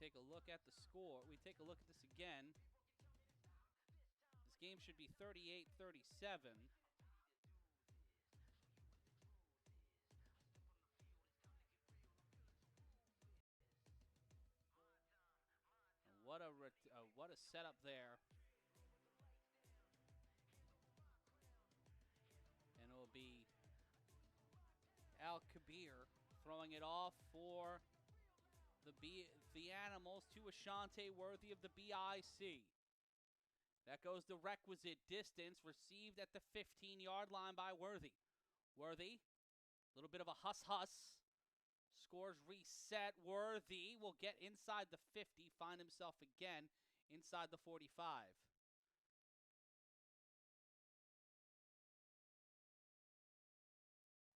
take a look at the score. We take a look at this again. This game should be 38-37. What a setup there. And it will be Al-Kabir throwing it off for the Animals to Ashante Worthy of the BIC. That goes the requisite distance, received at the 15-yard line by Worthy. Worthy, a little bit of a huss. Scores reset. Worthy will get inside the 50, find himself again inside the 45.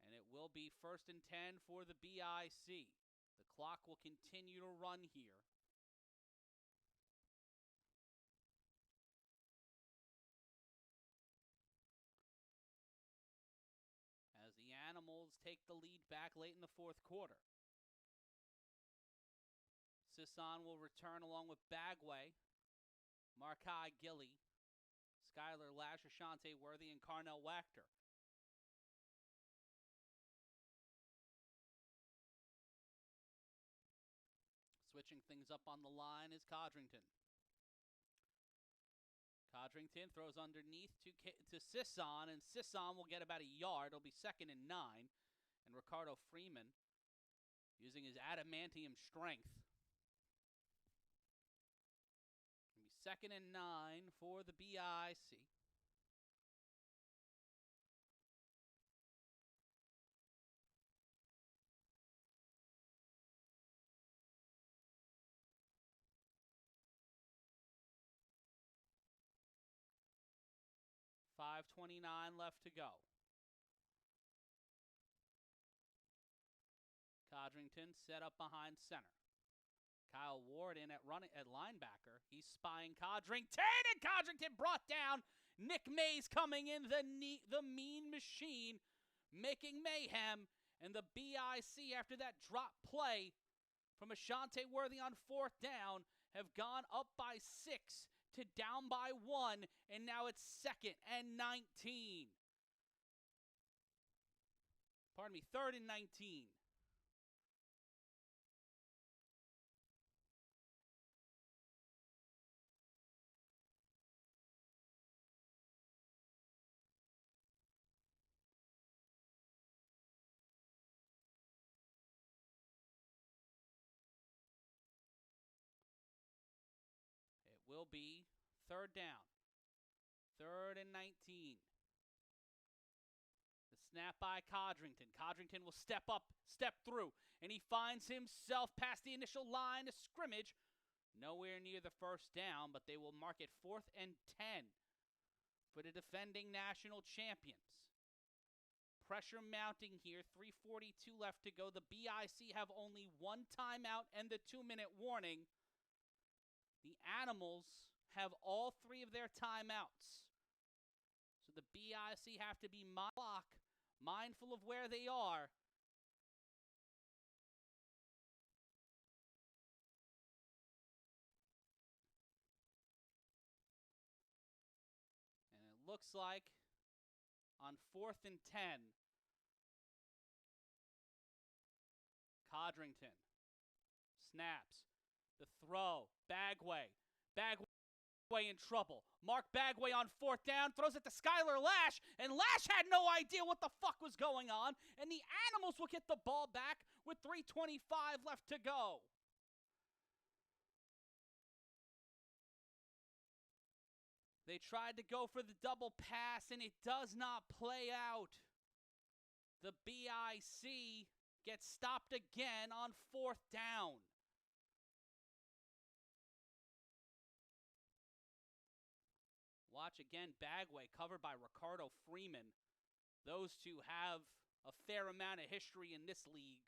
And it will be 1st and 10 for the BIC. The clock will continue to run here. As the Animals take the lead back late in the 4th quarter. Sisson will return along with Bagway, Markai Gilly, Skylar Lash, Ashante Worthy, and Carnell Wachter. Switching things up on the line is Codrington. Codrington throws underneath to Sisson, and Sisson will get about a yard. It'll be 2nd and 9. And Ricardo Freeman, using his adamantium strength. It'll be 2nd and 9 for the BIC. .5:29 left to go. Codrington set up behind center. Kyle Ward in at linebacker. He's spying Codrington, and Codrington brought down. Nick Mays coming in, the mean machine, making mayhem. And the BIC, after that drop play from Ashante Worthy on 4th down, have gone up by 6 to down by 1, and now it's 2nd and 19. Pardon me, 3rd and 19. It will be 3rd down. 3rd and 19. The snap by Codrington. Codrington will step up, step through, and he finds himself past the initial line of scrimmage. Nowhere near the 1st down, but they will mark it 4th and 10 for the defending national champions. Pressure mounting here, 3:42 left to go. The BIC have only 1 timeout and the 2-minute warning. The Animals have all 3 of their timeouts. So the BIC have to be mindful of where they are. And it looks like on 4th and 10, Codrington snaps. The throw, Bagway in trouble. Mark Bagway on 4th down, throws it to Skylar Lash, and Lash had no idea what the fuck was going on, and the Animals will get the ball back with 3:25 left to go. They tried to go for the double pass, and it does not play out. The BIC gets stopped again on 4th down. Watch again, Bagway covered by Ricardo Freeman. Those two have a fair amount of history in this league.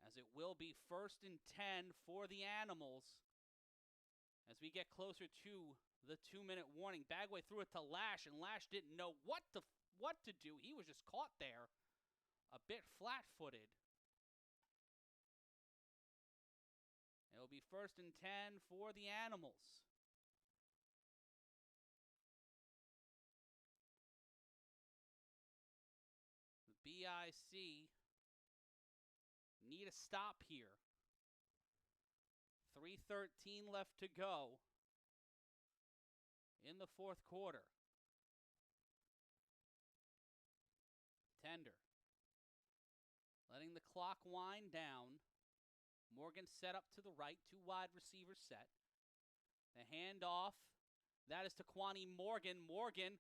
As it will be 1st and 10 for the Animals. As we get closer to the 2-minute warning, Bagway threw it to Lash, and Lash didn't know what to do. He was just caught there, a bit flat-footed. First and 10 for the Animals. The BIC need a stop here. 3:13 left to go in the fourth quarter. Tender. Letting the clock wind down. Morgan set up to the right, 2 wide receiver set. The handoff, that is to Kwani Morgan. Morgan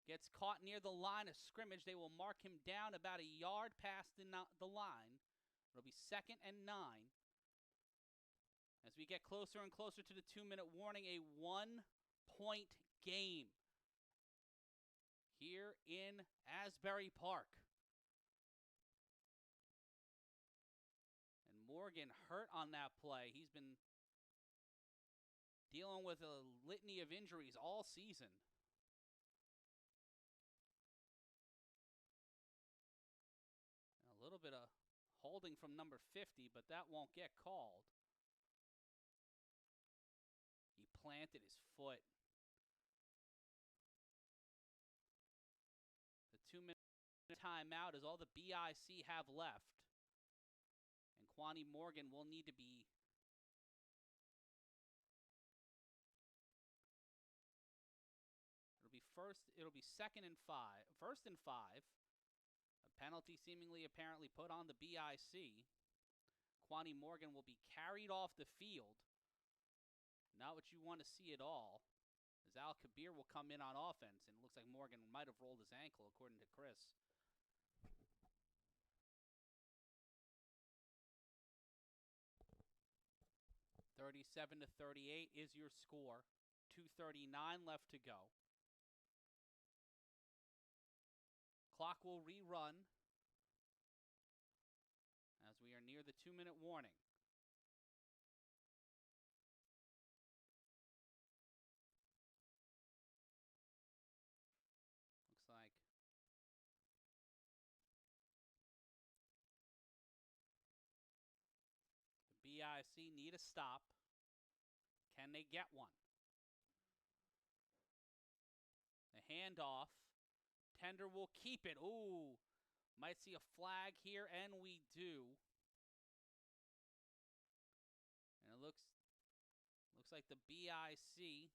gets caught near the line of scrimmage. They will mark him down about a yard past the line. It'll be 2nd and 9. As we get closer and closer to the 2-minute warning, a 1-point game here in Asbury Park. And Morgan hurt on that play. He's been dealing with a litany of injuries all season. And a little bit of holding from number 50, but that won't get called. He planted his foot. The 2-minute timeout is all the BIC have left. And Kwani Morgan will need to be it'll be 2nd and 5. 1st and 5. A penalty seemingly apparently put on the BIC. Kwani Morgan will be carried off the field. Not what you want to see at all. As Al Kabir will come in on offense, and it looks like Morgan might have rolled his ankle, according to Chris. (37-38) is your score. 2:39 left to go. Clock will rerun as we are near the 2-minute warning. Looks like the BIC need a stop. Can they get one? The handoff. Tender will keep it. Ooh, might see a flag here, and we do. And it looks like the BIC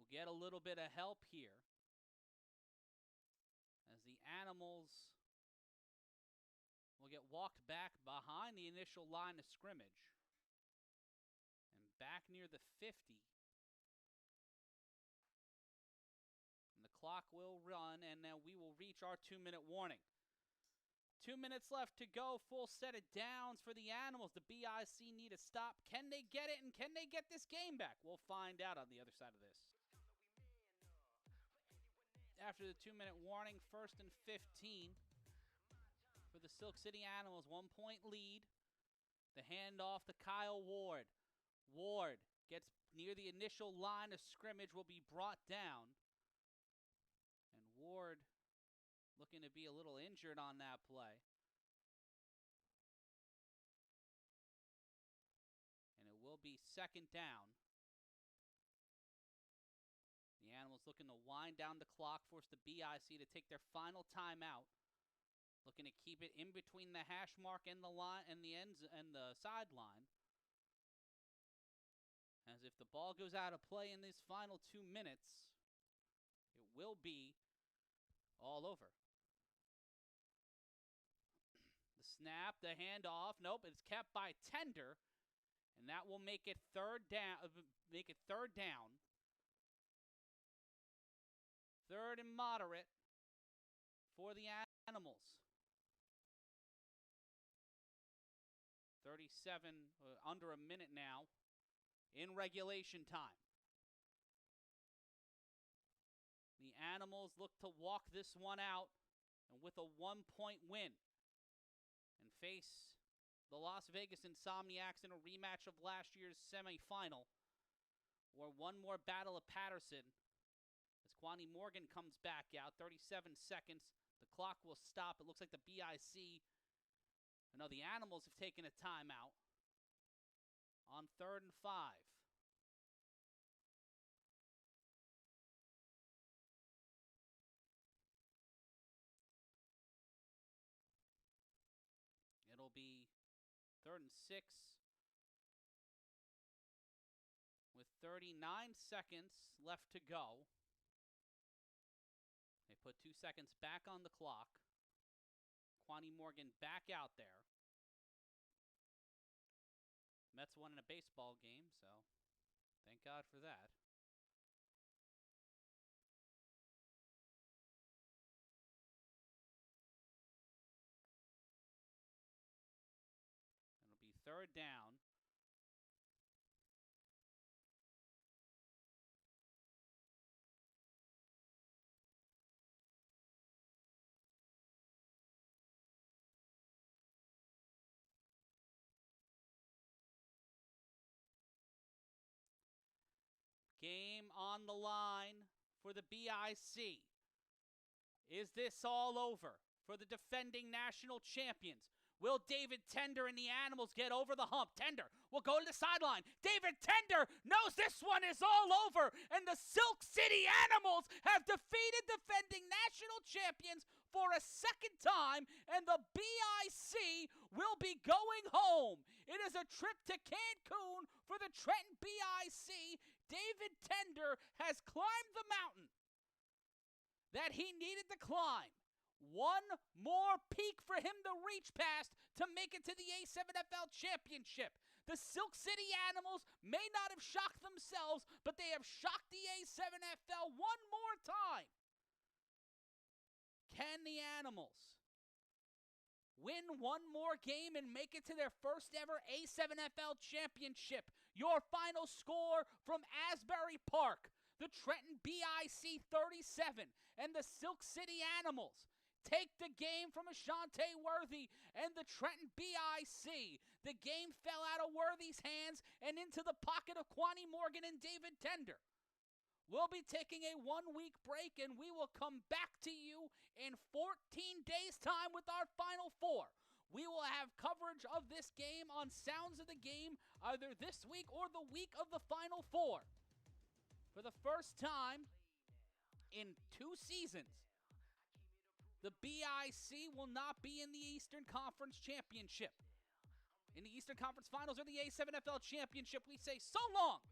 will get a little bit of help here as the Animals will get walked back behind the initial line of scrimmage and back near the 50. Clock will run, and then we will reach our 2-minute warning. 2 minutes left to go. Full set of downs for the Animals. The BIC need a stop. Can they get it, and can they get this game back? We'll find out on the other side of this. After the 2-minute warning, 1st and 15 for the Silk City Animals. 1-point lead. The handoff to Kyle Ward. Ward gets near the initial line of scrimmage, will be brought down. Ward looking to be a little injured on that play. And it will be 2nd down. The Animals looking to wind down the clock, force the BIC to take their final timeout. Looking to keep it in between the hash mark and the line and the ends and the sideline. As if the ball goes out of play in these final 2 minutes, it will be all over. The snap, the handoff. Nope, it's kept by Tender, and that will make it 3rd down. 3rd and moderate for the Animals. 37, under a minute now in regulation time. The Animals look to walk this one out and with a 1-point win and face the Las Vegas Insomniacs in a rematch of last year's semifinal, or one more battle of Paterson as Kwani Morgan comes back out. 37 seconds. The clock will stop. It looks like the BIC No, the Animals have taken a timeout on 3rd and 5. It'll be 3rd and 6 with 39 seconds left to go. They put 2 seconds back on the clock. Quanny Morgan back out there. Mets won in a baseball game, so thank God for that. It'll be 3rd down. Game on the line for the BIC. Is this all over for the defending national champions? Will David Tender and the Animals get over the hump? Tender will go to the sideline. David Tender knows this one is all over, and the Silk City Animals have defeated defending national champions for a second time, and the BIC will be going home. It is a trip to Cancun for the Trenton BIC. David Tender has climbed the mountain that he needed to climb. One more peak for him to reach past to make it to the A7FL Championship. The Silk City Animals may not have shocked themselves, but they have shocked the A7FL one more time. Can the Animals win one more game and make it to their first ever A7FL Championship? Your final score from Asbury Park: the Trenton BIC 37 and the Silk City Animals take the game from Ashante Worthy and the Trenton BIC. The game fell out of Worthy's hands and into the pocket of Quanny Morgan and David Tender. We'll be taking a 1-week break, and we will come back to you in 14 days' time with our Final Four. We will have coverage of this game on Sounds of the Game either this week or the week of the Final Four. For the first time in 2 seasons, the BIC will not be in the Eastern Conference Championship. In the Eastern Conference Finals or the A7FL Championship, we say so long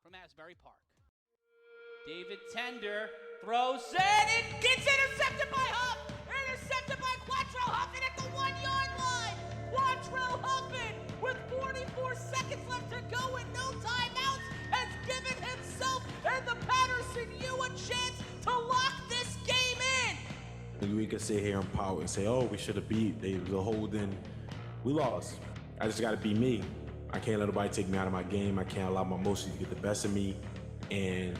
from Asbury Park. David Tender throws it and gets intercepted by Huff! Intercepted by Quattrell Huffin at the 1-yard line! Quattrell Huffin, with 44 seconds left to go and no timeouts, has given himself and the Paterson U a chance to lock this game in! We could sit here and pout and say, oh, we should have beat. They was a holding. We lost. I just got to be me. I can't let nobody take me out of my game. I can't allow my emotions to get the best of me. And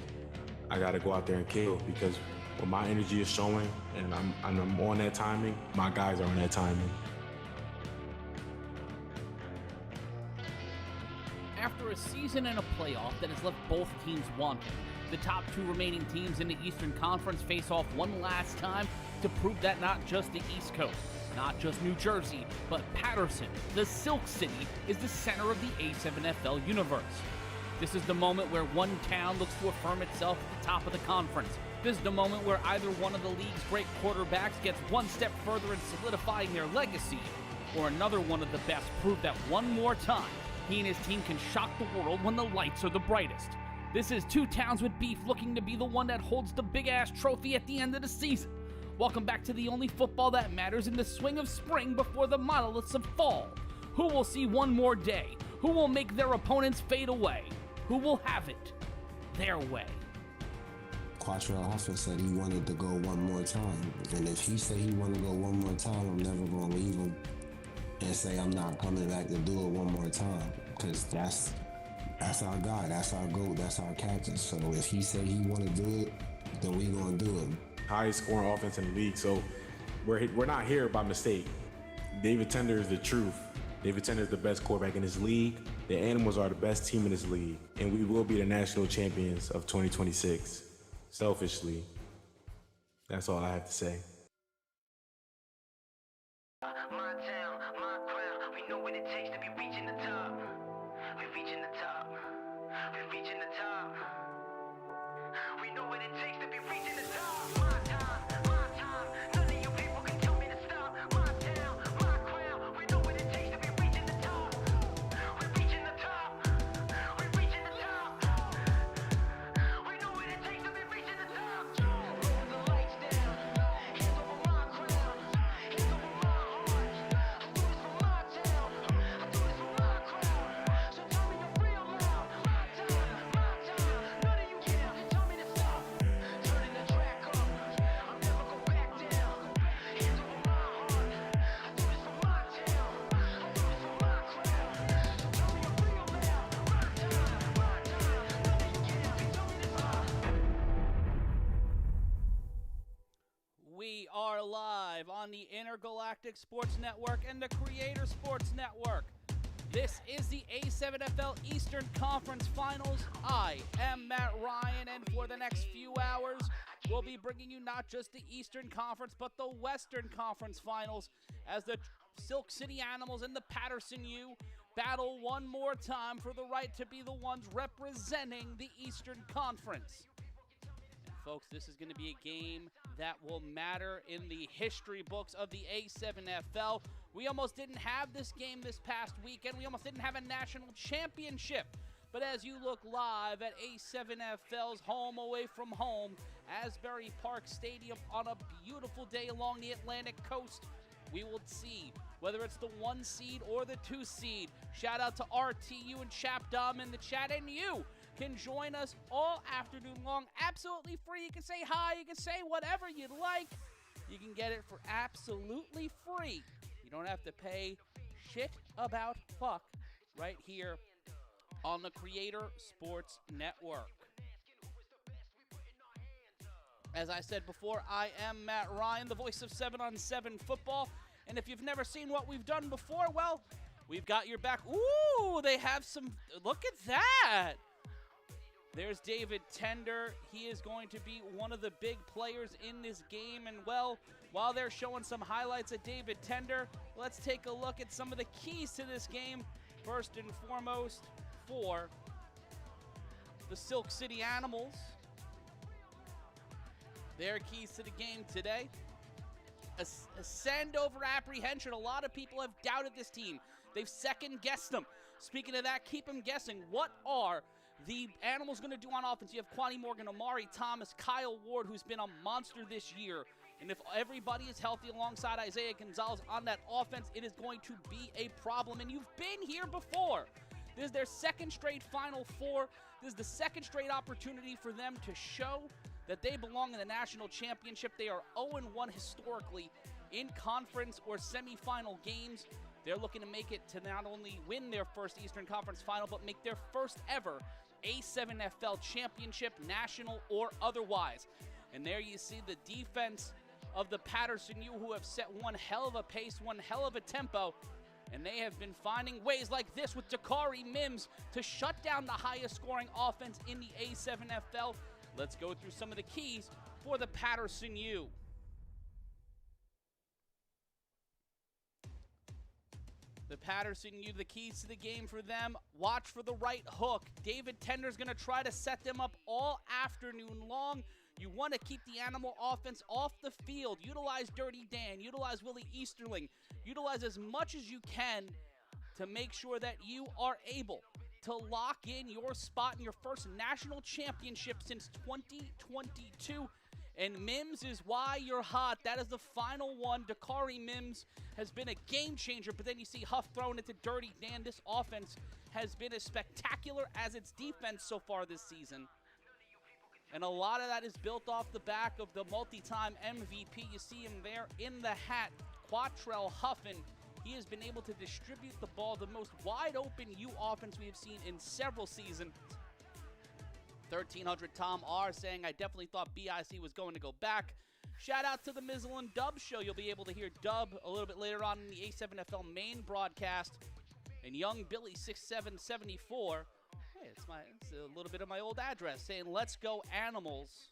I got to go out there and kill, because when my energy is showing and I'm on that timing, my guys are on that timing. After a season and a playoff that has left both teams wanting, the top 2 remaining teams in the Eastern Conference face off one last time to prove that not just the East Coast, not just New Jersey, but Paterson, the Silk City, is the center of the A7FL universe. This is the moment where one town looks to affirm itself at the top of the conference. This is the moment where either one of the league's great quarterbacks gets one step further in solidifying their legacy, or another one of the best prove that one more time he and his team can shock the world when the lights are the brightest. This is 2 towns with beef looking to be the one that holds the big-ass trophy at the end of the season. Welcome back to the only football that matters in the swing of spring before the monoliths of fall. Who will see one more day? Who will make their opponents fade away? Who will have it their way? Quattrell Huffin said he wanted to go one more time. And if he said he wanted to go one more time, I'm never going to leave him and say I'm not coming back to do it one more time. Because that's our guy, that's our GOAT, that's our captain. So if he said he want to do it, then we going to do it. Highest scoring offense in the league, so we're not here by mistake. David Tender is the truth. David Tender is the best quarterback in this league. The Animals are the best team in this league, and we will be the national champions of 2026. Selfishly, that's all I have to say. My town, We are live on the Intergalactic Sports Network and the Creator Sports Network. This is the A7FL Eastern Conference Finals. I am Matt Ryan, and for the next few hours, we'll be bringing you not just the Eastern Conference, but the Western Conference Finals as the Silk City Animals and the Paterson U battle one more time for the right to be the ones representing the Eastern Conference. And folks, this is going to be a game that will matter in the history books of the A7FL. We almost didn't have this game this past weekend. We almost didn't have a national championship. But as you look live at A7FL's home away from home, Asbury Park Stadium, on a beautiful day along the Atlantic coast, we will see whether it's the 1 seed or the 2 seed. Shout out to RTU and Chapdom in the chat, and you can join us all afternoon long, absolutely free. You can say hi, you can say whatever you'd like. You can get it for absolutely free. You don't have to pay shit about fuck right here on the Creator Sports Network. As I said before, I am Matt Ryan, the voice of 7-on-7 football. And if you've never seen what we've done before, well, we've got your back. Ooh, they have some, look at that. There's David Tender. He is going to be one of the big players in this game. And, well, while they're showing some highlights of David Tender, let's take a look at some of the keys to this game. First and foremost, for the Silk City Animals, their keys to the game today: a send over apprehension. A lot of people have doubted this team. They've second-guessed them. Speaking of that, keep them guessing. What are the Animals going to do on offense? You have Quani Morgan, Omari Thomas, Kyle Ward, who's been a monster this year. And if everybody is healthy alongside Isaiah Gonzalez on that offense, it is going to be a problem. And you've been here before. This is their second straight Final Four. This is the second straight opportunity for them to show that they belong in the national championship. They are 0-1 historically in conference or semifinal games. They're looking to make it to not only win their first Eastern Conference final, but make their first ever A7FL championship, national or otherwise. And there you see the defense of the Paterson U, who have set one hell of a pace, one hell of a tempo. And they have been finding ways like this with Dakari Mims to shut down the highest scoring offense in the A7FL. Let's go through some of the keys for the Paterson U. The Paterson U, the keys to the game for them: watch for the right hook. David Tender's going to try to set them up all afternoon long. You want to keep the Animal offense off the field. Utilize Dirty Dan. Utilize Willie Easterling. Utilize as much as you can to make sure that you are able to lock in your spot in your first national championship since 2022. And Mims is why you're hot. That is the final one. Dakari Mims has been a game changer, but then you see Huff thrown into Dirty Dan. This offense has been as spectacular as its defense so far this season. And a lot of that is built off the back of the multi-time MVP. You see him there in the hat, Quattrell Huffin. He has been able to distribute the ball, the most wide-open U offense we have seen in several seasons. 1300 Tom R saying, I definitely thought BIC was going to go back. Shout out to the Mizzle and Dub show. You'll be able to hear Dub a little bit later on in the A7FL main broadcast. And young Billy 6774. Hey, it's a little bit of my old address saying, let's go Animals.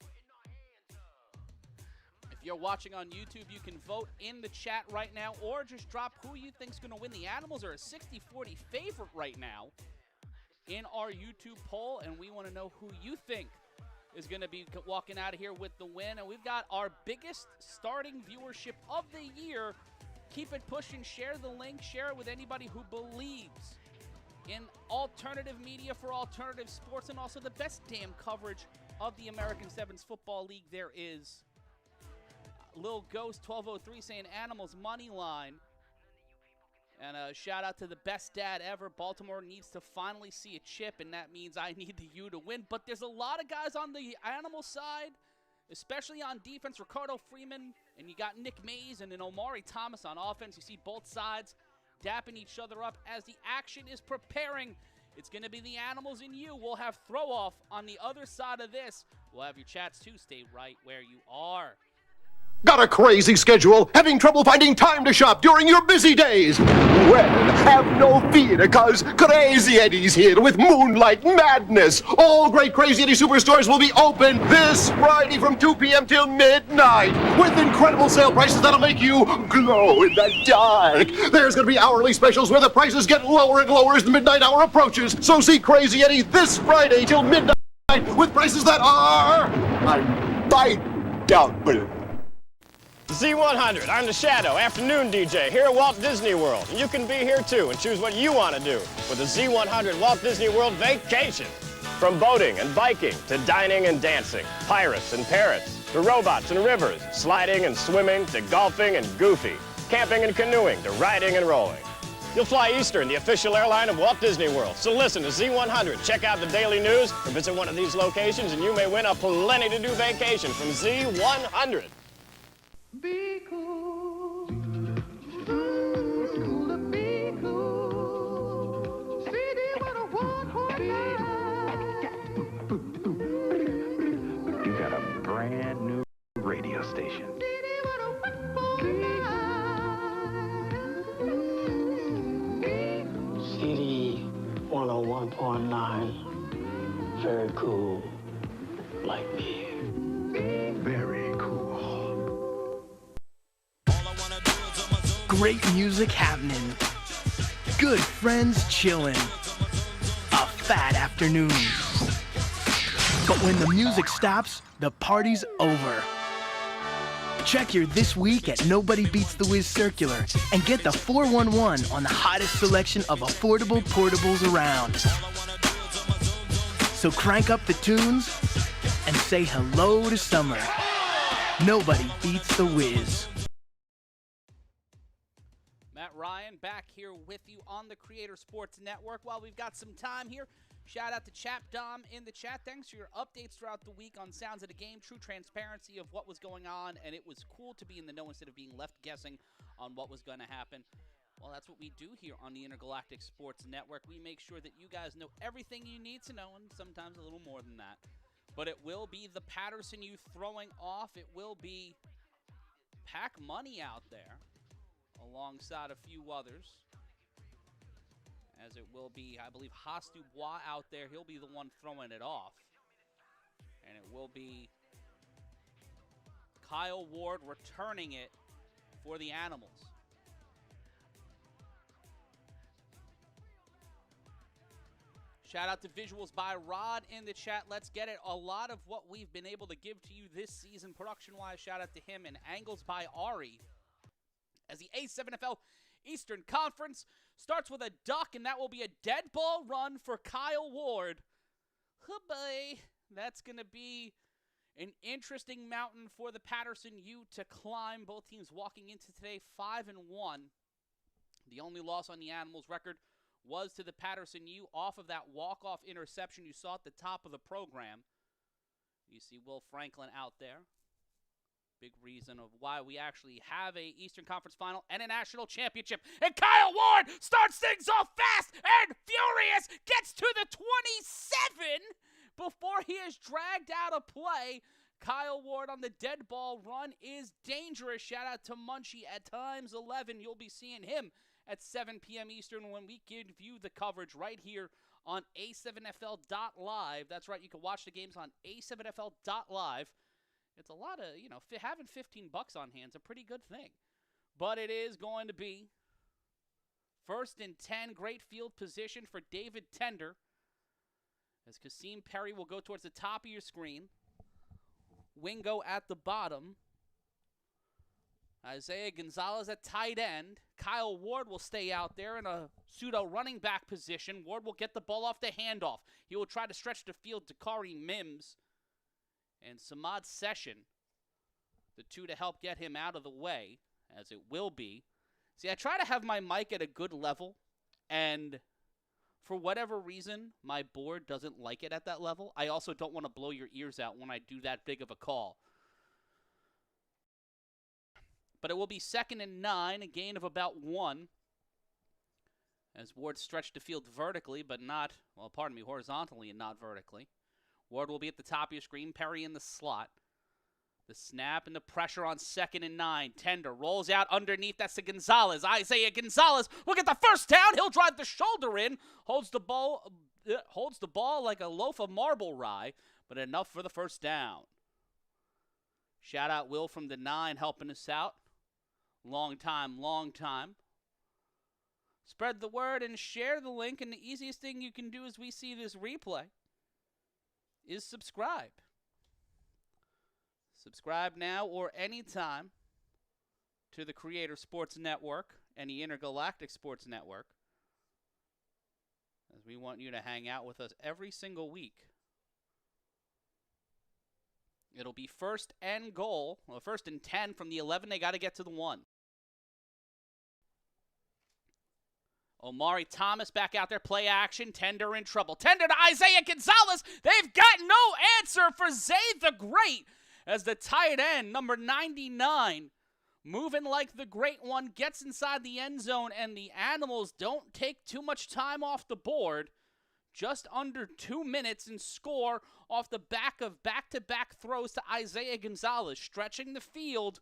If you're watching on YouTube, you can vote in the chat right now, or just drop who you think's going to win. The Animals are a 60-40 favorite right now in our YouTube poll, and we want to know who you think is going to be walking out of here with the win. And we've got our biggest starting viewership of the year. Keep it pushing. Share the link. Share it with anybody who believes in alternative media for alternative sports, and also the best damn coverage of the American Sevens Football League there is. Lil Ghost 1203 saying Animals money line. And a shout out to the best dad ever. Baltimore needs to finally see a chip, and that means I need the U to win. But there's a lot of guys on the Animal side, especially on defense. Ricardo Freeman, and you got Nick Mays and then Omari Thomas on offense. You see both sides dapping each other up as the action is preparing. It's going to be the Animals and you. We'll have throw-off on the other side of this. We'll have your chats too. Stay right where you are. Got a crazy schedule? Having trouble finding time to shop during your busy days? Well, have no fear, because Crazy Eddie's here with Moonlight Madness. All great Crazy Eddie superstores will be open this Friday from 2 p.m. till midnight with incredible sale prices that'll make you glow in the dark. There's going to be hourly specials where the prices get lower and lower as the midnight hour approaches. So see Crazy Eddie this Friday till midnight with prices that are unbeatable. Z100, I'm the Shadow, afternoon DJ here at Walt Disney World. And you can be here too and choose what you want to do with the Z100 Walt Disney World Vacation. From boating and biking to dining and dancing, pirates and parrots, to robots and rivers, sliding and swimming, to golfing and goofy, camping and canoeing, to riding and rolling. You'll fly Eastern, the official airline of Walt Disney World. So listen to Z100, check out the daily news, or visit one of these locations and you may win a plenty to do vacation from Z100. Be cool. Be cool. CD 101.9. You got a brand new radio station. CD 101.9. CD 101.9. Very cool. Like me. Very cool. Great music happening. Good friends chilling. A fat afternoon. But when the music stops, the party's over. Check your This Week at Nobody Beats the Wiz Circular and get the 411 on the hottest selection of affordable portables around. So crank up the tunes and say hello to summer. Nobody beats the Wiz. Matt Ryan back here with you on the Creator Sports Network. While we've got some time here, shout out to Chap Dom in the chat. Thanks for your updates throughout the week on Sounds of the Game. True transparency of what was going on, and it was cool to be in the know instead of being left guessing on what was going to happen. Well, that's what we do here on the Intergalactic Sports Network. We make sure that you guys know everything you need to know, and sometimes a little more than that. But it will be the Paterson U throwing off. It will be Pack Money out there, alongside a few others, as it will be, I believe, Haas Dubois out there. He'll be the one throwing it off. And it will be Kyle Ward returning it for the Animals. Shout out to Visuals by Rod in the chat. Let's get it. A lot of what we've been able to give to you this season, production-wise, shout out to him, and angles by Ari. As the A7FL Eastern Conference starts with a duck, and that will be a dead ball run for Kyle Ward. Oh boy, that's going to be an interesting mountain for the Paterson U to climb. Both teams walking into today 5-1. The only loss on the Animals record was to the Paterson U off of that walk-off interception you saw at the top of the program. You see Will Franklin out there. Big reason of why we actually have a Eastern Conference Final and a national championship. And Kyle Ward starts things off fast and furious, gets to the 27 before he is dragged out of play. Kyle Ward on the dead ball run is dangerous. Shout out to Munchie at times 11. You'll be seeing him at 7 p.m. Eastern when we give you the coverage right here on A7FL.live. That's right, you can watch the games on A7FL.live. It's a lot of, having $15 on hand is a pretty good thing. But it is going to be 1st and 10, great field position for David Tender. As Kasim Perry will go towards the top of your screen. Wingo at the bottom. Isaiah Gonzalez at tight end. Kyle Ward will stay out there in a pseudo running back position. Ward will get the ball off the handoff. He will try to stretch the field to Kari Mims and Samad Session, the two to help get him out of the way, as it will be. See, I try to have my mic at a good level, and for whatever reason, my board doesn't like it at that level. I also don't want to blow your ears out when I do that big of a call. But it will be 2nd and 9, a gain of about 1. As Ward stretched the field vertically, but not, horizontally and not vertically. Ward will be at the top of your screen, Perry in the slot. The snap and the pressure on 2nd and 9. Tender rolls out underneath. That's to Gonzalez. Isaiah Gonzalez will get the first down. He'll drive the shoulder in. Holds the ball like a loaf of marble rye, but enough for the first down. Shout out Will from the 9 helping us out. Long time. Spread the word and share the link. And the easiest thing you can do as we see this replay is subscribe. Subscribe now or anytime to the Creator Sports Network and the Intergalactic Sports Network, as we want you to hang out with us every single week. It'll be 1st and goal, well, 1st and 10 from the 11. They got to get to the 1. Omari Thomas back out there, play action, Tender in trouble. Tender to Isaiah Gonzalez. They've got no answer for Zay the Great, as the tight end, number 99, moving like the great one, gets inside the end zone, and the Animals don't take too much time off the board. Just under 2 minutes and score off the back of back-to-back throws to Isaiah Gonzalez, stretching the field.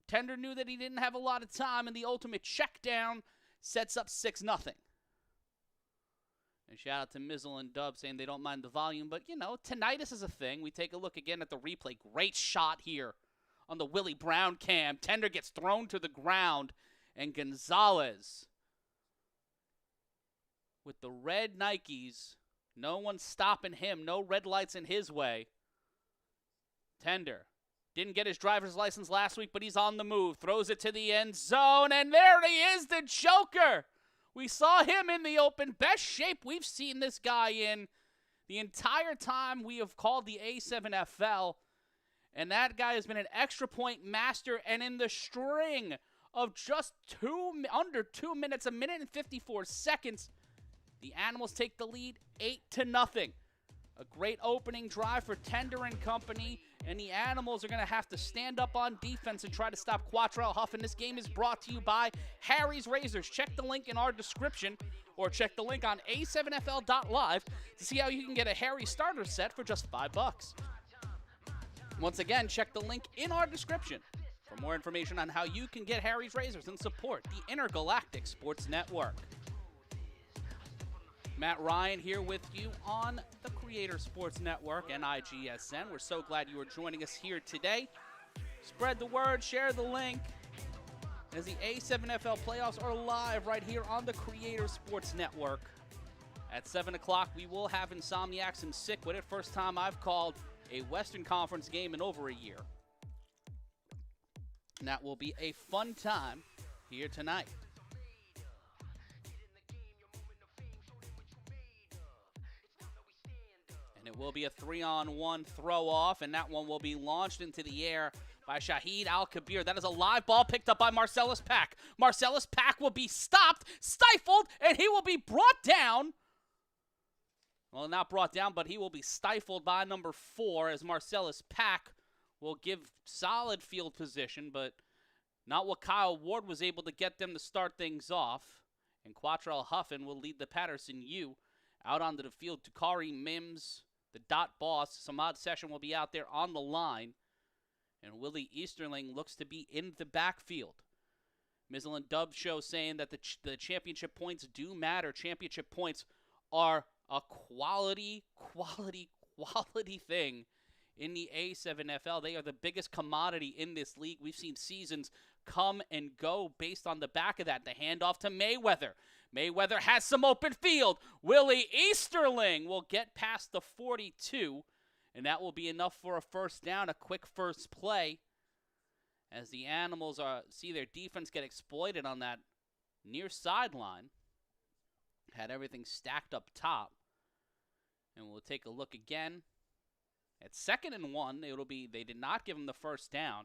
Tender knew that he didn't have a lot of time, and the ultimate check down sets up 6-0. And shout out to Mizzle and Dub saying they don't mind the volume. But, you know, tinnitus is a thing. We take a look again at the replay. Great shot here on the Willie Brown cam. Tender gets thrown to the ground. And Gonzalez, with the red Nikes, no one's stopping him. No red lights in his way. Tender didn't get his driver's license last week, but he's on the move. Throws it to the end zone. And there he is, the Joker. We saw him in the open. Best shape we've seen this guy in the entire time we have called the A7FL. And that guy has been an extra point master. And in the string of just under 2 minutes, 1 minute and 54 seconds, the Animals take the lead 8-0. A great opening drive for Tender and company. And the Animals are going to have to stand up on defense and try to stop Quattrell Huff. And this game is brought to you by Harry's Razors. Check the link in our description or check the link on a7fl.live to see how you can get a Harry starter set for just $5. Once again, check the link in our description for more information on how you can get Harry's Razors and support the Intergalactic Sports Network. Matt Ryan here with you on the Creator Sports Network and IGSN. We're so glad you are joining us here today. Spread the word, share the link, as the A7FL playoffs are live right here on the Creator Sports Network. At 7 o'clock, we will have Insomniacs and SickWidIt. First time I've called a Western Conference game in over a year. And that will be a fun time here tonight. And it will be a 3-on-1 throw-off, and that one will be launched into the air by Shahid Al-Kabir. That is a live ball picked up by Marcellus Pack. Marcellus Pack will be stopped, stifled, and he will be brought down. Well, not brought down, but he will be stifled by number 4 as Marcellus Pack will give solid field position, but not what Kyle Ward was able to get them to start things off. And Quattrell Huffin will lead the Paterson U out onto the field. Tukari Mims, the dot boss, Samad Session will be out there on the line. And Willie Easterling looks to be in the backfield. Mizzle and Dub show saying that the championship points do matter. Championship points are a quality thing in the A7FL. They are the biggest commodity in this league. We've seen seasons come and go based on the back of that. The handoff to Mayweather. Mayweather has some open field. Willie Easterling will get past the 42, and that will be enough for a first down, a quick first play, as the Animals see their defense get exploited on that near sideline. Had everything stacked up top. And we'll take a look again. At 2nd and 1, they did not give him the first down.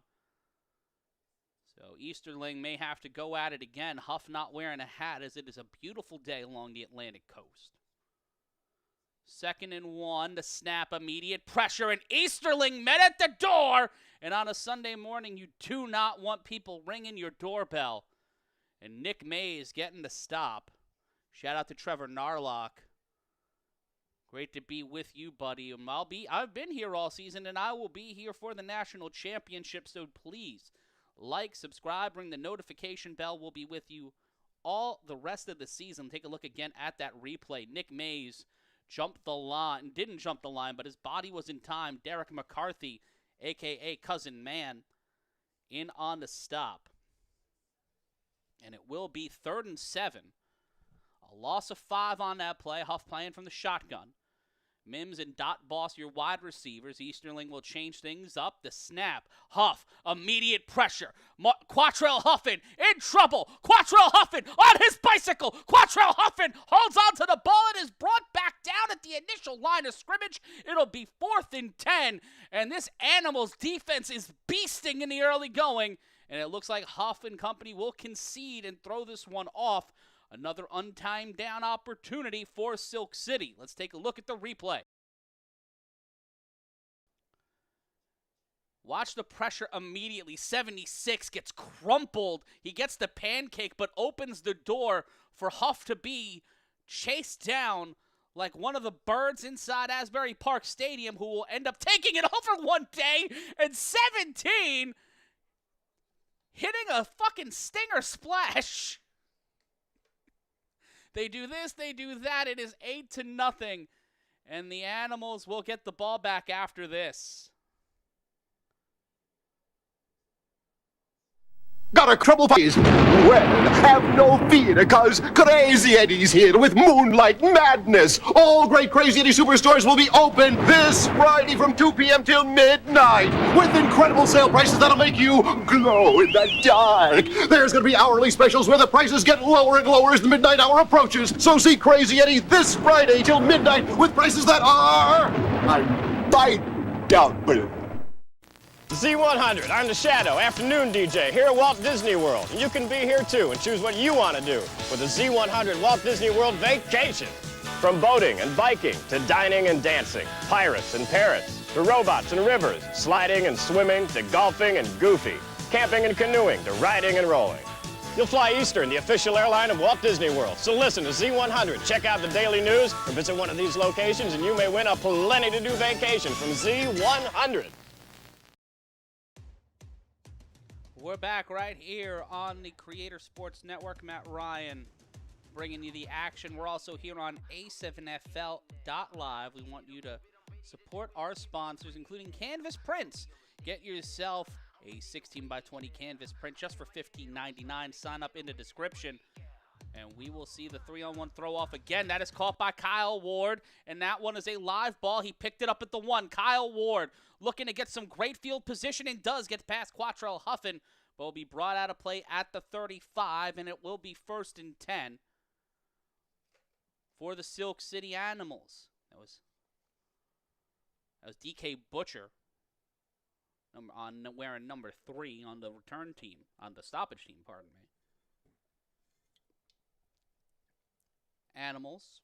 So Easterling may have to go at it again. Huff not wearing a hat, as it is a beautiful day along the Atlantic coast. 2nd and 1, the snap, immediate pressure, and Easterling met at the door. And on a Sunday morning, you do not want people ringing your doorbell. And Nick Mays getting the stop. Shout out to Trevor Narlock Great to be with you, buddy. I've been here all season, and I will be here for the national championship. So please like, subscribe, ring the notification bell. We'll be with you all the rest of the season. Take a look again at that replay. Nick Mays didn't jump the line, but his body was in time. Derek McCarthy, a.k.a. Cousin Man, in on the stop. And it will be 3rd and 7. A loss of 5 on that play. Huff playing from the shotgun. Mims and Dot Boss, your wide receivers. Easterling will change things up. The snap. Huff. Immediate pressure. Quattrell Huffin in trouble. Quattrell Huffin on his bicycle. Quattrell Huffin holds on to the ball and is brought back down at the initial line of scrimmage. It'll be 4th and 10. And this Animals defense is beasting in the early going. And it looks like Huff and company will concede and throw this one off. Another untimed down opportunity for Silk City. Let's take a look at the replay. Watch the pressure immediately. 76 gets crumpled. He gets the pancake, but opens the door for Huff to be chased down like one of the birds inside Asbury Park Stadium, who will end up taking it over one day. And 17 hitting a fucking stinger splash. They do this, they do that. It is 8-0, and the Animals will get the ball back after this. Got a trouble phase? Well, have no fear, because Crazy Eddie's here with Moonlight Madness. All great Crazy Eddie superstores will be open this Friday from 2 p.m. till midnight with incredible sale prices that'll make you glow in the dark. There's going to be hourly specials where the prices get lower and lower as the midnight hour approaches. So see Crazy Eddie this Friday till midnight with prices that are... I doubt, but... Z100, I'm the Shadow, afternoon DJ, here at Walt Disney World. And you can be here too and choose what you want to do with the Z100 Walt Disney World Vacation. From boating and biking to dining and dancing, pirates and parrots, to robots and rivers, sliding and swimming, to golfing and goofy, camping and canoeing, to riding and rolling. You'll fly Eastern, the official airline of Walt Disney World. So listen to Z100, check out the daily news, or visit one of these locations and you may win a plenty-to-do vacation from Z100. We're back right here on the Creator Sports Network. Matt Ryan bringing you the action. We're also here on A7FL.live. We want you to support our sponsors, including Canvas Prints. Get yourself a 16x20 canvas print just for $15.99. Sign up in the description, and we will see the 3-on-1 throw-off again. That is caught by Kyle Ward, and that one is a live ball. He picked it up at the 1. Kyle Ward looking to get some great field positioning. Does get past Quattrell Huffin, but will be brought out of play at the 35, and it will be 1st and 10 for the Silk City Animals. That was DK Butcher wearing number 3 on the return team, on the stoppage team, pardon me. Animals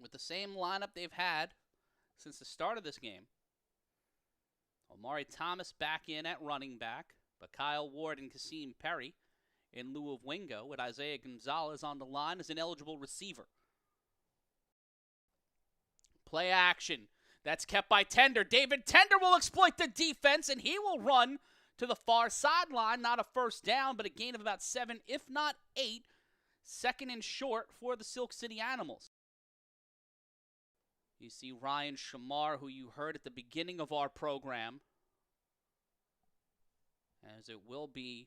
with the same lineup they've had since the start of this game. Omari Thomas back in at running back, but Kyle Ward and Kasim Perry in lieu of Wingo, with Isaiah Gonzalez on the line as an eligible receiver. Play action. That's kept by Tender. David Tender will exploit the defense, and he will run to the far sideline. Not a first down, but a gain of about 7, if not 8. 2nd and short for the Silk City Animals. You see Ryan Shamar, who you heard at the beginning of our program, as it will be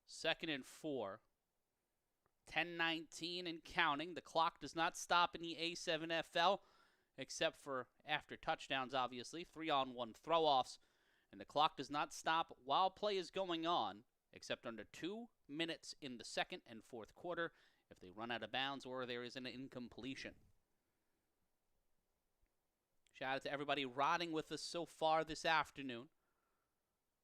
2nd and 4. 10:19 and counting. The clock does not stop in the A7FL, except for after touchdowns, obviously. 3-on-1 throw-offs. And the clock does not stop while play is going on, except under 2 minutes in the 2nd and 4th quarter if they run out of bounds or there is an incompletion. Shout out to everybody riding with us so far this afternoon.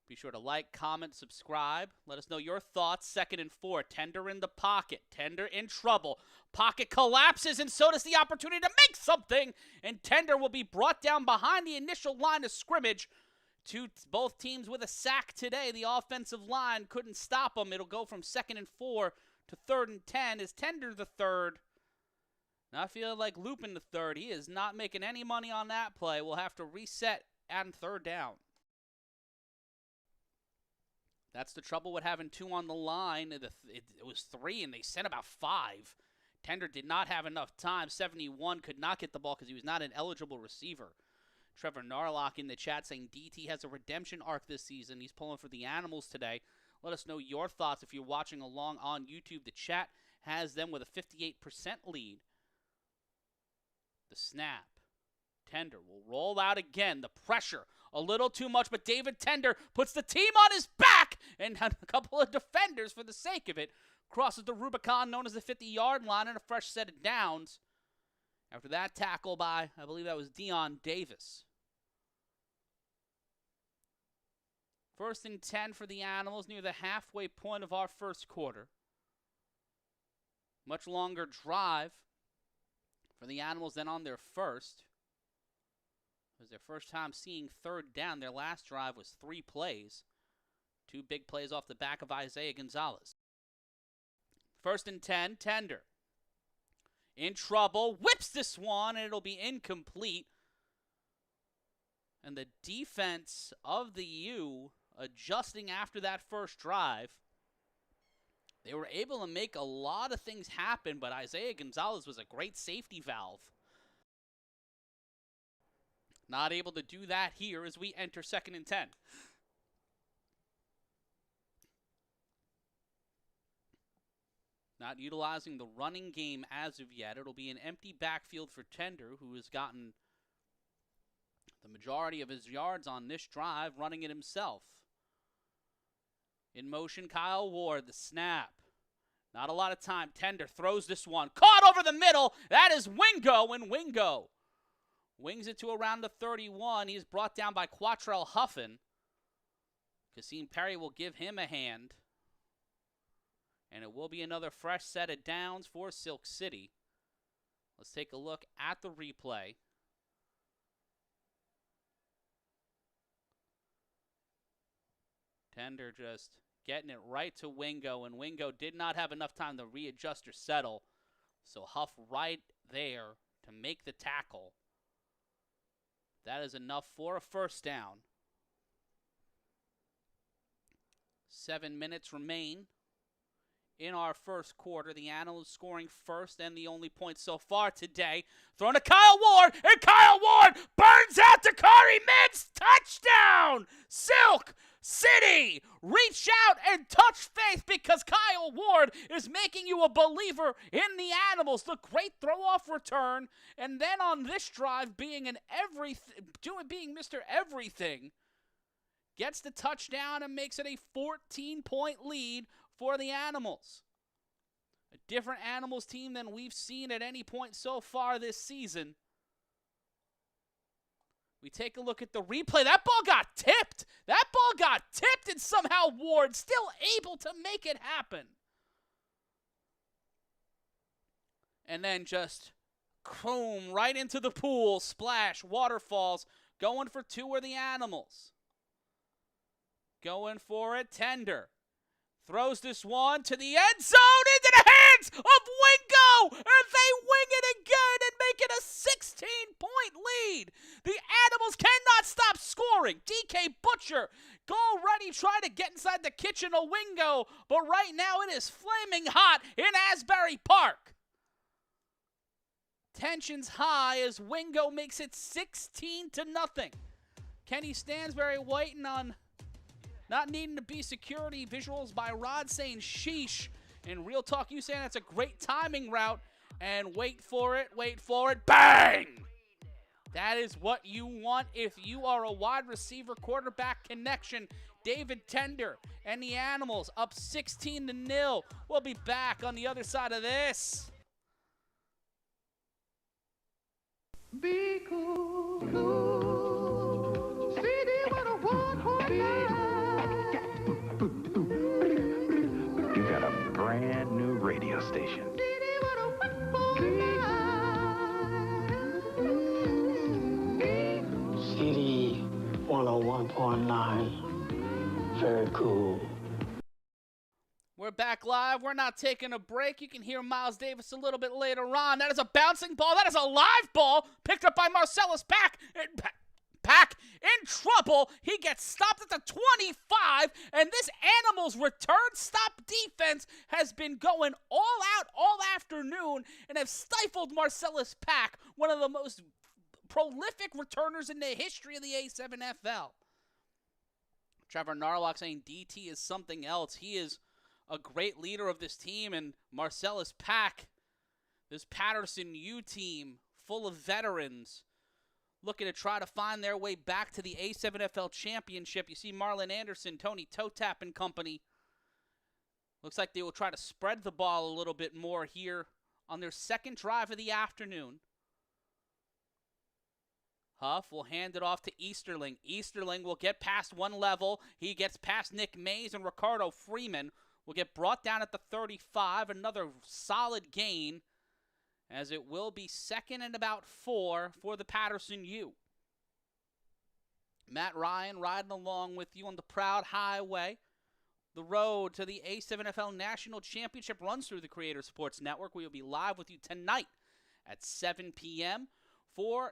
Be sure to like, comment, subscribe. Let us know your thoughts. 2nd and 4. Tender in the pocket. Tender in trouble. Pocket collapses, and so does the opportunity to make something. And Tender will be brought down behind the initial line of scrimmage. Both teams with a sack today. The offensive line couldn't stop them. It'll go from 2nd and 4 to 3rd and 10. Is Tender the third? Not feeling like looping the third. He is not making any money on that play. We'll have to reset on third down. That's the trouble with having 2 on the line. It was 3, and they sent about 5. Tender did not have enough time. 71 could not get the ball because he was not an eligible receiver. Trevor Narlock in the chat saying DT has a redemption arc this season. He's pulling for the Animals today. Let us know your thoughts if you're watching along on YouTube. The chat has them with a 58% lead. The snap. Tender will roll out again. The pressure, a little too much, but David Tender puts the team on his back, and a couple of defenders, for the sake of it, crosses the Rubicon known as the 50-yard line, and a fresh set of downs. After that tackle by, I believe that was Dion Davis. 1st and 10 for the Animals near the halfway point of our first quarter. Much longer drive for the Animals than on their first. It was their first time seeing third down. Their last drive was 3 plays. 2 big plays off the back of Isaiah Gonzalez. 1st and 10, Tender. In trouble, whips this one, and it'll be incomplete. And the defense of the U adjusting after that first drive. They were able to make a lot of things happen, but Isaiah Gonzalez was a great safety valve. Not able to do that here as we enter 2nd and 10. Not utilizing the running game as of yet. It'll be an empty backfield for Tender, who has gotten the majority of his yards on this drive, running it himself. In motion, Kyle Ward, the snap. Not a lot of time. Tender throws this one. Caught over the middle. That is Wingo, and Wingo wings it to around the 31. He's brought down by Quattrell Huffin. Kasim Perry will give him a hand. And it will be another fresh set of downs for Silk City. Let's take a look at the replay. Tender just getting it right to Wingo, and Wingo did not have enough time to readjust or settle. So Huff right there to make the tackle. That is enough for a first down. 7 minutes remain in our first quarter. The Animals scoring first and the only point so far today. Thrown to Kyle Ward, and Kyle Ward burns out to Kari Mintz. Touchdown! Silk City! Reach out and touch faith, because Kyle Ward is making you a believer in the Animals. The great throw-off return, and then on this drive being being Mr. Everything, gets the touchdown and makes it a 14-point lead for the Animals. A different Animals team than we've seen at any point so far this season. We take a look at the replay. That ball got tipped. And somehow Ward still able to make it happen. And then just boom, right into the pool. Splash, waterfalls. Going for 2 are the Animals. Going for it, Tender. Throws this one to the end zone, into the hands of Wingo, and they wing it again and make it a 16-point lead. The Animals cannot stop scoring. DK Butcher already trying to get inside the kitchen of Wingo, but right now it is flaming hot in Asbury Park. Tensions high as Wingo makes it 16-0. Kenny Stansberry waiting on not needing to be security. Visuals by Rod saying sheesh. And Real Talk, you saying that's a great timing route. And wait for it, bang! That is what you want if you are a wide receiver quarterback connection. David Tender and the Animals up 16-0. We'll be back on the other side of this. Be cool, cool. CD 101.9. You got a brand new radio station. CD 101.9. CD 101.9. Very cool. We're We're back live. We're not taking a break. You can hear Miles Davis a little bit later on. That is a bouncing ball. That is a live ball picked up by Marcellus Pack. Pack in trouble. He gets stopped at the 25, and this Animals return stop defense has been going all out all afternoon and have stifled Marcellus Pack, one of the most prolific returners in the history of the A7FL. Trevor Narlock saying DT is something else. He is a great leader of this team, and Marcellus Pack, this Paterson U team full of veterans, looking to try to find their way back to the A7FL championship. You see Marlon Anderson, Tony Totap and company. Looks like they will try to spread the ball a little bit more here on their second drive of the afternoon. Huff will hand it off to Easterling. Easterling will get past one level. He gets past Nick Mays, and Ricardo Freeman will get brought down at the 35. Another solid gain, as it will be second and about 4 for the Paterson U. Matt Ryan riding along with you on the proud highway. The road to the A7FL National Championship runs through the Creator Sports Network. We will be live with you tonight at 7 p.m.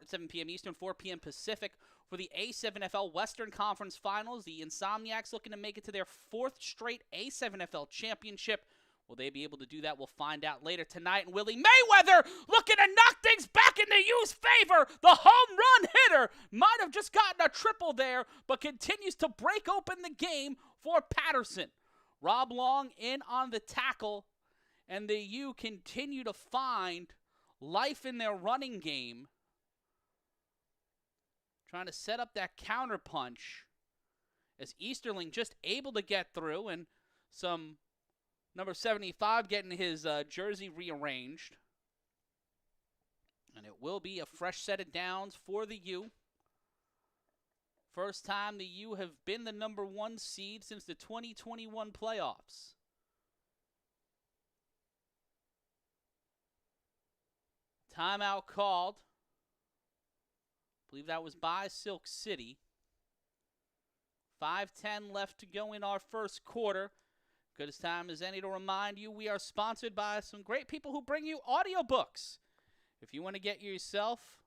7 p.m. Eastern, 4 p.m. Pacific for the A7FL Western Conference Finals. The Insomniacs looking to make it to their 4th straight A7FL championship. Will they be able to do that? We'll find out later tonight. And Willie Mayweather looking to knock things back in the U's favor. The home run hitter might have just gotten a triple there, but continues to break open the game for Paterson. Rob Long in on the tackle, and the U continue to find life in their running game, trying to set up that counter punch, as Easterling just able to get through, and some number 75 getting his jersey rearranged. And it will be a fresh set of downs for the U. First time the U have been the number 1 seed since the 2021 playoffs. Timeout called. I believe that was by Silk City. 5:10 left to go in our first quarter. Good as time as any to remind you, we are sponsored by some great people who bring you audiobooks. If you want to get yourself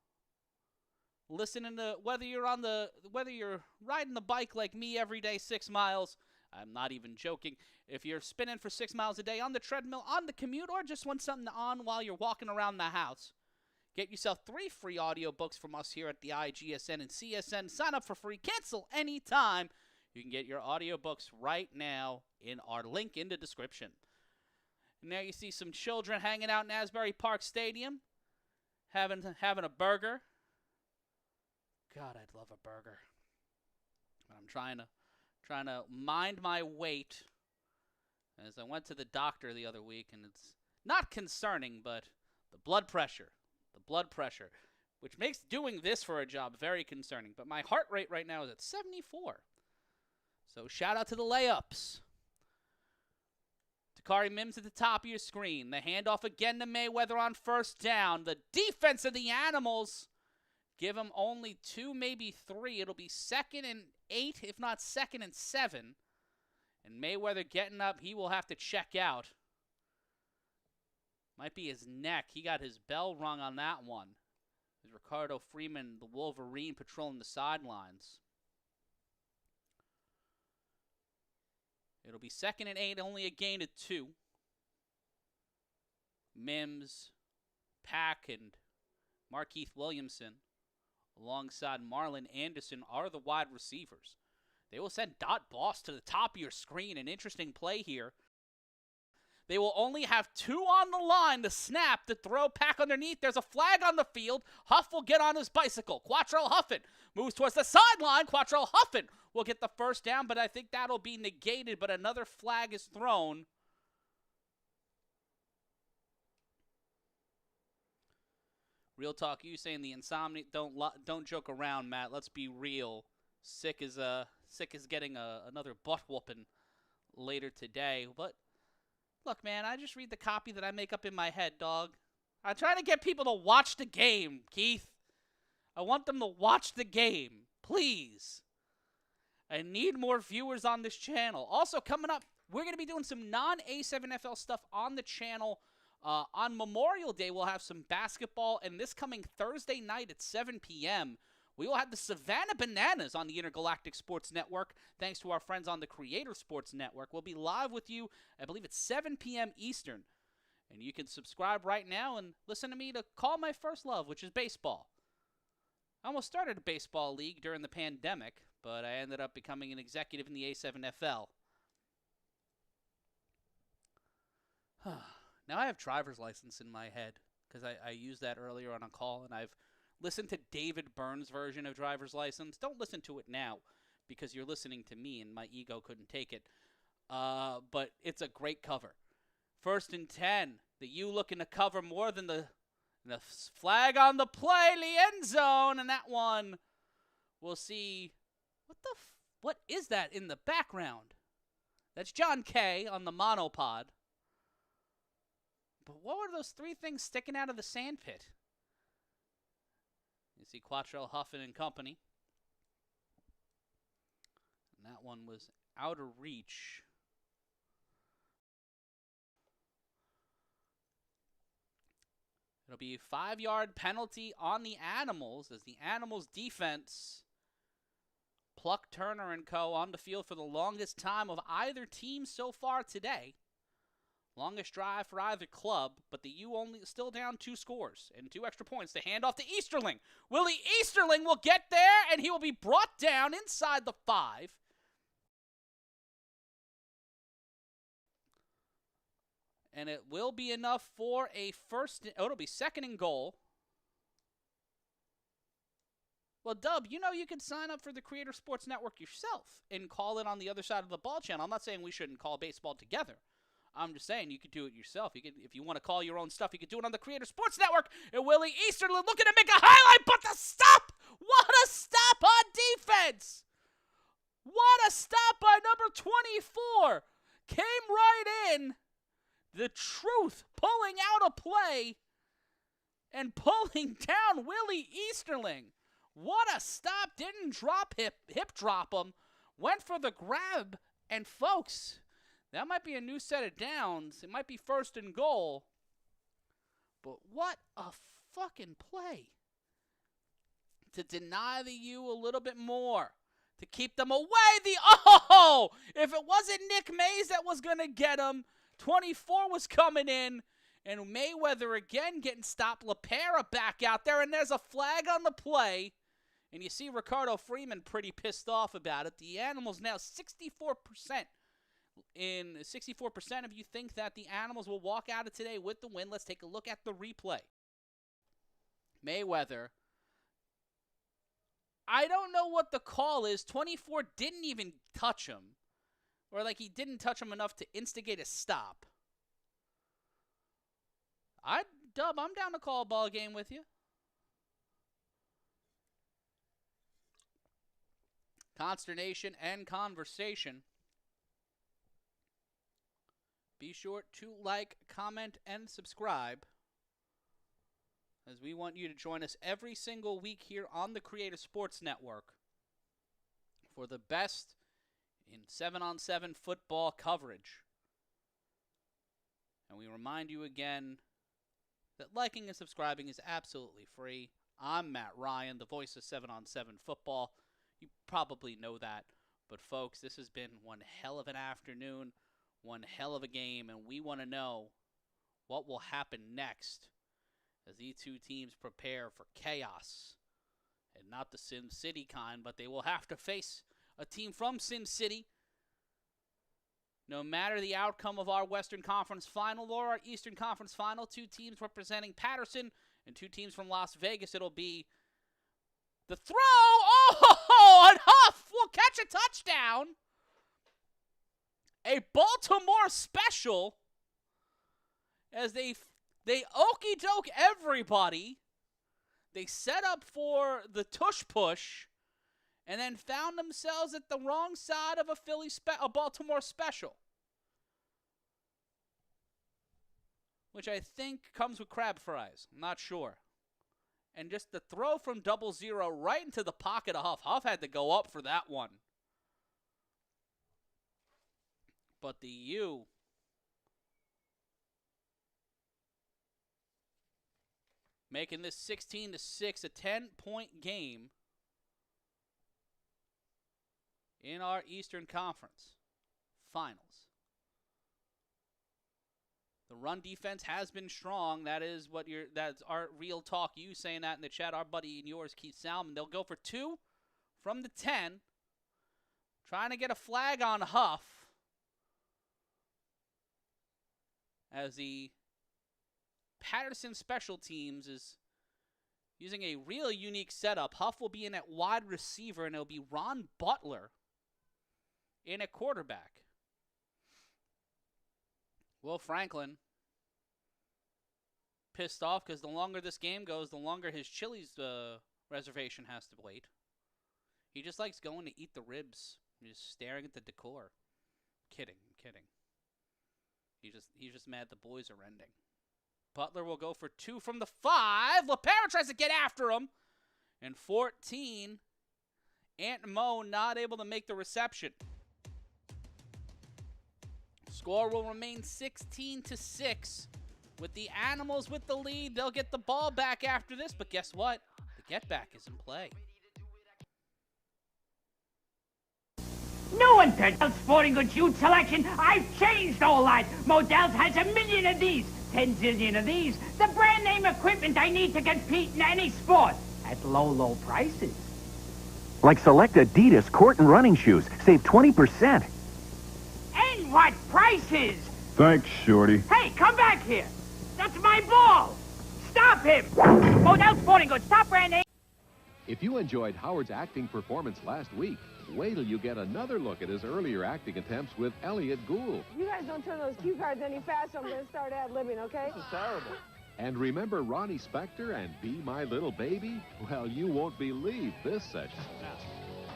listening to, whether you're riding the bike like me every day 6 miles, I'm not even joking. If you're spinning for 6 miles a day on the treadmill, on the commute, or just want something on while you're walking around the house, get yourself 3 free audiobooks from us here at the IGSN and CSN. Sign up for free, cancel anytime. You can get your audiobooks right now in our link in the description. And there you see some children hanging out in Asbury Park Stadium, having a burger. God, I'd love a burger. But I'm trying to mind my weight, as I went to the doctor the other week, and it's not concerning, but the blood pressure, which makes doing this for a job very concerning. But my heart rate right now is at 74. So shout out to the layups. Takari Mims at the top of your screen. The handoff again to Mayweather on first down. The defense of the Animals give him only 2, maybe 3. It'll be 2nd and 8, if not 2nd and 7. And Mayweather getting up, he will have to check out. Might be his neck. He got his bell rung on that one. There's Ricardo Freeman, the Wolverine, patrolling the sidelines. It'll be 2nd and 8, only a gain of 2. Mims, Pack, and Markeith Williamson, alongside Marlon Anderson, are the wide receivers. They will send Dot Boss to the top of your screen. An interesting play here. They will only have 2 on the line to snap, to throw, Pack underneath. There's a flag on the field. Huff will get on his bicycle. Quattrell Huffin moves towards the sideline. Quattrell Huffin will get the first down, but I think that'll be negated, but another flag is thrown. Real talk, you saying the Insomniacs don't joke around, Matt. Let's be real. Sick is getting another butt whooping later today, but look, man, I just read the copy that I make up in my head, dog. I'm trying to get people to watch the game, Keith. I want them to watch the game, please. I need more viewers on this channel. Also, coming up we're going to be doing some non-A7FL stuff on the channel. On Memorial Day, we'll have some basketball, and this coming Thursday night at 7 p.m., we will have the Savannah Bananas on the Intergalactic Sports Network, thanks to our friends on the Creator Sports Network. We'll be live with you, I believe it's 7 p.m. Eastern, and you can subscribe right now and listen to me to call my first love, which is baseball. I almost started a baseball league during the pandemic, but I ended up becoming an executive in the A7FL. Now I have driver's license in my head because I used that earlier on a call, and I've listened to David Byrne's version of driver's license. Don't listen to it now because you're listening to me and my ego couldn't take it. But it's a great cover. 1st and 10. The U looking to cover more than the flag on the play, the end zone, and that one we'll see. What is that in the background? That's John Kay on the monopod. But what were those 3 things sticking out of the sandpit? You see Quattrell Huffin and company. And that one was out of reach. It'll be a 5-yard penalty on the Animals as the Animals defense plucked Turner and co. on the field for the longest time of either team so far today. Longest drive for either club, but the U only still down 2 scores and 2 extra points to hand off to Easterling. Willie Easterling will get there, and he will be brought down inside the 5. And it will be enough for a it'll be 2nd and goal. Well, Dub, you know you can sign up for the Creator Sports Network yourself and call it on the other side of the ball channel. I'm not saying we shouldn't call baseball together. I'm just saying you could do it yourself. You could, if you want to call your own stuff, you could do it on the Creator Sports Network. And Willie Easterling looking to make a highlight, but the stop! What a stop on defense! What a stop by number 24! Came right in. The Truth pulling out a play and pulling down Willie Easterling. What a stop. Didn't drop hip drop him. Went for the grab. And folks, that might be a new set of downs. It might be 1st and goal. But what a fucking play. To deny the U a little bit more. To keep them away. If it wasn't Nick Mays that was going to get him, 24 was coming in. And Mayweather again getting stopped. LaPera back out there. And there's a flag on the play. And you see Ricardo Freeman pretty pissed off about it. The Animals now 64%. 64% of you think that the Animals will walk out of today with the win. Let's take a look at the replay. Mayweather. I don't know what the call is. 24 didn't even touch him. Or like he didn't touch him enough to instigate a stop. Dub, I'm down to call a ball game with you. Consternation and conversation. Be sure to like, comment, and subscribe, as we want you to join us every single week here on the Creative Sports Network for the best in 7-on-7 football coverage. And we remind you again that liking and subscribing is absolutely free. I'm Matt Ryan, the voice of 7-on-7 football. You probably know that. But folks, this has been one hell of an afternoon, one hell of a game, and we want to know what will happen next as these two teams prepare for chaos. And not the Sim City kind, but they will have to face a team from Sim City. No matter the outcome of our Western Conference Final or our Eastern Conference Final, 2 teams representing Paterson and 2 teams from Las Vegas, it'll be the throw. And Huff will catch a touchdown. A Baltimore special as they okey-doke everybody. They set up for the tush push and then found themselves at the wrong side of a Baltimore special. Which I think comes with crab fries. I'm not sure. And just the throw from 0-0 right into the pocket of Huff. Huff had to go up for that one. But the U making this 16-6 a 10-point game in our Eastern Conference Finals. The run defense has been strong. That's our real talk. You saying that in the chat. Our buddy and yours, Keith Salmon. They'll go for 2 from the 10. Trying to get a flag on Huff. As the Paterson special teams is using a really unique setup. Huff will be in at wide receiver, and it'll be Ron Butler in at quarterback. Will Franklin pissed off because the longer this game goes, the longer his Chili's reservation has to wait. He just likes going to eat the ribs, just staring at the decor. Kidding. He's just mad the boys are ending. Butler will go for 2 from the 5. LaPera tries to get after him. And 14, Aunt Mo not able to make the reception. Score will remain 16-6. With the Animals with the lead, they'll get the ball back after this. But guess what? The get back is in play. New and Modell's Sporting Goods youth selection. I've changed all that. Modell's has 1 million of these, 10 zillion of these. The brand name equipment I need to compete in any sport at low prices. Like select Adidas court and running shoes. Save 20%. And what prices? Thanks, Shorty. Hey, come back here. That's my ball. Stop him. Modell's Sporting Goods, top brand name. If you enjoyed Howard's acting performance last week, wait till you get another look at his earlier acting attempts with Elliot Gould. You guys don't turn those cue cards any faster, I'm going to start ad-libbing, okay? This is terrible. And remember Ronnie Spector and Be My Little Baby? Well, you won't believe this session.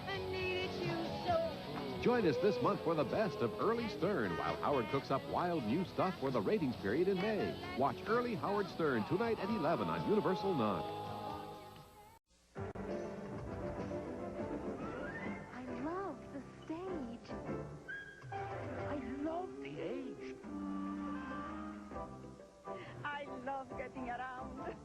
I needed you so. Join us this month for the best of Early Stern while Howard cooks up wild new stuff for the ratings period in May. Watch Early Howard Stern tonight at 11 on Universal Knock. Getting around.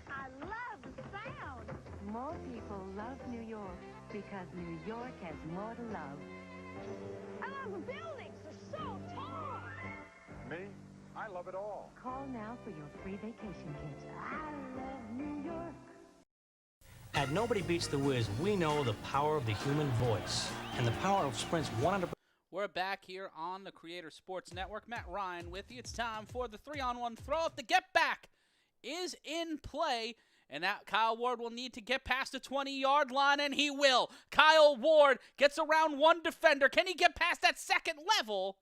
I love the sound. More people love New York because New York has more to love. I love the buildings. They're so tall. Me? I love it all. Call now for your free vacation kit. I love New York. At Nobody Beats the Wiz, we know the power of the human voice and the power of Sprint's 100%. We're back here on the Creator Sports Network. Matt Ryan with you. It's time for the 3-on-1 throw-up. The get back is in play, and that Kyle Ward will need to get past the 20-yard line, and he will. Kyle Ward gets around one defender. Can he get past that second level?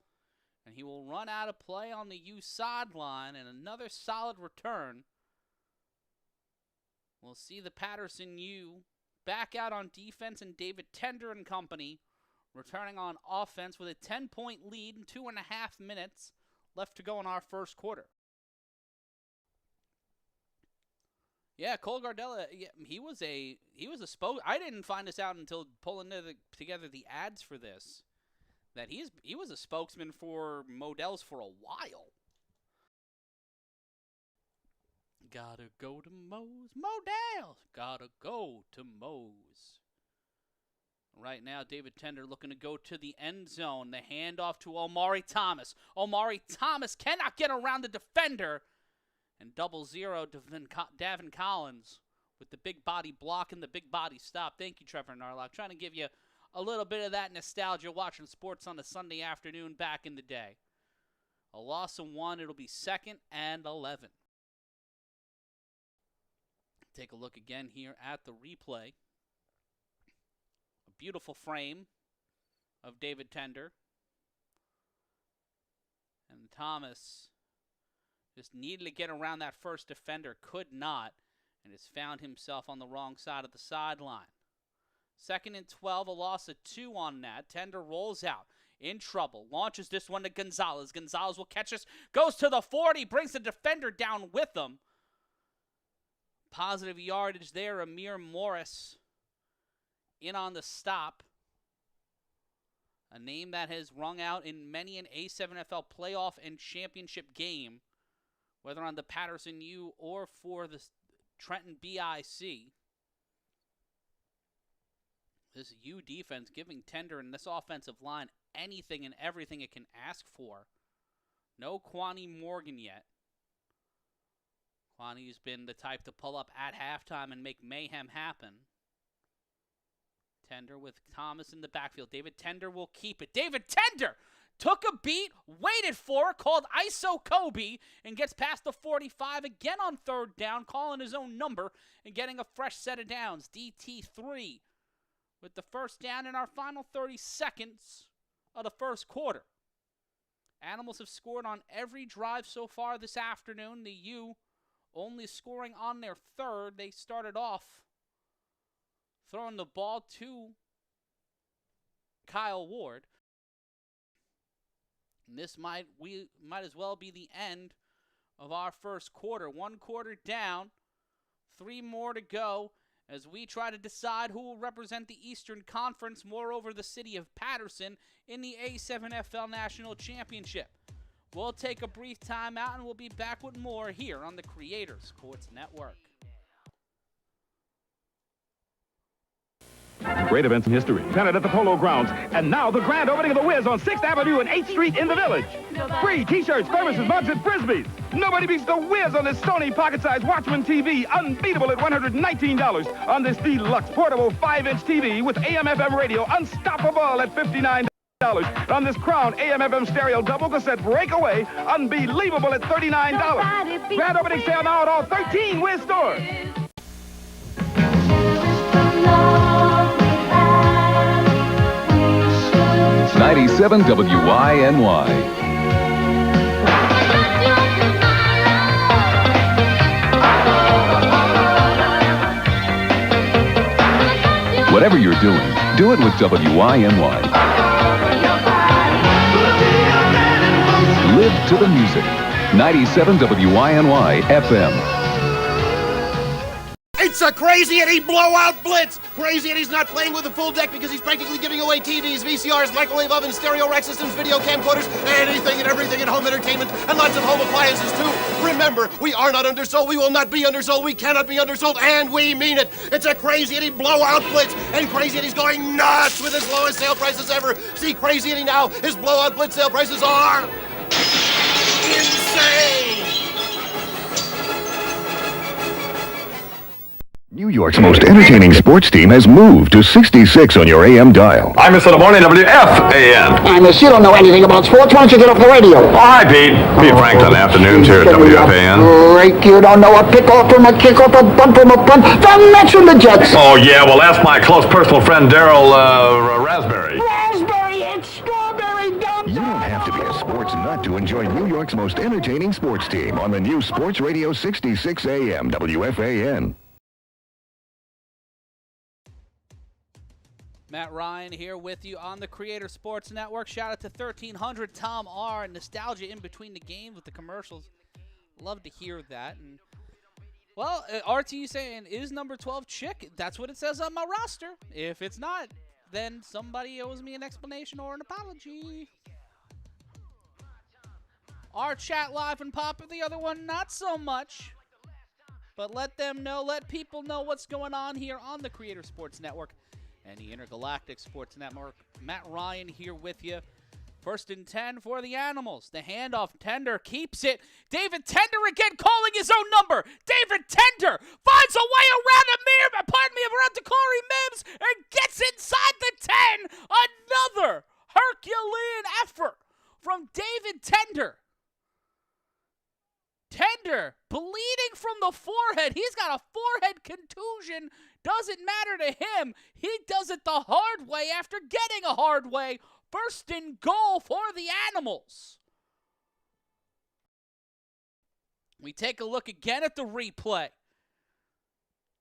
And he will run out of play on the U sideline, and another solid return. We'll see the Paterson U back out on defense, and David Tender and company returning on offense with a 10-point lead and 2.5 minutes left to go in our first quarter. Yeah, Cole Gardella, he was a spoke. I didn't find this out until pulling together the ads for this, that he was a spokesman for Modell's for a while. Gotta go to Moe's. Modell's. Gotta go to Moe's. Right now, David Tender looking to go to the end zone. The handoff to Omari Thomas. Omari Thomas cannot get around the defender. And 0-0 Davin Collins with the big body block and the big body stop. Thank you, Trevor Narlock. Trying to give you a little bit of that nostalgia watching sports on a Sunday afternoon back in the day. A loss of 1. It'll be 2nd and 11. Take a look again here at the replay. Beautiful frame of David Tender. And Thomas just needed to get around that first defender, could not, and has found himself on the wrong side of the sideline. 2nd and 12, a loss of 2 on that. Tender rolls out, in trouble, launches this one to Gonzalez. Gonzalez will catch us, goes to the 40, brings the defender down with him. Positive yardage there, Amir Morris in on the stop. a name that has rung out in many an A7FL playoff and championship game, whether on the Paterson U or for the Trenton BIC. This U defense giving Tender and this offensive line anything and everything it can ask for. No Kwani Morgan yet. Kwani's been the type to pull up at halftime and make mayhem happen. Tender with Thomas in the backfield. David Tender will keep it. David Tender took a beat, waited for it, called ISO Kobe, and gets past the 45 again on third down, calling his own number and getting a fresh set of downs. DT3 with the first down in our final 30 seconds of the first quarter. Animals have scored on every drive so far this afternoon. The U only scoring on their third. They started off throwing the ball to Kyle Ward. And this might as well be the end of our first quarter. 1 quarter down, 3 more to go as we try to decide who will represent the Eastern Conference, moreover the city of Paterson, in the A7FL National Championship. We'll take a brief timeout and we'll be back with more here on the Creator Sports Network. Great events in history, centered at the Polo Grounds. And now the grand opening of the Wiz on 6th Avenue and 8th Street in the Village. Free t-shirts, thermoses, mugs, and frisbees. Nobody beats the Wiz on this Sony pocket-sized Watchman TV, unbeatable at $119. On this deluxe portable 5-inch TV with AM/FM radio, unstoppable at $59. On this Crown AM/FM stereo double cassette breakaway, unbelievable at $39. Grand opening sale now at all 13 Wiz stores. 97 WYNY. Whatever you're doing, do it with WYNY. Live to the music. 97 WYNY FM. It's a Crazy Eddie blowout blitz! Crazy Eddie's not playing with a full deck because he's practically giving away TVs, VCRs, microwave ovens, stereo rack systems, video camcorders, anything and everything at home entertainment, and lots of home appliances too. Remember, we are not undersold, we will not be undersold, we cannot be undersold, and we mean it. It's a Crazy Eddie blowout blitz, and Crazy Eddie's going nuts with his lowest sale prices ever. See Crazy Eddie now, his blowout blitz sale prices are insane! New York's most entertaining sports team has moved to 66 on your AM dial. I'm Mr. Morning WFAN. Hey, miss, you don't know anything about sports. Why don't you get off the radio? Oh, hi, Pete. Pete Franklin, afternoons here at WFAN. Great, you don't know a pickoff from a kickoff, a bunt from a punt. Don't mention the Jets. Oh, yeah, well, ask my close personal friend, Daryl Raspberry. Raspberry, it's strawberry dumb. You don't have to be a sports nut to enjoy New York's most entertaining sports team on the new Sports Radio 66 AM WFAN. Matt Ryan here with you on the Creator Sports Network. Shout out to 1300 Tom R. Nostalgia in between the games with the commercials. Love to hear that. And well, RT saying, is number 12 chick? That's what it says on my roster. If it's not, then somebody owes me an explanation or an apology. Our chat live and pop, the other one not so much. But let them know, let people know what's going on here on the Creator Sports Network and the Intergalactic Sports Network. Matt Ryan here with you. 1st and 10 for the Animals. The handoff, Tender keeps it. David Tender again calling his own number. David Tender finds a way around Dakari Mims and gets inside the 10. Another Herculean effort from David Tender. Tender bleeding from the forehead. He's got a forehead contusion. Doesn't matter to him. He does it the hard way after getting a hard way. 1st and goal for the Animals. We take a look again at the replay.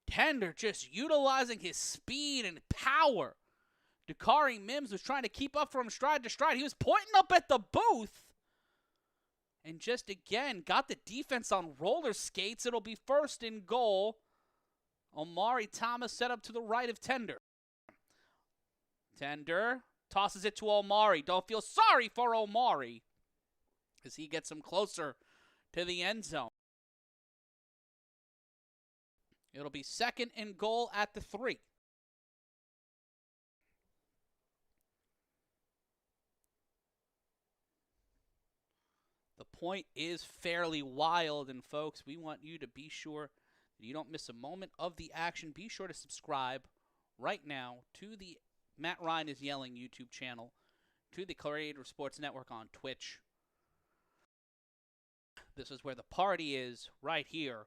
Tender just utilizing his speed and power. Dakari Mims was trying to keep up from stride to stride. He was pointing up at the booth. And just again, got the defense on roller skates. It'll be 1st and goal. Omari Thomas set up to the right of Tender. Tender tosses it to Omari. Don't feel sorry for Omari as he gets him closer to the end zone. It'll be 2nd and goal at the 3. The point is fairly wild, and folks, we want you to be sure that you don't miss a moment of the action. Be sure to subscribe right now to the Matt Ryan is Yelling YouTube channel, to the Creator Sports Network on Twitch. This is where the party is, right here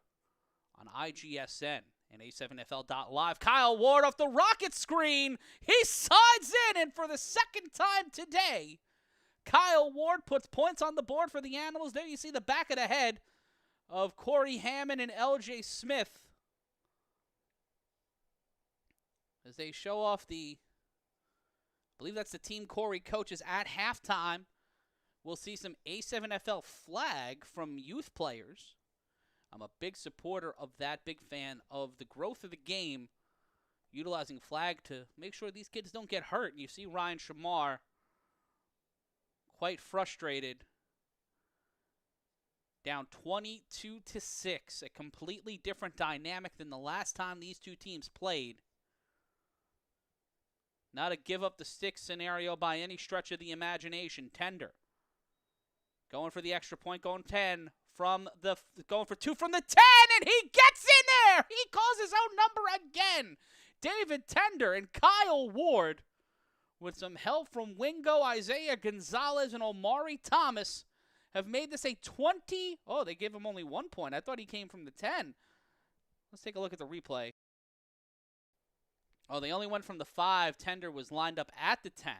on IGSN and A7FL.live. Kyle Ward off the rocket screen. He sides in, and for the 2nd time today, Kyle Ward puts points on the board for the Animals. There you see the back of the head of Corey Hammond and LJ Smith as they show off I believe that's the team Corey coaches at halftime. We'll see some A7FL flag from youth players. I'm a big supporter of that, big fan of the growth of the game, utilizing flag to make sure these kids don't get hurt. You see Ryan Shamar quite frustrated. Down 22-6, a completely different dynamic than the last time these two teams played. Not a give up the stick scenario by any stretch of the imagination. Tender going for the extra point, going for 2 from the 10, and he gets in there. He calls his own number again. David Tender and Kyle Ward, with some help from Wingo, Isaiah Gonzalez, and Omari Thomas, have made this a 20. Oh, they gave him only 1 point. I thought he came from the 10. Let's take a look at the replay. Oh, they only went from the 5. Tender was lined up at the 10.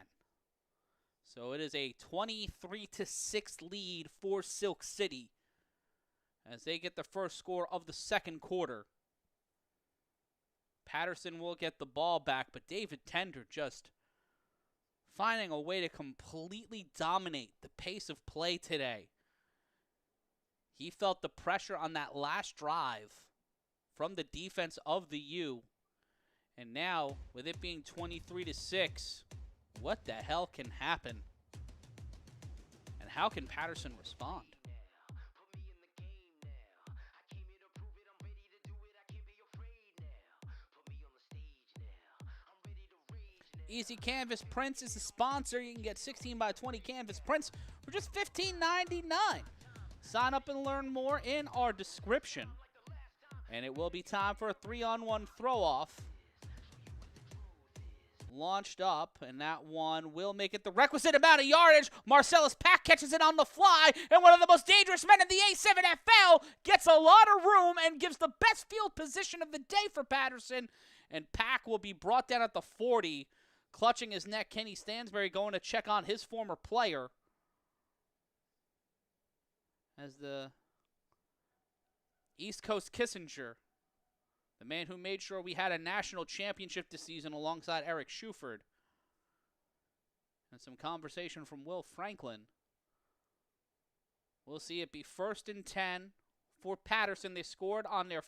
So it is a 23-6 lead for Silk City as they get the first score of the 2nd quarter. Paterson will get the ball back, but David Tender just finding a way to completely dominate the pace of play today. He felt the pressure on that last drive from the defense of the U. And now, with it being 23-6, what the hell can happen? And how can Paterson respond? Easy Canvas Prints is the sponsor. You can get 16 by 20 canvas prints for just $15.99. Sign up and learn more in our description. And it will be time for a 3-on-1 throw-off. Launched up, and that one will make it the requisite amount of yardage. Marcellus Pack catches it on the fly, and one of the most dangerous men in the A7FL gets a lot of room and gives the best field position of the day for Paterson. And Pack will be brought down at the 40. Clutching his neck, Kenny Stansberry going to check on his former player. As the East Coast Kissinger, the man who made sure we had a national championship this season alongside Eric Shuford. And some conversation from Will Franklin. We'll see it be 1st and 10 for Paterson. They scored on their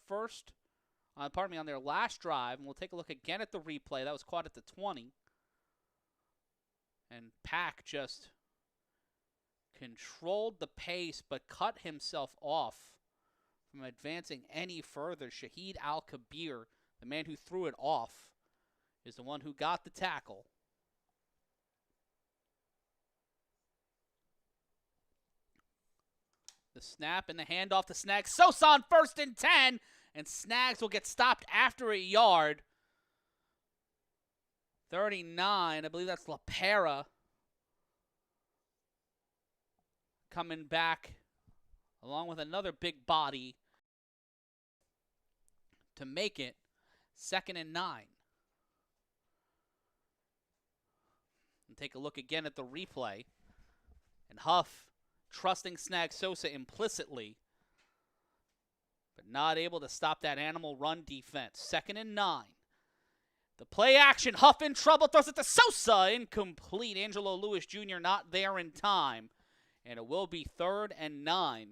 on their last drive. And we'll take a look again at the replay. That was caught at the 20. And Pack just controlled the pace but cut himself off from advancing any further. Shahid Al-Kabir, the man who threw it off, is the one who got the tackle. The snap and the handoff to Snags. Sosa on 1st and 10, and Snags will get stopped after a yard. 39, I believe that's LaPera coming back along with another big body to make it 2nd and 9. And take a look again at the replay. And Huff trusting Snag Sosa implicitly, but not able to stop that animal run defense. 2nd and 9. The play action, Huff in trouble, throws it to Sosa, incomplete. Angelo Lewis Jr. not there in time. And it will be 3rd and 9.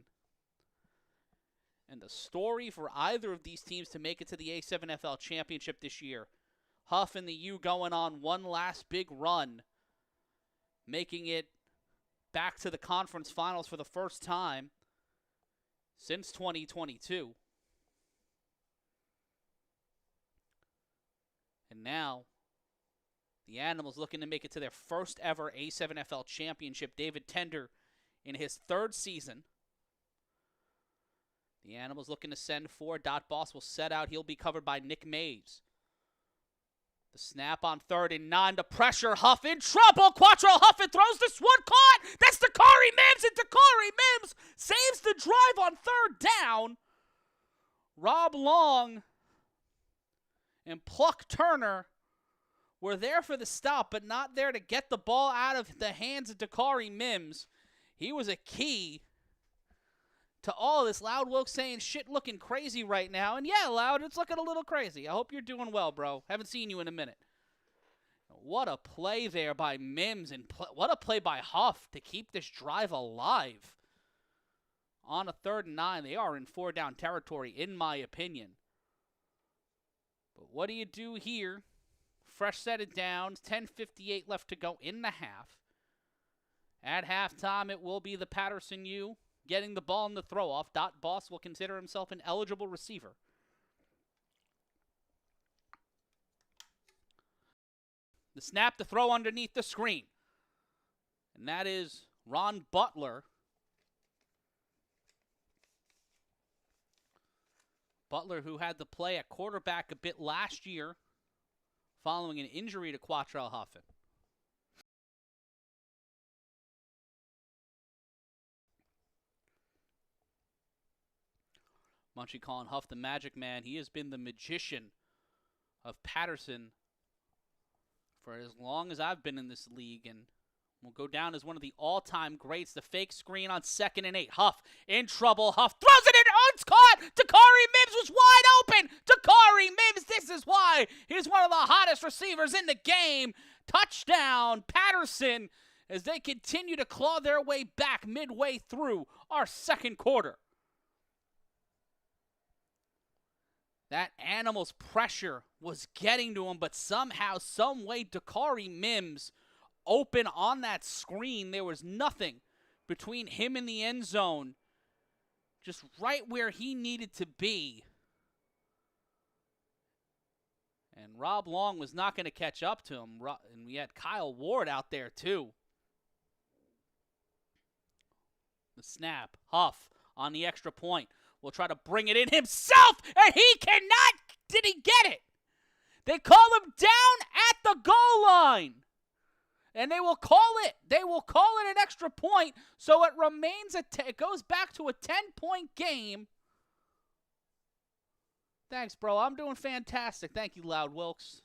And the story for either of these teams to make it to the A7FL championship this year. Huff and the U going on one last big run making it back to the conference finals for the first time since 2022. And now, the Animals looking to make it to their first ever A7FL championship. David Tender in his 3rd season. The Animals looking to send 4. Dot Boss will set out. He'll be covered by Nick Mays. The snap on 3rd and 9. The pressure. Huff in trouble. Quattro Huff throws this one caught. That's Dakari Mims, and Dakari Mims saves the drive on 3rd down. Rob Long and Pluck Turner were there for the stop, but not there to get the ball out of the hands of Dakari Mims. He was a key to all this. Loud Wilkes saying shit looking crazy right now. And yeah, Loud, it's looking a little crazy. I hope you're doing well, bro. Haven't seen you in a minute. What a play there by Mims, and what a play by Huff to keep this drive alive. On a 3rd and 9, they are in 4-down territory, in my opinion. But what do you do here? Fresh set of downs, 10:58 left to go in the half. At halftime, it will be the Paterson U getting the ball in the throw-off. Dot Boss will consider himself an eligible receiver. The snap, the throw underneath the screen. And that is Ron Butler. Butler, who had to play at quarterback a bit last year following an injury to Quattrell Huffin. Munchie calling Huff the Magic Man. He has been the magician of Paterson for as long as I've been in this league, and will go down as one of the all-time greats. The fake screen on 2nd and 8. Huff in trouble. Huff throws it in. Oh, it's caught. Dakari Mims was wide open. Dakari Mims, this is why he's one of the hottest receivers in the game. Touchdown, Paterson, as they continue to claw their way back midway through our 2nd quarter. That Animals pressure was getting to him, but somehow, some way, Dakari Mims open on that screen. There was nothing between him and the end zone, just right where he needed to be. And Rob Long was not going to catch up to him. And we had Kyle Ward out there too. The snap. Huff on the extra point will try to bring it in himself, and he cannot. Did he get it? They call him down at the goal line. And they will call it. They will call it an extra point, so it remains it goes back to a 10-point game. Thanks, bro. I'm doing fantastic. Thank you, Loud Wilkes.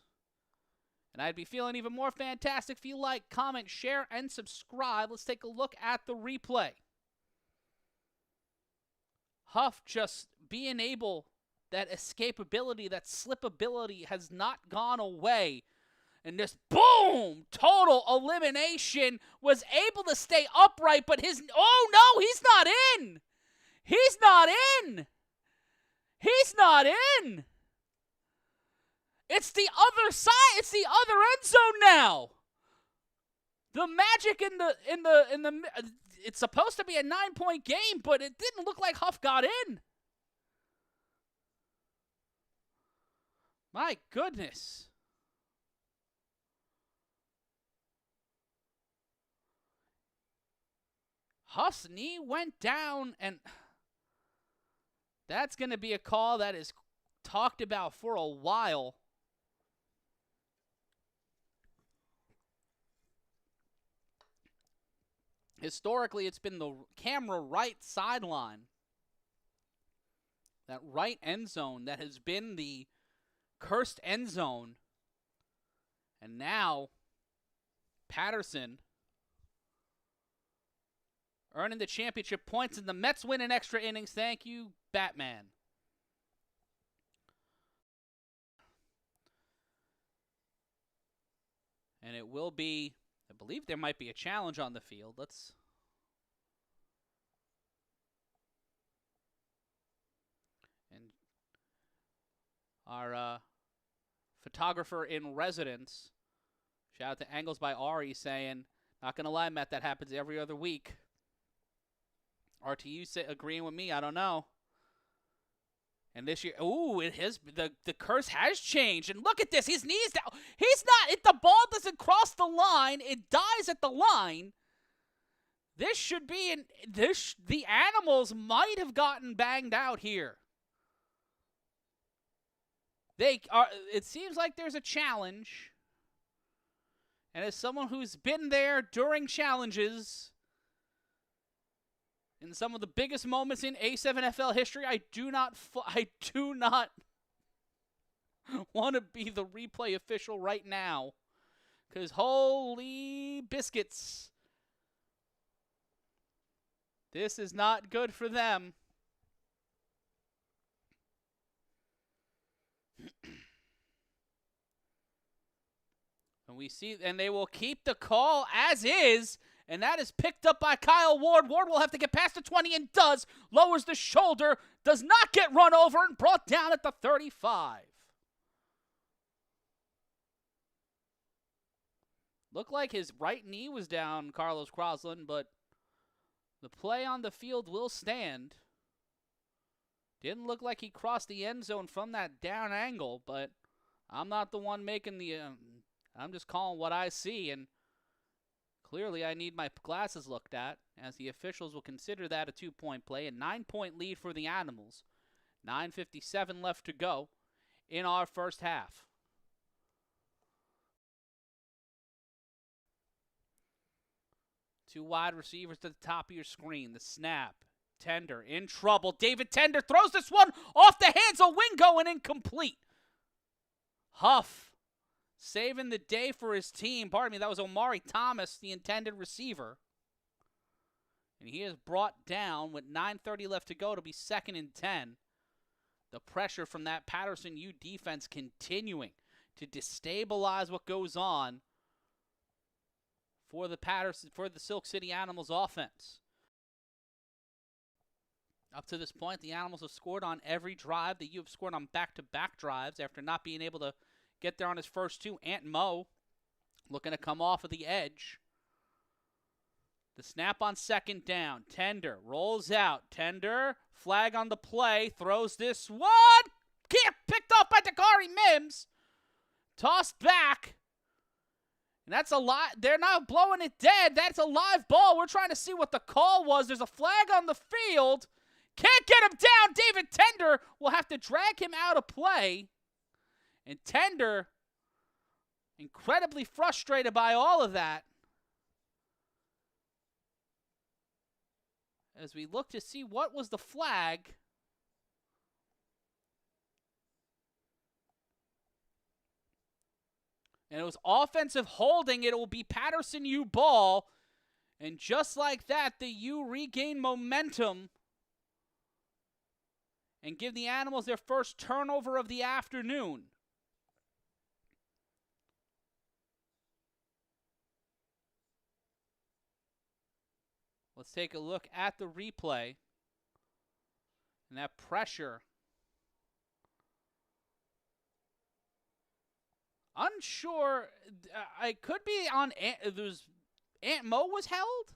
And I'd be feeling even more fantastic if you like, comment, share, and subscribe. Let's take a look at the replay. Huff just being able, that escapability, that slipability has not gone away. And this boom, total elimination, was able to stay upright, but oh no, he's not in. He's not in. He's not in. It's the other side. It's the other end zone now. The Magic in the it's supposed to be a 9-point game, but it didn't look like Huff got in. My goodness. Huff's knee went down, and that's going to be a call that is talked about for a while. Historically, it's been the camera right sideline, that right end zone, that has been the cursed end zone. And now, Paterson earning the championship points, and the Mets win in extra innings. Thank you, Batman. And it will be, I believe there might be a challenge on the field. Let's. And our photographer in residence, shout out to Angles by Ari, saying, Not going to lie, Matt, that happens every other week. RTU agreeing with me, I don't know. And this year, the curse has changed. And look at this, his knee's down. He's not, if the ball doesn't cross the line, it dies at the line. This should be, the Animals might have gotten banged out here. It seems like there's a challenge. And as someone who's been there during challenges, in some of the biggest moments in A7FL history, I do not want to be the replay official right now. Because holy biscuits. This is not good for them. And they will keep the call as is. And that is picked up by Kyle Ward. Ward will have to get past the 20 and does. Lowers the shoulder. Does not get run over and brought down at the 35. Looked like his right knee was down, Carlos Crosland, but the play on the field will stand. Didn't look like he crossed the end zone from that down angle, but I'm not the one making the... I'm just calling what I see, and clearly I need my glasses looked at, as the officials will consider that a 2-point play. A 9-point lead for the Animals. 9:57 left to go in our first half. Two wide receivers to the top of your screen. The snap. Tender in trouble. David Tender throws this one off the hands of Wingo and incomplete. Huff saving the day for his team. Pardon me, that was Omari Thomas, the intended receiver. And he is brought down with 9:30 left to go to be 2nd and 10. The pressure from that Paterson U defense continuing to destabilize what goes on for the Silk City Animals offense. Up to this point, the Animals have scored on every drive. The U have scored on back-to-back drives after not being able to get there on his first two. Ant Mo looking to come off of the edge. The snap on 2nd down. Tender rolls out. Tender, flag on the play, throws this one. Picked off by Dakari Mims. Tossed back. And that's a lot. They're not blowing it dead. That's a live ball. We're trying to see what the call was. There's a flag on the field. Can't get him down. David Tender will have to drag him out of play. And Tender, incredibly frustrated by all of that. As we look to see what was the flag. And it was offensive holding. It will be Paterson U ball. And just like that, the U regain momentum and give the Animals their first turnover of the afternoon. Let's take a look at the replay. And that pressure. Unsure. I could be on. Ant Mo was held.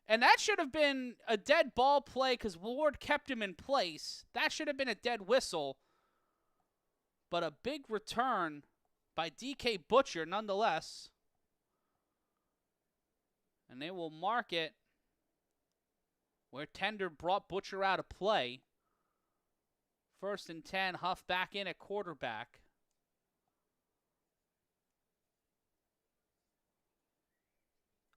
And that should have been a dead ball play because Ward kept him in place. That should have been a dead whistle. But a big return by DK Butcher nonetheless. And they will mark it where Tender brought Butcher out of play. 1st and 10, Huff back in at quarterback.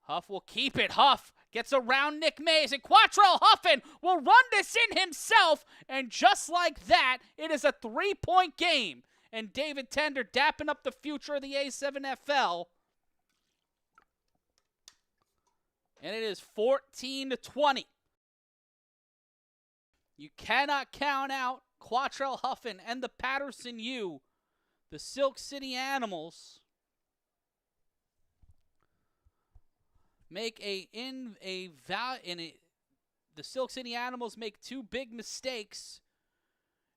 Huff will keep it. Huff gets around Nick Mays, and Quattrell Huffin will run this in himself. And just like that, it is a 3-point game. And David Tender dapping up the future of the A7FL. And it is 14-20. You cannot count out Quattrell Huffin and the Paterson U, the Silk City Animals. The Silk City Animals make 2 big mistakes.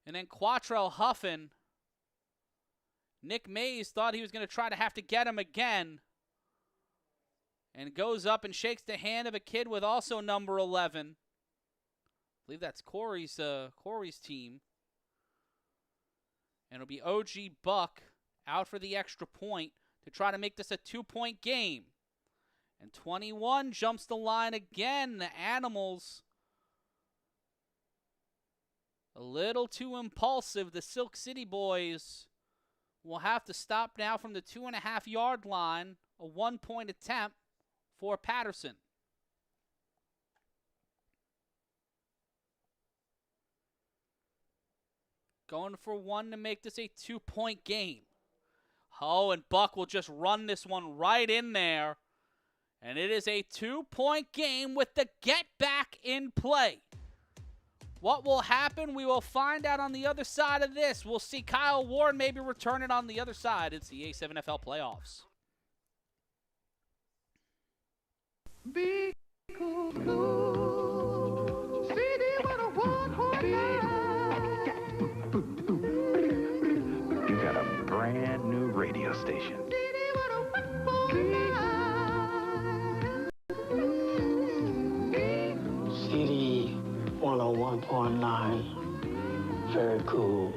And then Quattrell Huffin, Nick Mays thought he was going to try to have to get him again. and goes up and shakes the hand of a kid with also number 11. I believe that's Corey's team. And it'll be OG Buck out for the extra point to try to make this a 2-point game. And 21 jumps the line again. The Animals, a little too impulsive. The Silk City boys will have to stop now from the 2.5-yard line. A 1-point attempt for Paterson. Going for one to make this a 2-point game. Oh, and Buck will just run this one right in there. And it is a 2-point game with the get back in play. What will happen? We will find out on the other side of this. We'll see Kyle Ward maybe return it on the other side. It's the A7FL playoffs. Be cool, cool. CD with a one-horse You got a brand new radio station. CD 101.9, very cool,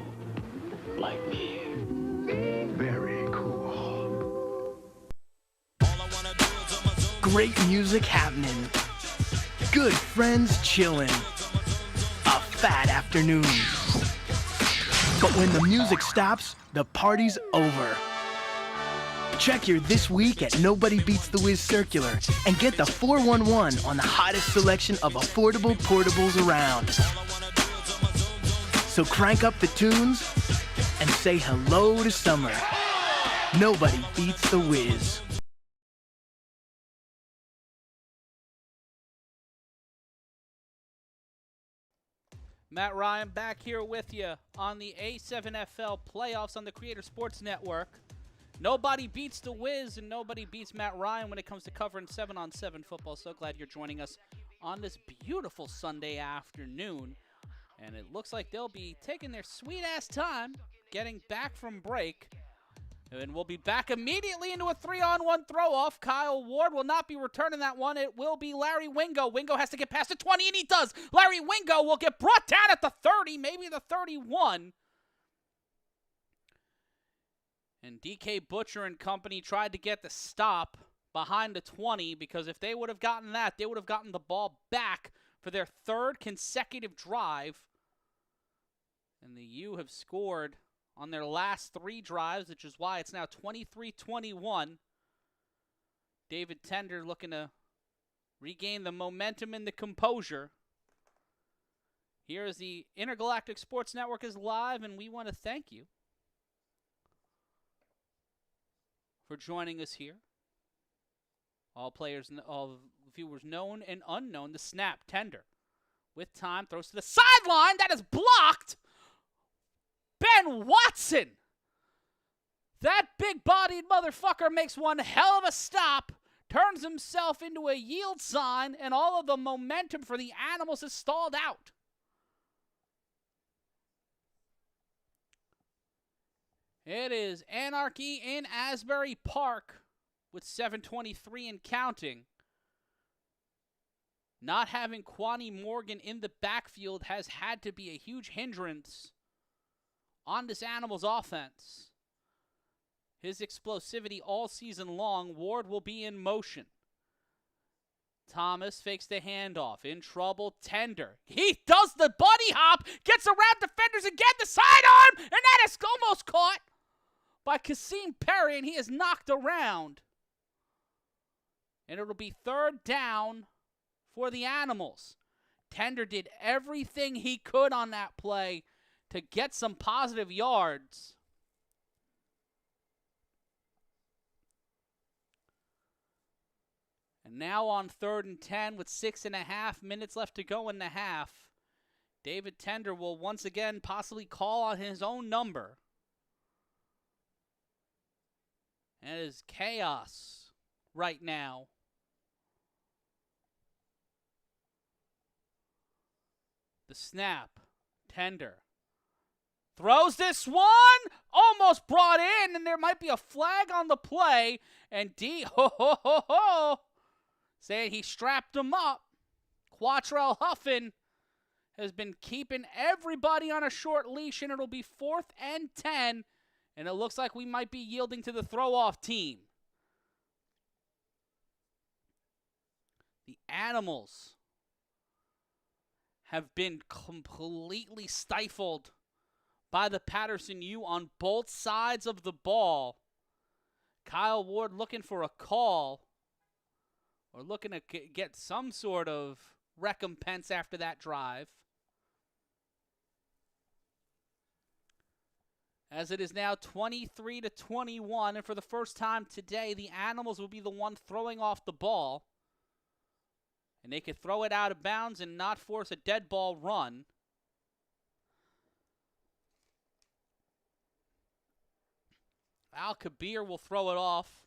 like me. Very cool. Great music happening. Good friends chilling. A fat afternoon. But when the music stops, the party's over. Check your This Week at Nobody Beats the Wiz Circular and get the 411 on the hottest selection of affordable portables around. So crank up the tunes and say hello to summer. Nobody beats the Wiz. Matt Ryan back here with you on the A7FL playoffs on the Creator Sports Network. Nobody beats the Wiz and nobody beats Matt Ryan when it comes to covering 7-on-7 football. So glad you're joining us on this beautiful Sunday afternoon. And it looks like they'll be taking their sweet-ass time getting back from break. And we'll be back immediately into a 3-on-1 throw-off. Kyle Ward will not be returning that one. It will be Larry Wingo. Wingo has to get past the 20, and he does. Larry Wingo will get brought down at the 30, maybe the 31. And DK Butcher and company tried to get the stop behind the 20 because if they would have gotten that, they would have gotten the ball back for their third consecutive drive. And the U have scored on their last 3 drives, which is why it's now 23-21. David Tender looking to regain the momentum and the composure. Here is the Intergalactic Sports Network is live, and we want to thank you for joining us here. All players, all viewers known and unknown. The snap, Tender with time, throws to the sideline. That is blocked. Ben Watson. That big-bodied motherfucker makes one hell of a stop, turns himself into a yield sign, and all of the momentum for the Animals is stalled out. It is anarchy in Asbury Park with 7:23 and counting. Not having Kwani Morgan in the backfield has had to be a huge hindrance on this Animals offense. His explosivity all season long. Ward will be in motion. Thomas fakes the handoff. In trouble, Tender. He does the buddy hop, gets around defenders again, the sidearm, and that is almost caught by Kasim Perry, and he is knocked around. And it'll be 3rd down for the Animals. Tender did everything he could on that play to get some positive yards. And now on 3rd and 10 with 6.5 minutes left to go in the half, David Tender will once again possibly call on his own number. And it is chaos right now. The snap, Tender throws this one, almost brought in, and there might be a flag on the play. And saying he strapped him up. Quattrell Huffin has been keeping everybody on a short leash, and it'll be 4th and 10, and it looks like we might be yielding to the throw-off team. The Animals have been completely stifled by the Paterson U on both sides of the ball. Kyle Ward looking for a call or looking to get some sort of recompense after that drive. As it is now 23-21, and for the first time today, the Animals will be the one throwing off the ball. And they could throw it out of bounds and not force a dead ball run. Al Kabir will throw it off.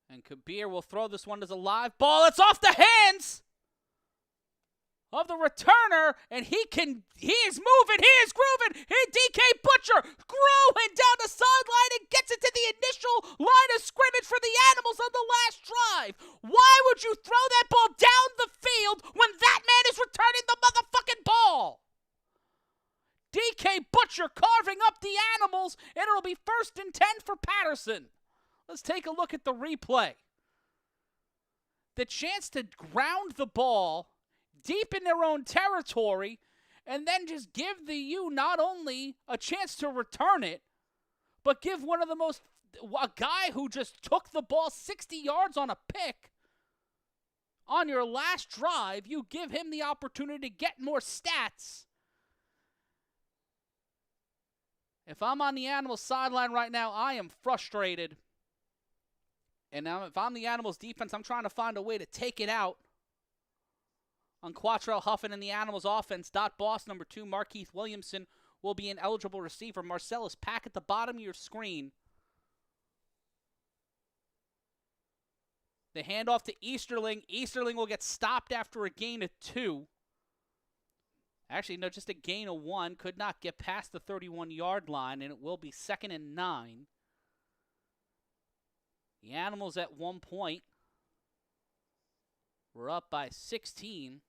And Kabir will throw this one as a live ball. It's off the hands of the returner, and he is moving, he is grooving. DK Butcher growing down the sideline and gets it to the initial line of scrimmage for the Animals on the last drive. Why would you throw that ball down the field when that man is returning the motherfucking ball? DK Butcher carving up the Animals, and it'll be 1st and 10 for Paterson. Let's take a look at the replay. The chance to ground the ball deep in their own territory, and then just give the U not only a chance to return it, but give a guy who just took the ball 60 yards on a pick on your last drive, you give him the opportunity to get more stats. If I'm on the Animals sideline right now, I am frustrated. And now if I'm the Animals defense, I'm trying to find a way to take it out on Quattrell Huffin and the Animals offense. Boss number 2, Markeith Williamson, will be an eligible receiver. Marcellus Pack at the bottom of your screen. The handoff to Easterling. Easterling will get stopped after a gain of 2. Actually, no, just a gain of 1. Could not get past the 31-yard line, and it will be 2nd and 9. The Animals at one point were up by 16.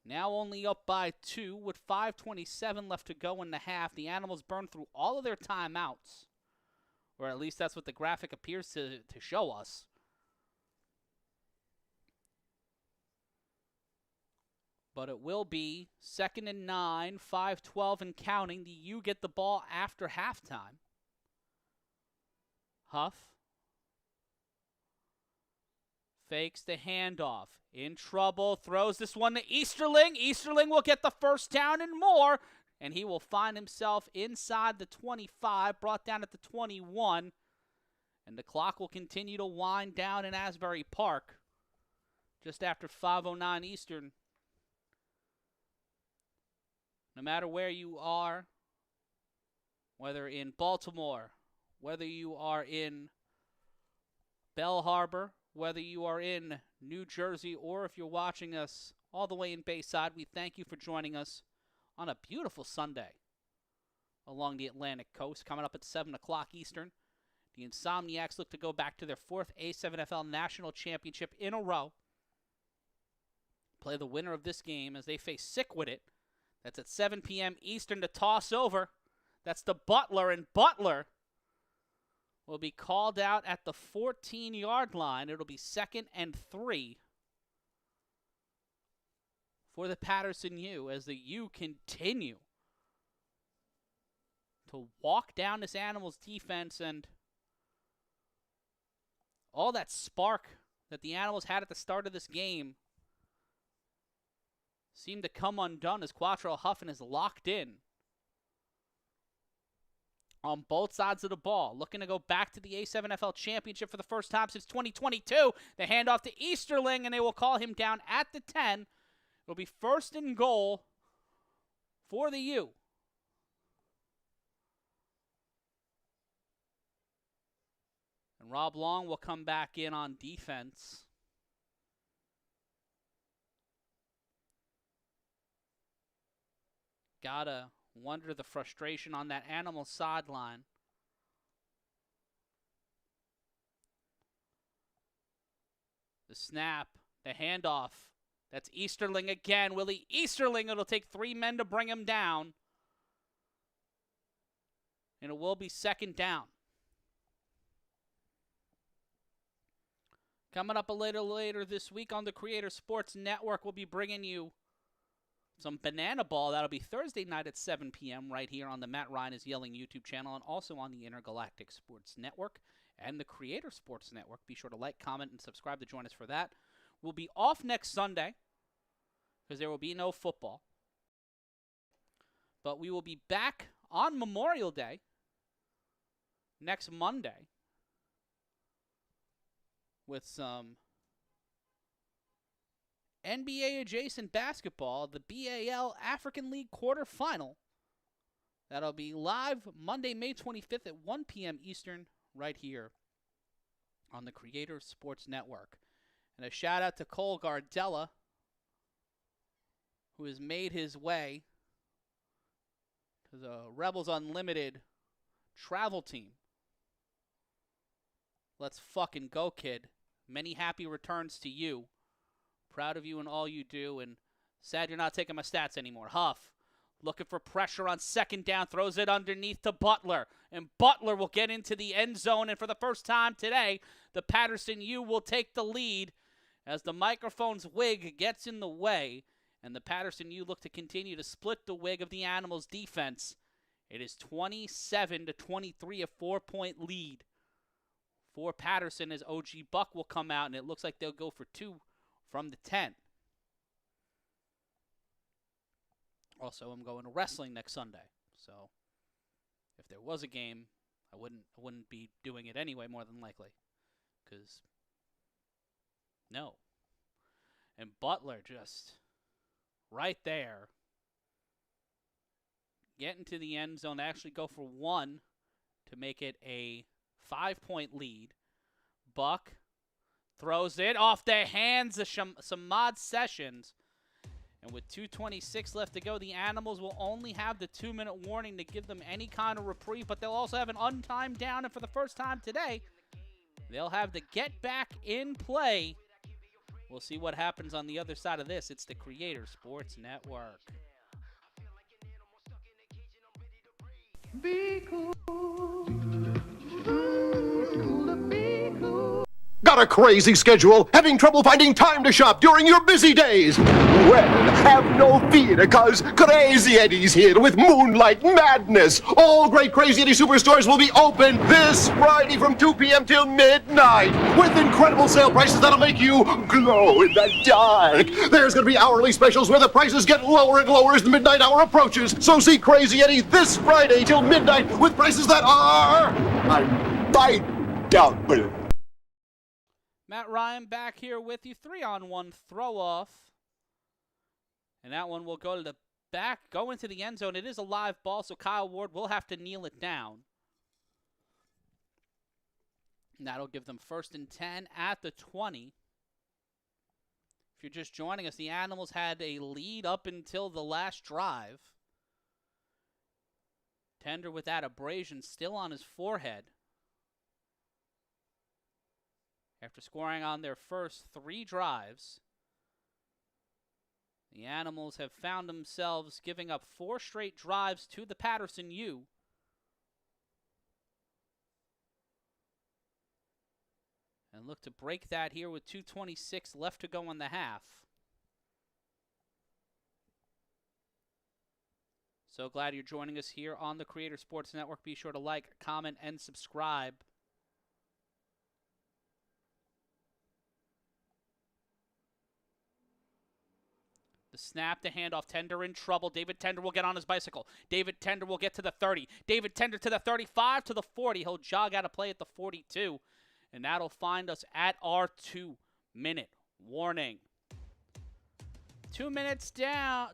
Now only up by 2 with 5:27 left to go in the half. The Animals burned through all of their timeouts, or at least that's what the graphic appears to show us. But it will be 2nd and 9, 5:12 and counting. The U get the ball after halftime. Huff fakes the handoff. In trouble. Throws this one to Easterling. Easterling will get the first down and more. And he will find himself inside the 25. Brought down at the 21. And the clock will continue to wind down in Asbury Park. Just after 5:09 Eastern. No matter where you are, whether in Baltimore, whether you are in Bell Harbor, whether you are in New Jersey, or if you're watching us all the way in Bayside, we thank you for joining us on a beautiful Sunday along the Atlantic coast. Coming up at 7 o'clock Eastern, the Insomniacs look to go back to their 4th A7FL National Championship in a row. Play the winner of this game as they face SickWidIt. That's at 7 p.m. Eastern to toss over. That's the Butler, and Butler will be called out at the 14-yard line. It'll be 2nd and 3 for the Paterson U as the U continue to walk down this Animals defense, and all that spark that the Animals had at the start of this game seemed to come undone as Quattrell Huffin is locked in on both sides of the ball, looking to go back to the A7FL Championship for the first time since 2022. The handoff to Easterling, and they will call him down at the 10. It'll be 1st and goal for the U. And Rob Long will come back in on defense. gotta wonder the frustration on that animal sideline. The snap, the handoff. That's Easterling again. Willie Easterling. It'll take 3 men to bring him down. And it will be 2nd down. Coming up a little later this week on the Creator Sports Network, we'll be bringing you some Banana Ball. That'll be Thursday night at 7 p.m. right here on the Matt Ryan is Yelling YouTube channel and also on the Intergalactic Sports Network and the Creator Sports Network. Be sure to like, comment, and subscribe to join us for that. We'll be off next Sunday because there will be no football. But we will be back on Memorial Day next Monday with some NBA-adjacent basketball, the BAL African League quarterfinal. That'll be live Monday, May 25th at 1 p.m. Eastern, right here on the Creator Sports Network. And a shout-out to Cole Gardella, who has made his way to the Rebels Unlimited travel team. Let's fucking go, kid. Many happy returns to you. Proud of you and all you do, and sad you're not taking my stats anymore. Huff, looking for pressure on 2nd down, throws it underneath to Butler, and Butler will get into the end zone, and for the first time today, the Paterson U will take the lead as the microphone's wig gets in the way, and the Paterson U look to continue to split the wig of the Animals' defense. It is 27-23, a 4-point lead for Paterson as OG Buck will come out, and it looks like they'll go for 2 from the 10. Also, I'm going to wrestling next Sunday, so if there was a game, I wouldn't be doing it anyway, more than likely, because no. And Butler just right there, getting to the end zone, actually go for 1 to make it a 5-point lead. Buck throws it off the hands of Samad Sessions. And with 2:26 left to go, the Animals will only have the 2-minute warning to give them any kind of reprieve, but they'll also have an untimed down, and for the first time today, they'll have the get back in play. We'll see what happens on the other side of this. It's the Creator Sports Network. Be cool. Be cool. Got a crazy schedule? Having trouble finding time to shop during your busy days? Well, have no fear, because Crazy Eddie's here with Moonlight Madness. All great Crazy Eddie superstores will be open this Friday from 2 p.m. till midnight with incredible sale prices that'll make you glow in the dark. There's going to be hourly specials where the prices get lower and lower as the midnight hour approaches. So see Crazy Eddie this Friday till midnight with prices that are unbeatable. Matt Ryan back here with you. 3-on-1 throw-off. And that one will go to the back, go into the end zone. It is a live ball, so Kyle Ward will have to kneel it down. And that'll give them 1st and 10 at the 20. If you're just joining us, the Animals had a lead up until the last drive. Tender with that abrasion still on his forehead. After scoring on their first 3 drives, the Animals have found themselves giving up 4 straight drives to the Paterson U. And look to break that here with 2:26 left to go in the half. So glad you're joining us here on the Creator Sports Network. Be sure to like, comment, and subscribe. The snap, the handoff, Tender in trouble. David Tender will get on his bicycle. David Tender will get to the 30. David Tender to the 35, to the 40. He'll jog out of play at the 42. And that'll find us at our 2-minute warning. 2 minutes down,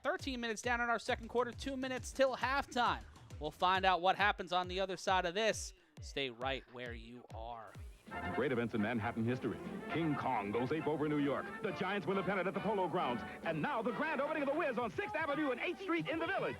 13 minutes down in our second quarter, 2 minutes till halftime. We'll find out what happens on the other side of this. Stay right where you are. Great events in Manhattan history. King Kong goes ape over New York. The Giants win the pennant at the Polo Grounds. And now the grand opening of the Wiz on 6th Avenue and 8th Street in the Village.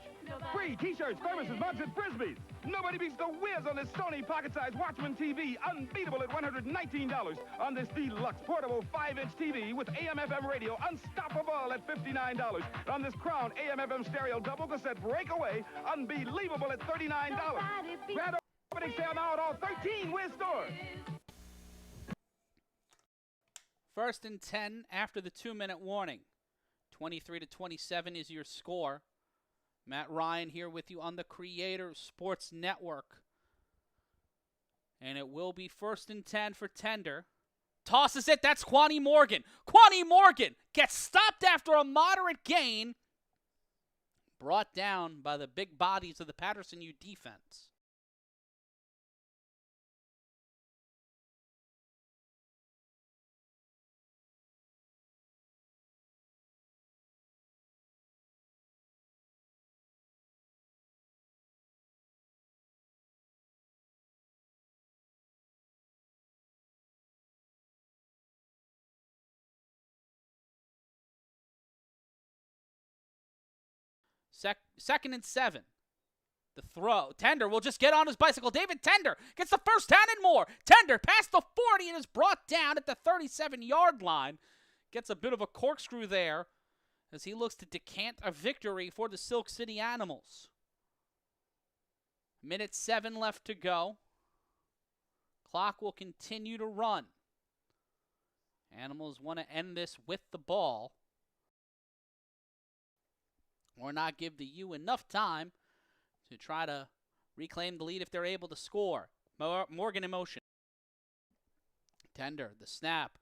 Free T-shirts, thermoses, mugs, and Frisbees. Nobody beats the Wiz on this Sony pocket-sized Watchman TV. Unbeatable at $119 on this deluxe portable 5-inch TV with AM/FM radio. Unstoppable at $59 on this Crown AM/FM stereo double cassette breakaway. Unbelievable at $39. Grand opening sale now at all 13 Wiz stores. 1st and 10 after the 2-minute warning. 23-27 is your score. Matt Ryan here with you on the Creator Sports Network. And it will be 1st and 10 for Tender. Tosses it. That's Kwani Morgan. Kwani Morgan gets stopped after a moderate gain. Brought down by the big bodies of the Paterson U defense. Second and 7. The throw. Tender will just get on his bicycle. David Tender gets the first down and more. Tender past the 40 and is brought down at the 37-yard line. Gets a bit of a corkscrew there as he looks to decant a victory for the Silk City Animals. 1:07 left to go. Clock will continue to run. Animals want to end this with the ball, or not give the U enough time to try to reclaim the lead if they're able to score. Morgan in motion. Tender, the snap.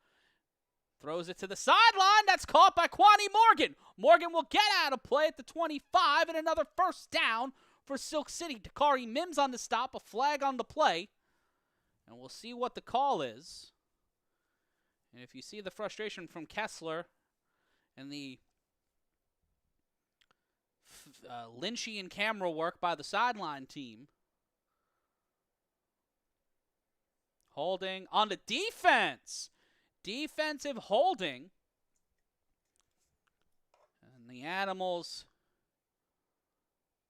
Throws it to the sideline. That's caught by Kwani Morgan. Morgan will get out of play at the 25 and another first down for Silk City. Dakari Mims on the stop, a flag on the play. And we'll see what the call is. And if you see the frustration from Kessler and the Lynchian camera work by the sideline team. Holding on the defense. Defensive holding. And the Animals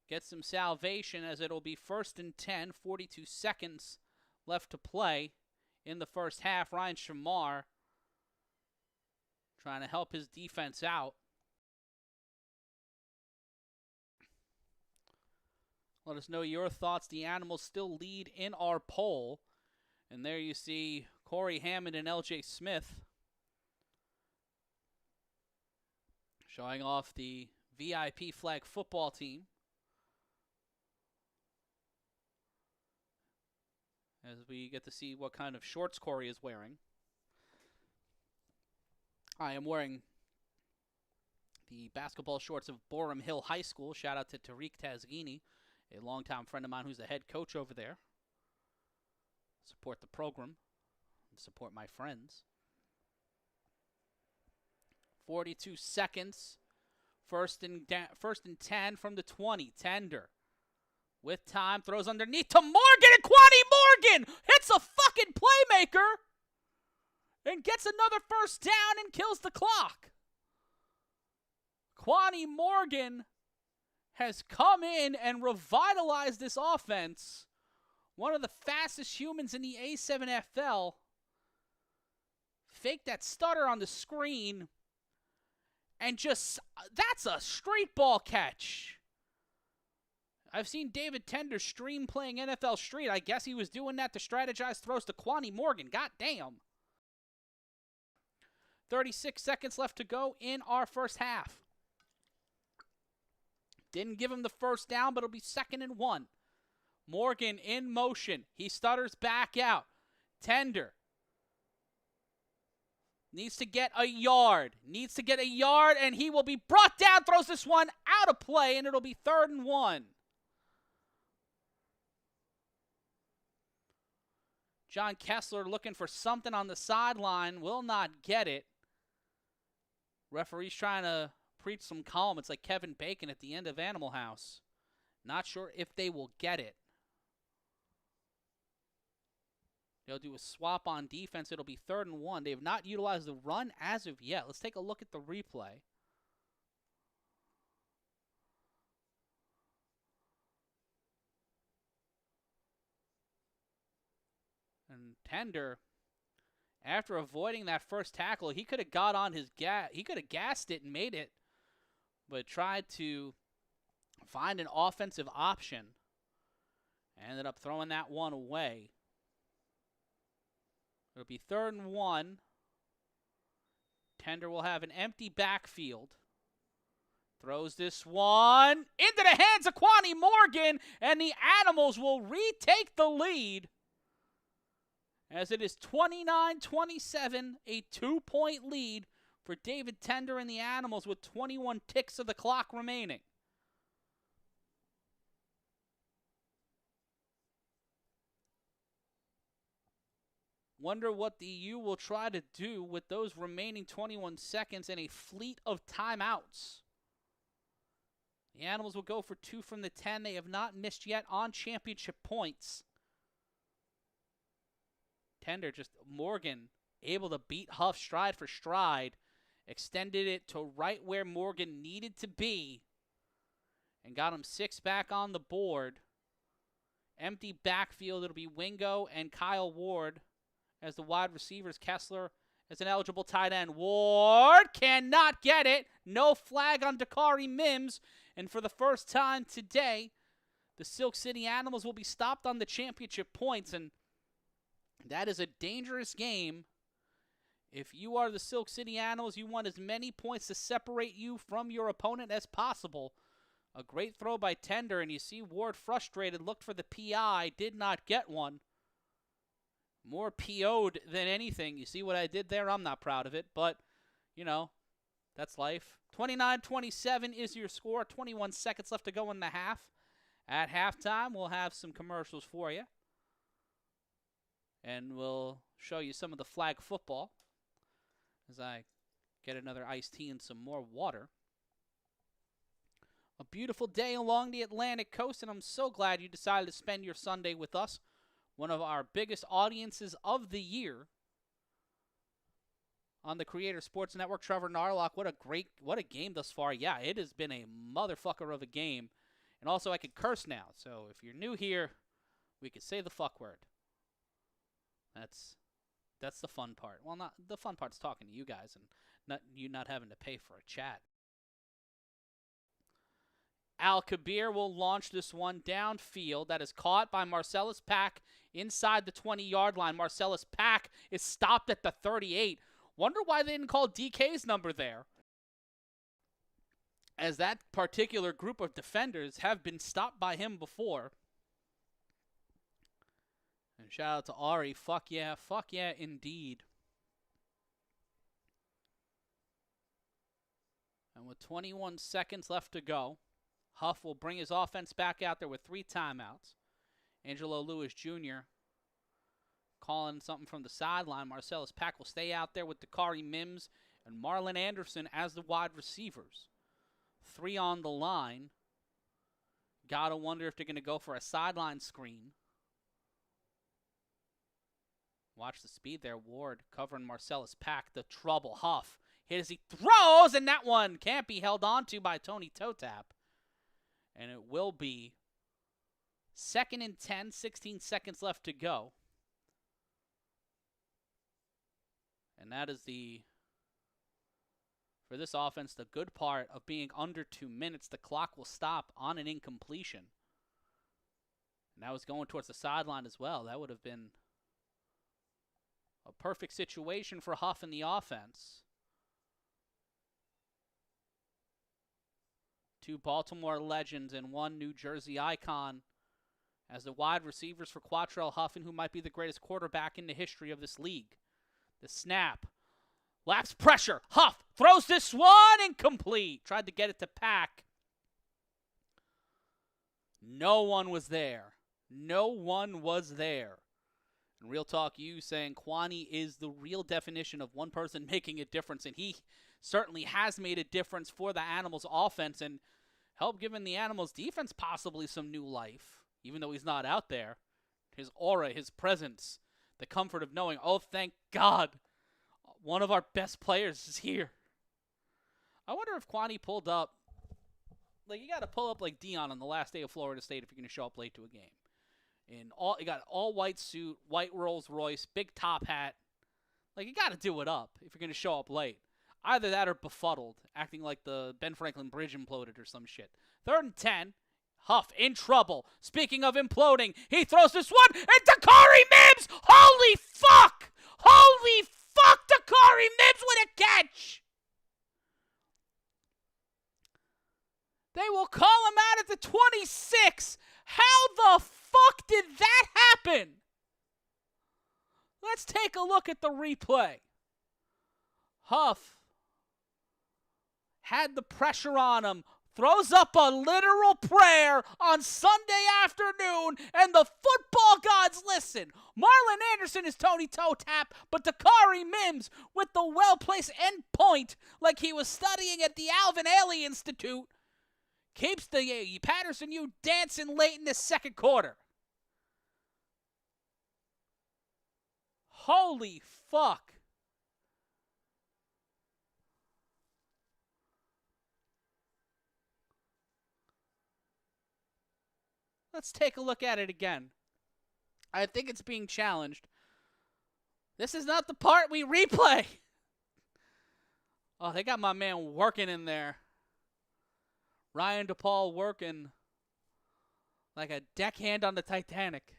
get some salvation as it'll be 1st and 10, 42 seconds left to play in the first half. Ryan Shamar trying to help his defense out. Let us know your thoughts. The Animals still lead in our poll. And there you see Corey Hammond and LJ Smith showing off the VIP flag football team. As we get to see what kind of shorts Corey is wearing. I am wearing the basketball shorts of Borum Hill High School. Shout out to Tariq Tazghini, a longtime friend of mine who's the head coach over there. Support the program. Support my friends. 42 seconds. First and 10 from the 20. Tender. With time, throws underneath to Morgan, and Kwani Morgan hits a fucking playmaker and gets another first down and kills the clock. Kwani Morgan has come in and revitalized this offense. One of the fastest humans in the A7FL. Fake that stutter on the screen. And just, that's a straight ball catch. I've seen David Tender stream playing NFL Street. I guess he was doing that to strategize throws to Kwani Morgan. God damn. 36 seconds left to go in our first half. Didn't give him the first down, but it'll be 2nd and 1. Morgan in motion. He stutters back out. Tender needs to get a yard. And he will be brought down. Throws this one out of play, and it'll be 3rd and 1. John Kessler looking for something on the sideline. Will not get it. Referee's trying to preach some calm. It's like Kevin Bacon at the end of Animal House. Not sure if they will get it. They'll do a swap on defense. It'll be 3rd and 1. They have not utilized the run as of yet. Let's take a look at the replay. And Tender, after avoiding that first tackle, he could have got on his he could have gassed it and made it, but tried to find an offensive option. Ended up throwing that one away. It'll be 3rd and 1. Tender will have an empty backfield. Throws this one into the hands of Kwani Morgan, and the Animals will retake the lead as it is 29-27, a 2-point lead for David Tender and the Animals with 21 ticks of the clock remaining. Wonder what the U will try to do with those remaining 21 seconds and a fleet of timeouts. The Animals will go for 2 from the 10. They have not missed yet on championship points. Tender, just Morgan, able to beat Huff stride for stride. Extended it to right where Morgan needed to be. And got him 6 back on the board. Empty backfield. It'll be Wingo and Kyle Ward as the wide receivers. Kessler as an eligible tight end. Ward cannot get it. No flag on Dakari Mims. And for the first time today, the Silk City Animals will be stopped on the championship points. And that is a dangerous game. If you are the Silk City Animals, you want as many points to separate you from your opponent as possible. A great throw by Tender, and you see Ward frustrated, looked for the PI, did not get one. More PO'd than anything. You see what I did there? I'm not proud of it, but, you know, that's life. 29-27 is your score. 21 seconds left to go in the half. At halftime, we'll have some commercials for you. And we'll show you some of the flag football as I get another iced tea and some more water. A beautiful day along the Atlantic coast, and I'm so glad you decided to spend your Sunday with us. One of our biggest audiences of the year on the Creator Sports Network. Trevor Narlock, what a game thus far. Yeah, it has been a motherfucker of a game. And also, I can curse now. So if you're new here, we could say the fuck word. That's the fun part. Well, not the fun part's talking to you guys and not having to pay for a chat. Al-Kabir will launch this one downfield. That is caught by Marcellus Pack inside the 20-yard line. Marcellus Pack is stopped at the 38. Wonder why they didn't call DK's number there, as that particular group of defenders have been stopped by him before. And shout out to Ari. Fuck yeah indeed. And with 21 seconds left to go, Huff will bring his offense back out there with 3 timeouts. Angelo Lewis Jr. calling something from the sideline. Marcellus Pack will stay out there with Dakari Mims and Marlon Anderson as the wide receivers. 3 on the line. Gotta wonder if they're going to go for a sideline screen. Watch the speed there. Ward covering Marcellus Pack. The trouble. Huff hit as he throws, and that one can't be held on to by Tony Totap. And it will be 2nd and 10, 16 seconds left to go. And that is for this offense, the good part of being under 2 minutes. The clock will stop on an incompletion. And that was going towards the sideline as well. That would have been a perfect situation for Huff and the offense. 2 Baltimore legends and 1 New Jersey icon as the wide receivers for Quattrell Huffin, who might be the greatest quarterback in the history of this league. The snap. Laps pressure. Huff throws this one incomplete. Tried to get it to Pack. No one was there. No one was there. And Real Talk U saying Kwani is the real definition of one person making a difference, and he certainly has made a difference for the Animals offense and helped giving the Animals defense possibly some new life, even though he's not out there. His aura, his presence, the comfort of knowing, oh, thank God, one of our best players is here. I wonder if Kwani pulled up. Like, you got to pull up like Dion on the last day of Florida State if you're going to show up late to a game. You got all white suit, white Rolls Royce, big top hat. Like, you got to do it up if you're going to show up late. Either that or befuddled, acting like the Ben Franklin Bridge imploded or some shit. 3rd and 10. Huff in trouble. Speaking of imploding, he throws this one, and Dakari Mims! Holy fuck! Holy fuck! Dakari Mims with a catch! They will call him out at the 26. How the fuck did that happen? Let's take a look at the replay. Huff had the pressure on him, throws up a literal prayer on Sunday afternoon, and the football gods listen. Marlon Anderson is Tony Toe Tap, but Dakari Mims with the well-placed end point like he was studying at the Alvin Ailey Institute keeps the Paterson U dancing late in the second quarter. Holy fuck. Let's take a look at it again. I think it's being challenged. This is not the part we replay. Oh, they got my man working in there. Ryan DePaul working like a deckhand on the Titanic.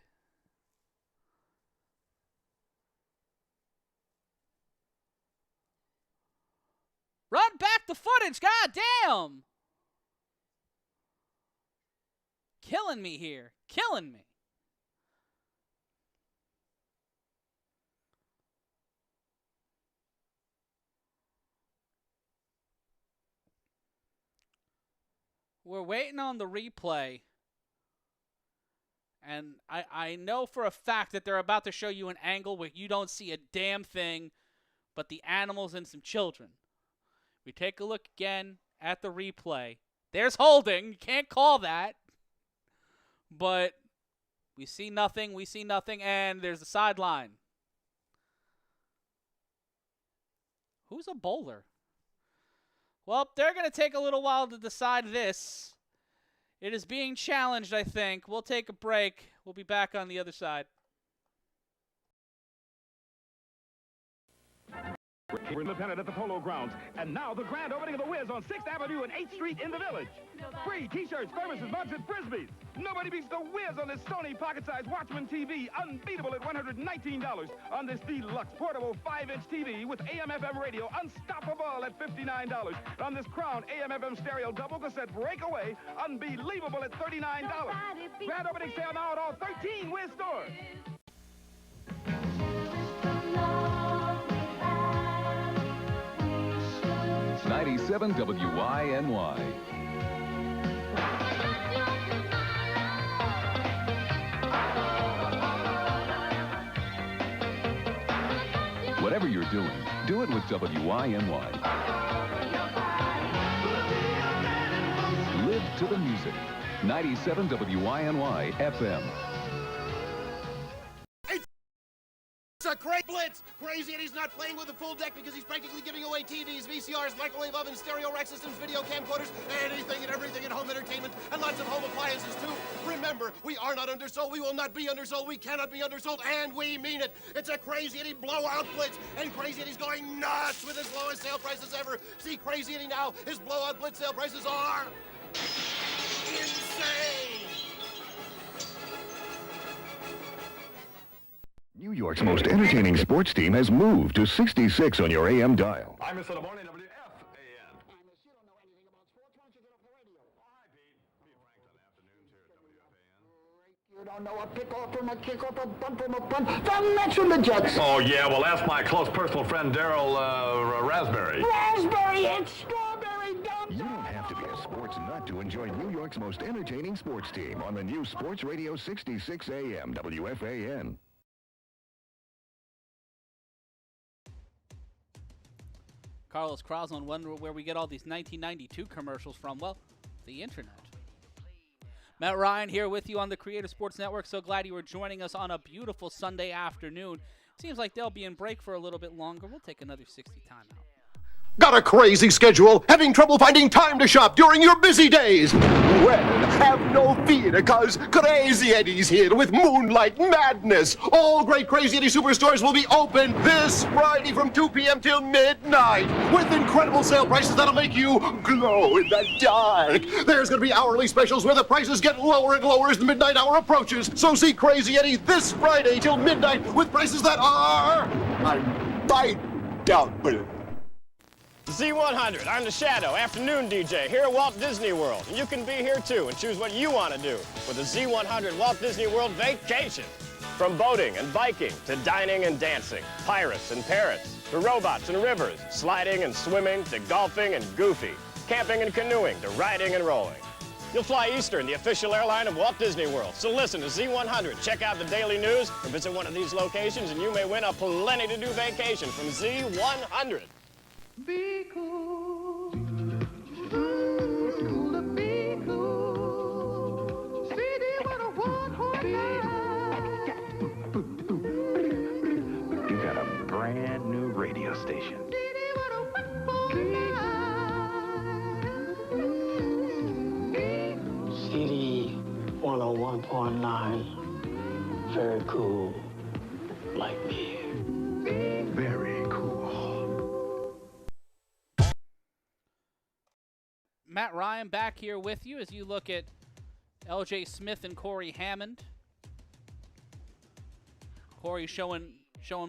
Run back the footage, goddamn! Killing me here. Killing me. We're waiting on the replay. And I know for a fact that they're about to show you an angle where you don't see a damn thing but the animals and some children. We take a look again at the replay. There's holding. You can't call that. But we see nothing, and there's the sideline. Who's a bowler? Well, they're going to take a little while to decide this. It is being challenged, I think. We'll take a break. We'll be back on the other side. We're in the pennant at the Polo Grounds, and now the grand opening of the Wiz on 6th Avenue and 8th Street in the Village. Free T-shirts, thermoses, mugs, and Frisbees. Nobody beats the Wiz on this Sony pocket-sized Watchman TV, unbeatable at $119. On this deluxe portable 5-inch TV with AM/FM radio, unstoppable at $59. On this Crown AM/FM stereo double cassette breakaway, unbelievable at $39. Grand opening sale now at all 13 Wiz stores. 97 WINY. Whatever you're doing, do it with WINY. Live to the music. 97 WINY FM. It's a great blitz. Crazy Eddie's not playing with a full deck because he's practically giving away TVs, VCRs, microwave ovens, stereo rack systems, video camcorders, anything and everything in home entertainment, and lots of home appliances too. Remember, we are not undersold, we will not be undersold, we cannot be undersold, and we mean it. It's a Crazy Eddie blowout blitz, and Crazy Eddie's going nuts with his lowest sale prices ever. See Crazy Eddie now, his blowout blitz sale prices are insane. New York's most entertaining sports team has moved to 66 on your AM dial. I'm Mr. The Morning WFAN. You don't know a pick-off from a kick-off, a bunt from a punt. The Mets from the Jets. Oh, yeah, well, ask my close personal friend, Darryl Raspberry. Raspberry, it's strawberry dumb. You don't have to be a sports nut to enjoy New York's most entertaining sports team on the new Sports Radio 66 AM WFAN. Carlos Crosland wonder where we get all these 1992 commercials from. Well, the internet. Matt Ryan here with you on the Creator Sports Network. So glad you were joining us on a beautiful Sunday afternoon. Seems like they'll be in break for a little bit longer. We'll take another 60 timeout. Got a crazy schedule? Having trouble finding time to shop during your busy days? Well, have no fear, because Crazy Eddie's here with Moonlight Madness. All great Crazy Eddie superstores will be open this Friday from 2 p.m. till midnight with incredible sale prices that'll make you glow in the dark. There's going to be hourly specials where the prices get lower and lower as the midnight hour approaches. So see Crazy Eddie this Friday till midnight with prices that are... I doubt it. Z100, I'm the Shadow, afternoon DJ, here at Walt Disney World. And you can be here too and choose what you want to do with the Z100 Walt Disney World Vacation. From boating and biking to dining and dancing, pirates and parrots, to robots and rivers, sliding and swimming, to golfing and goofy, camping and canoeing, to riding and rolling. You'll fly Eastern, the official airline of Walt Disney World. So listen to Z100, check out the daily news, or visit one of these locations and you may win a plenty-to-do vacation from Z100. Be cool. It's cool to be cool. You got a brand new radio station. CD 101.9. Very cool. Like me. Very cool. Matt Ryan back here with you as you look at LJ Smith and Corey Hammond. Corey showing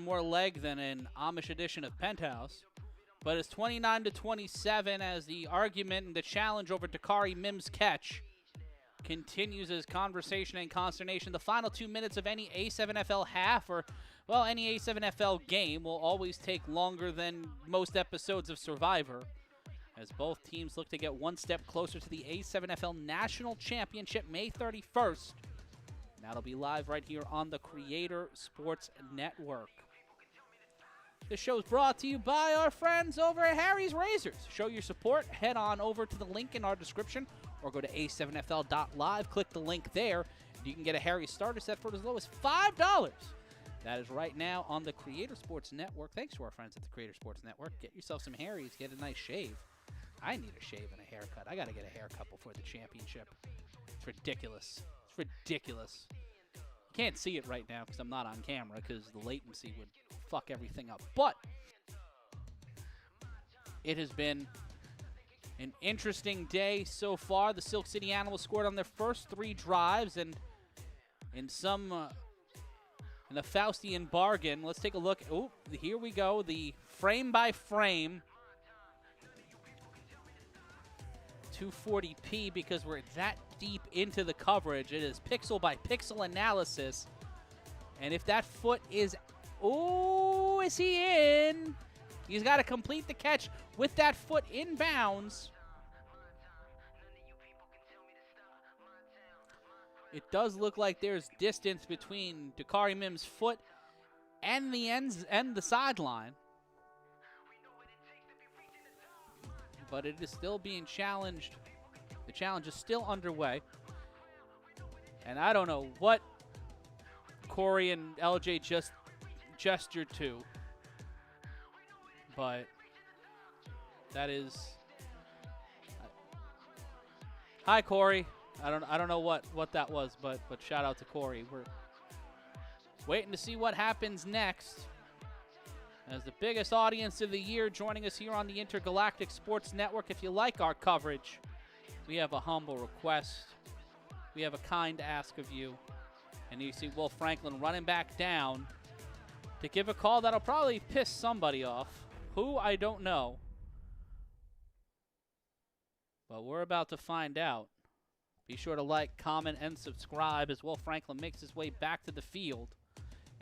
more leg than an Amish edition of Penthouse. But it's 29-27 as the argument and the challenge over Dakari Mims' catch continues as conversation and consternation. The final 2 minutes of any A7FL half or, well, any A7FL game will always take longer than most episodes of Survivor, as both teams look to get one step closer to the A7FL National Championship May 31st. And that'll be live right here on the Creator Sports Network. This show is brought to you by our friends over at Harry's Razors. Show your support. Head on over to the link in our description or go to a7fl.live. Click the link there, and you can get a Harry's starter set for as low as $5. That is right now on the Creator Sports Network. Thanks to our friends at the Creator Sports Network. Get yourself some Harry's. Get a nice shave. I need a shave and a haircut. I got to get a haircut before the championship. It's ridiculous. It's ridiculous. You can't see it right now because I'm not on camera because the latency would fuck everything up. But it has been an interesting day so far. The Silk City Animals scored on their first 3 drives, and in a Faustian bargain, let's take a look. Oh, here we go. The frame-by-frame 240p because we're that deep into the coverage. It is pixel-by-pixel analysis. And if that foot is... Oh, is he in? He's got to complete the catch with that foot in bounds. It does look like there's distance between Dakari Mims' foot and the sideline. But it is still being challenged. The challenge is still underway. And I don't know what Corey and LJ just gestured to. But that is... Hi, Corey. I don't know what that was, but shout out to Corey. We're waiting to see what happens next. As the biggest audience of the year joining us here on the Intergalactic Sports Network. If you like our coverage, we have a humble request. We have a kind ask of you. And you see Will Franklin running back down to give a call that'll probably piss somebody off. Who, I don't know. But we're about to find out. Be sure to like, comment, and subscribe as Will Franklin makes his way back to the field.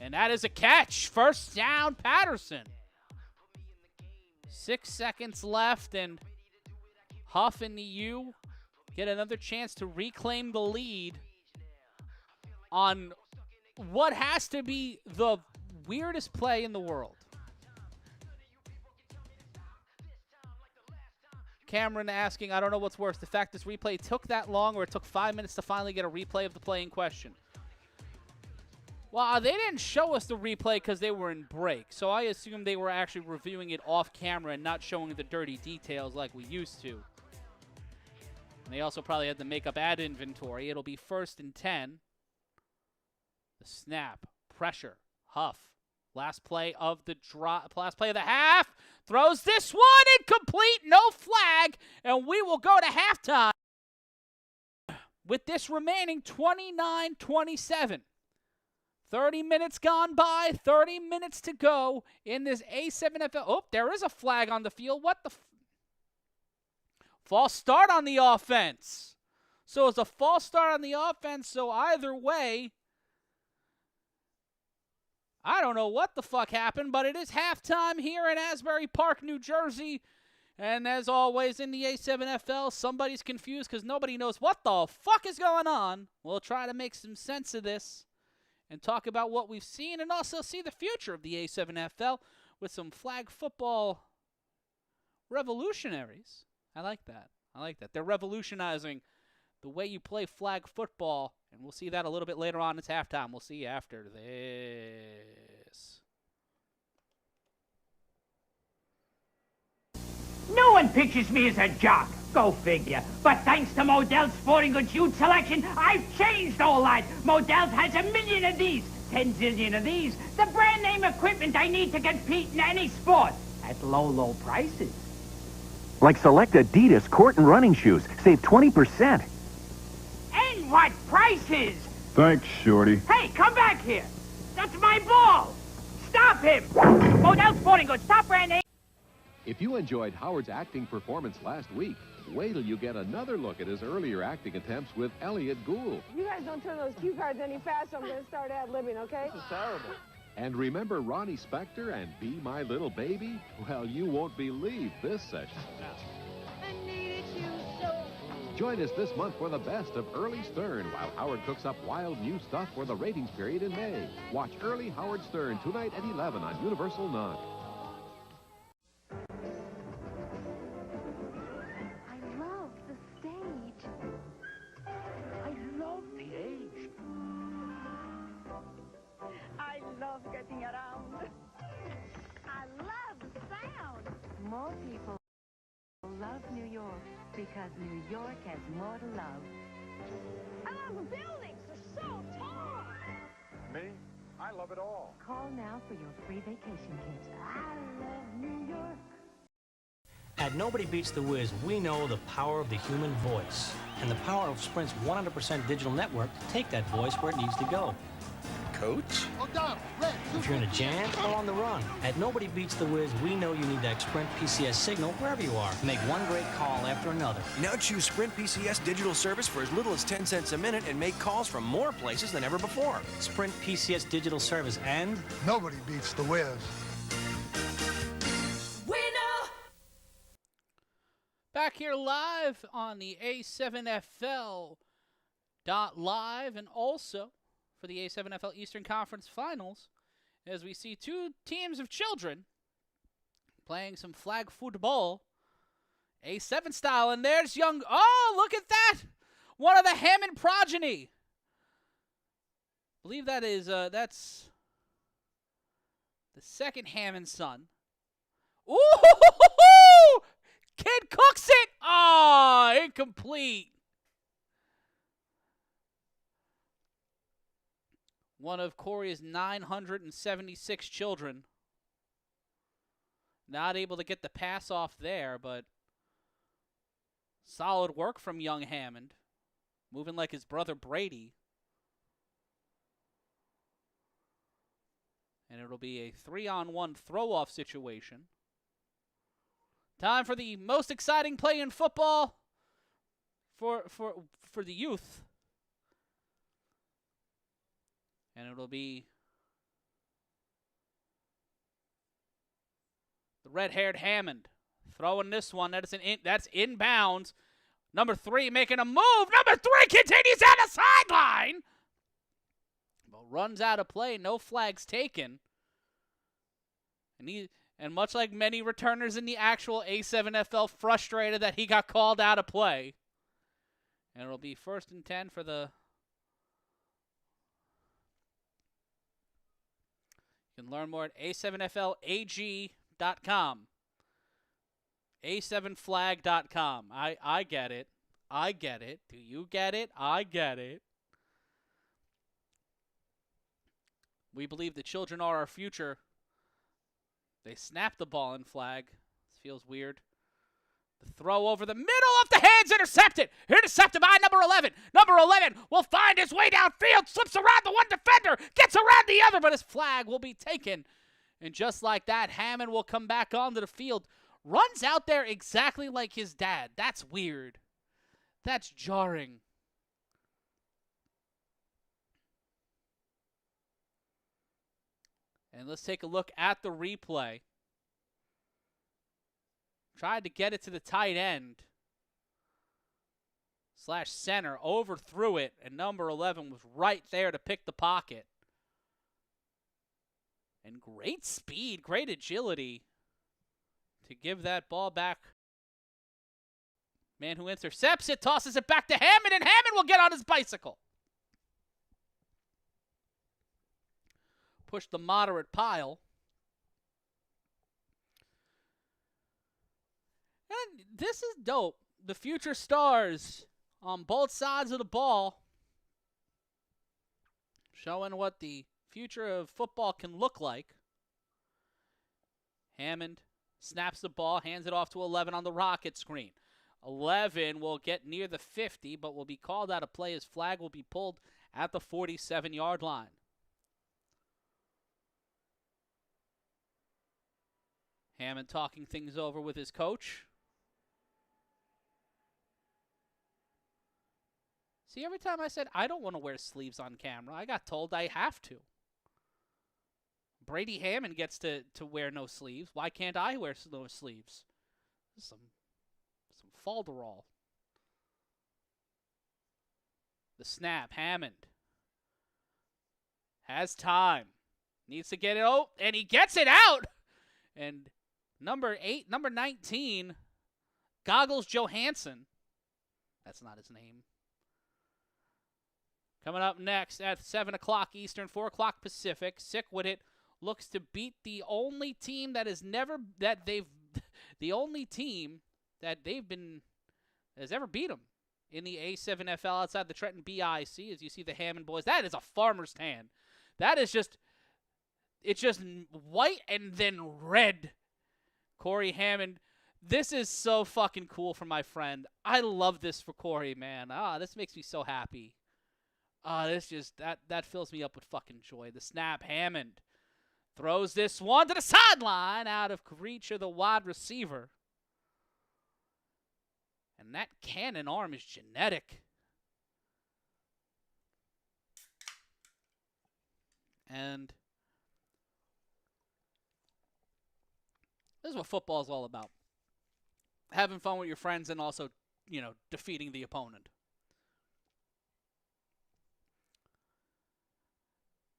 And that is a catch. First down, Paterson. 6 seconds left, and Huff and the U get another chance to reclaim the lead on what has to be the weirdest play in the world. Cameron asking, I don't know what's worse, the fact this replay took that long or it took 5 minutes to finally get a replay of the play in question. Well, they didn't show us the replay because they were in break, so I assume they were actually reviewing it off camera and not showing the dirty details like we used to. And they also probably had to make up ad inventory. It'll be 1st and 10. The snap, pressure, Huff. Last play of the half. Throws this one incomplete, no flag, and we will go to halftime with this remaining 29-27. 30 minutes gone by, 30 minutes to go in this A7FL. Oh, there is a flag on the field. What the false start on the offense. So it's a false start on the offense, so either way, I don't know what the fuck happened, but it is halftime here in Asbury Park, New Jersey. And as always in the A7FL, somebody's confused because nobody knows what the fuck is going on. We'll try to make some sense of this and talk about what we've seen and also see the future of the A7FL with some flag football revolutionaries. I like that. I like that. They're revolutionizing the way you play flag football, and we'll see that a little bit later on. It's halftime. We'll see you after this. No one pictures me as a jock. Go figure. But thanks to Modell's sporting goods youth selection, I've changed all that. Modell's has a million of these, 10 zillion of these. The brand name equipment I need to compete in any sport at low, low prices. Like select Adidas court and running shoes. Save 20%. And what prices? Thanks, Shorty. Hey, come back here. That's my ball. Stop him. Modell Sporting Goods, top brand name. If you enjoyed Howard's acting performance last week, wait till you get another look at his earlier acting attempts with Elliot Gould. You guys don't turn those cue cards any faster, I'm going to start ad-libbing, okay? This is terrible. And remember Ronnie Spector and Be My Little Baby? Well, you won't believe this session. I needed you so. Join us this month for the best of Early Stern while Howard cooks up wild new stuff for the ratings period in May. Watch Early Howard Stern tonight at 11 on Universal Knock. I love the stage. I love the age. I love getting around. I love the sound. More people love New York because New York has more to love. I love the buildings. They're so tall. Me? I love it all. Call now for your free vacation kit. I love New York. At Nobody Beats the Wiz, we know the power of the human voice and the power of Sprint's 100% digital network to take that voice where it needs to go. Coach? If you're in a jam or on the run, at Nobody Beats the Wiz, we know you need that Sprint PCS signal wherever you are. Make one great call after another. Now choose Sprint PCS digital service for as little as 10 cents a minute and make calls from more places than ever before. Sprint PCS digital service and Nobody beats the Wiz. Back here live on the A7FL Live and also for the A7FL Eastern Conference Finals as we see two teams of children playing some flag football, A7 style, and there's young, oh, look at that! One of the Hammond progeny. I believe that is, that's the second Hammond son. Ooh! Kid cooks it! Oh, incomplete. One of Corey's 976 children. Not able to get the pass off there, but solid work from young Hammond. Moving like his brother Brady. And it'll be a 3-on-1 throw-off situation. Time for the most exciting play in football for the youth. And it'll be the red-haired Hammond throwing this one. That's inbounds. Number 3 making a move. Number 3 continues down the sideline. But runs out of play. No flags taken. And much like many returners in the actual A7FL, frustrated that he got called out of play. And it'll be 1st and 10 for the... You can learn more at A7FLAG.com. A7flag.com. I get it. I get it. Do you get it? I get it. We believe the children are our future. They snap the ball in flag. This feels weird. The throw over the middle of the hands, intercepted. Intercepted by number 11. Number 11 will find his way downfield, slips around the one defender, gets around the other, but his flag will be taken. And just like that, Hammond will come back onto the field. Runs out there exactly like his dad. That's weird. That's jarring. And let's take a look at the replay. Tried to get it to the tight end. / center. Overthrew it. And number 11 was right there to pick the pocket. And great speed. Great agility. To give that ball back. Man who intercepts it. Tosses it back to Hammond. And Hammond will get on his bicycle. Push the moderate pile. And this is dope. The future stars on both sides of the ball showing what the future of football can look like. Hammond snaps the ball, hands it off to 11 on the rocket screen. 11 will get near the 50, but will be called out of play. His flag will be pulled at the 47-yard line. Hammond talking things over with his coach. See, every time I said I don't want to wear sleeves on camera, I got told I have to. Brady Hammond gets to wear no sleeves. Why can't I wear no sleeves? Some falderall. The snap, Hammond. Has time. Needs to get it out, and he gets it out! And number 19, Goggles Johansson. That's not his name. Coming up next at 7 o'clock Eastern, 4 o'clock Pacific, SickWidIt looks to beat the only team that has ever beat them in the A7FL outside the Trenton BIC. As you see the Hammond boys, that is a farmer's tan. That is it's just white and then red. Corey Hammond, this is so fucking cool for my friend. I love this for Corey, man. This makes me so happy. That fills me up with fucking joy. The snap, Hammond throws this one to the sideline out of reach of the wide receiver. And that cannon arm is genetic. And this is what football is all about. Having fun with your friends and also, defeating the opponent.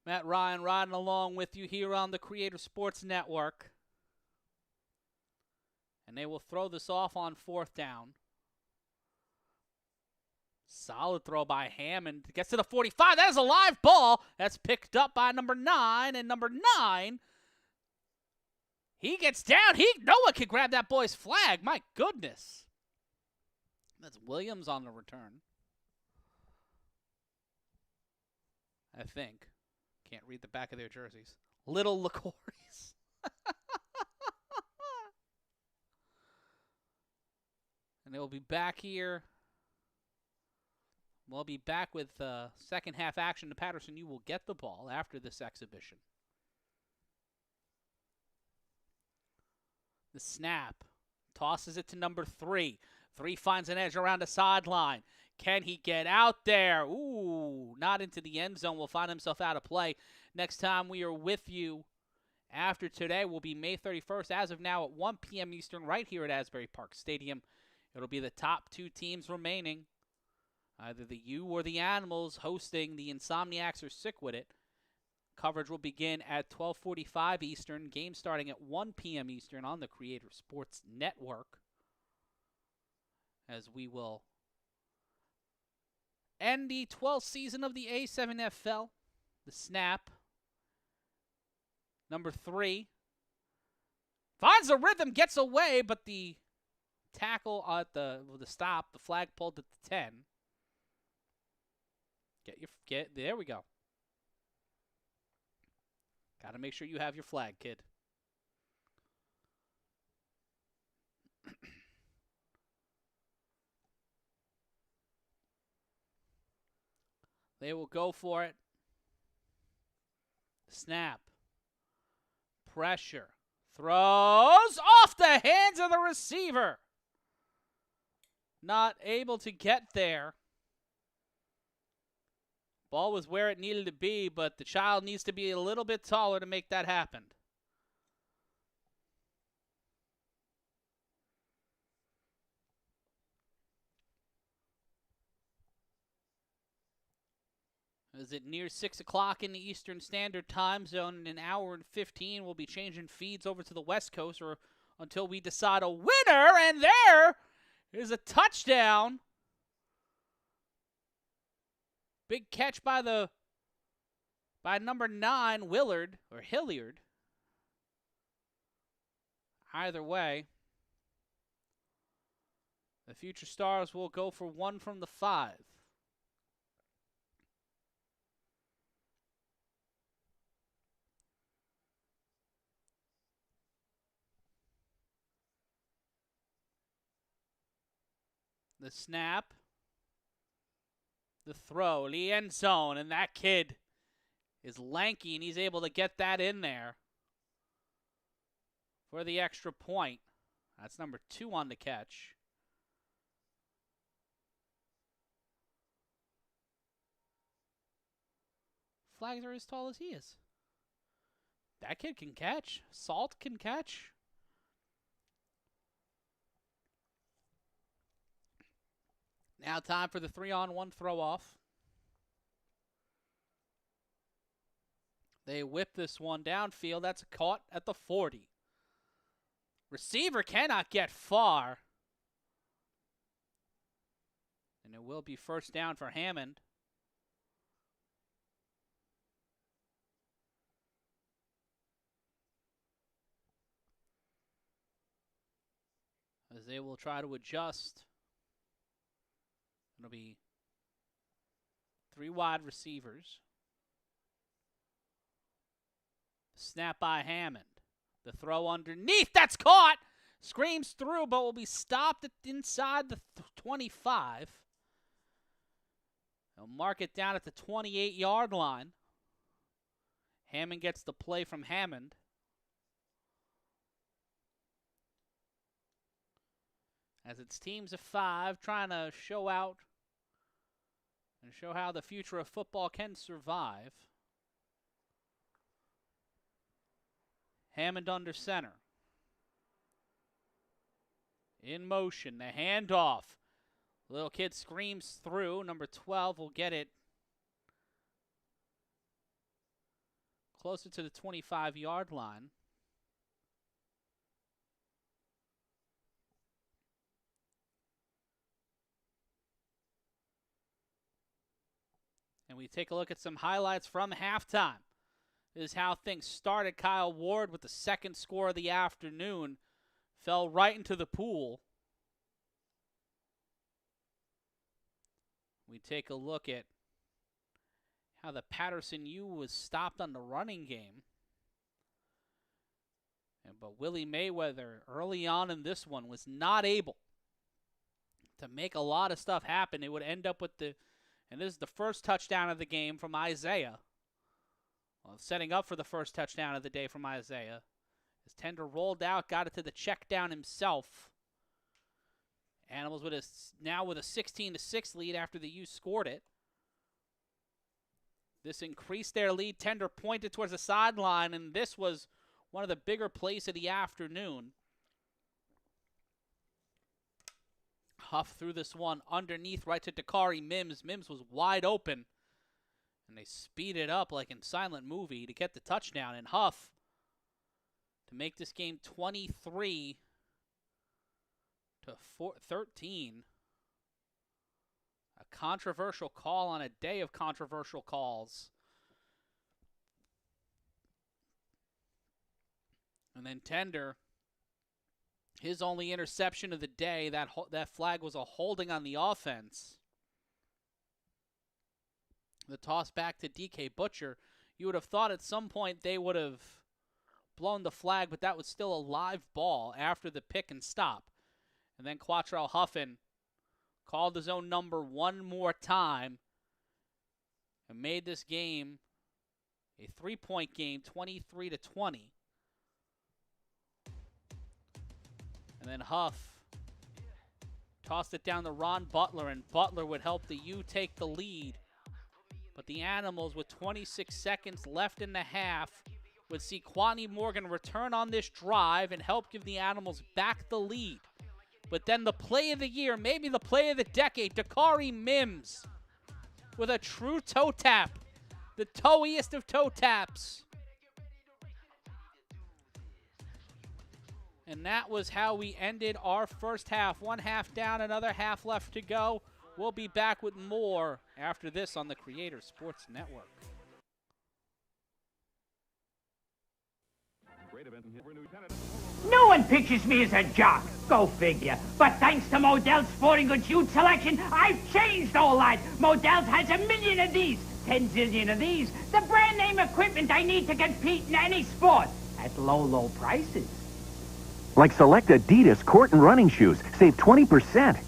Matt Ryan riding along with you here on the Creative Sports Network. And they will throw this off on 4th down. Solid throw by Hammond. Gets to the 45. That is a live ball. That's picked up by number 9. And number 9, he gets down. No one can grab that boy's flag. My goodness. That's Williams on the return. I think. Can't read the back of their jerseys. Little LaCourys. And they'll be back here. We'll be back with second half action. The Paterson U will get the ball after this exhibition. The snap. Tosses it to number 3. 3 finds an edge around the sideline. Can he get out there? Ooh, not into the end zone. Will find himself out of play. Next time we are with you after today will be May 31st. As of now at 1 p.m. Eastern right here at Asbury Park Stadium. It'll be the top 2 teams remaining. Either the U or the Animals hosting the Insomniacs or SickWidIt. Coverage will begin at 12:45 Eastern. Game starting at 1 p.m. Eastern on the Creator Sports Network. As we will end the 12th season of the A7FL. The snap. Number 3. Finds the rhythm, gets away, but the tackle at the stop, the flag pulled at the 10. There we go. Got to make sure you have your flag, kid. They will go for it. Snap. Pressure. Throws off the hands of the receiver. Not able to get there. Ball was where it needed to be, but the child needs to be a little bit taller to make that happen. As it nears 6 o'clock in the Eastern Standard Time Zone, in an hour and 15, we'll be changing feeds over to the West Coast or until we decide a winner, and there is a touchdown. Big catch by number 9, Willard, or Hilliard. Either way, the Future Stars will go for 1 from the 5. The snap. The throw, the end zone, and that kid is lanky, and he's able to get that in there for the extra point. That's number 2 on the catch. Flags are as tall as he is. That kid can catch. Salt can catch. Now time for the 3-on-1 throw-off. They whip this one downfield. That's caught at the 40. Receiver cannot get far. And it will be first down for Hammond. As they will try to adjust. It'll be 3 wide receivers. Snap by Hammond. The throw underneath. That's caught. Screams through, but will be stopped inside the 25. They'll mark it down at the 28-yard line. Hammond gets the play from Hammond. As it's teams of 5 trying to show out and show how the future of football can survive. Hammond under center. In motion, the handoff. Little kid screams through. Number 12 will get it closer to the 25-yard line. And we take a look at some highlights from halftime. This is how things started. Kyle Ward with the second score of the afternoon. Fell right into the pool. We take a look at how the Paterson U was stopped on the running game. But Willie Mayweather early on in this one was not able to make a lot of stuff happen. It would end up with and this is the first touchdown of the game from Isaiah. Well, setting up for the first touchdown of the day from Isaiah. As Tender rolled out, got it to the check down himself. Animals now with a 16-6 lead after the U scored it. This increased their lead. Tender pointed towards the sideline, and this was one of the bigger plays of the afternoon. Huff threw this one underneath right to Dakari Mims. Mims was wide open. And they speed it up like in Silent Movie to get the touchdown. And Huff to make this game 23 to 13. A controversial call on a day of controversial calls. And then Tender, his only interception of the day, that flag was a holding on the offense. The toss back to DK Butcher. You would have thought at some point they would have blown the flag, but that was still a live ball after the pick and stop. And then Quattrell Huffin called his own number one more time and made this game a 3-point game, 23 to 20. And then Huff tossed it down to Ron Butler, and Butler would help the U take the lead. But the Animals, with 26 seconds left in the half, would see Kwani Morgan return on this drive and help give the Animals back the lead. But then the play of the year, maybe the play of the decade, Dakari Mims with a true toe tap. The toeiest of toe taps. And that was how we ended our first half. One half down, another half left to go. We'll be back with more after this on the Creator Sports Network. No one pictures me as a jock. Go figure. But thanks to Modell's sporting goods shoe selection, I've changed all that. Modell's has a million of these, 10 zillion of these. The brand name equipment I need to compete in any sport at low, low prices. Like select Adidas court and running shoes. Save 20%.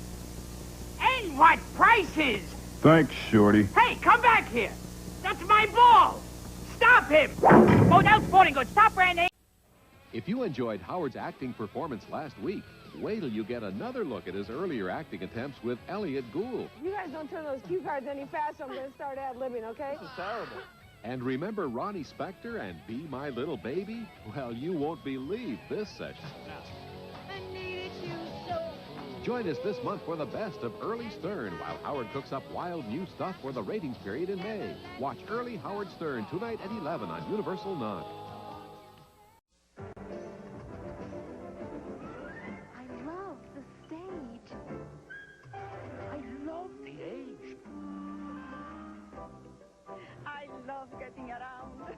And what prices? Thanks, Shorty. Hey, come back here. That's my ball. Stop him. Modell Sporting Goods, top brand name. If you enjoyed Howard's acting performance last week, wait till you get another look at his earlier acting attempts with Elliot Gould. You guys don't turn those cue cards any faster, I'm going to start ad-libbing, okay? This is terrible. And remember Ronnie Spector and Be My Little Baby? Well, you won't believe this session. I needed you so. Join us this month for the best of Early Stern while Howard cooks up wild new stuff for the ratings period in May. Watch Early Howard Stern tonight at 11 on Universal Knock. I love the stage. I love the age. I love getting around.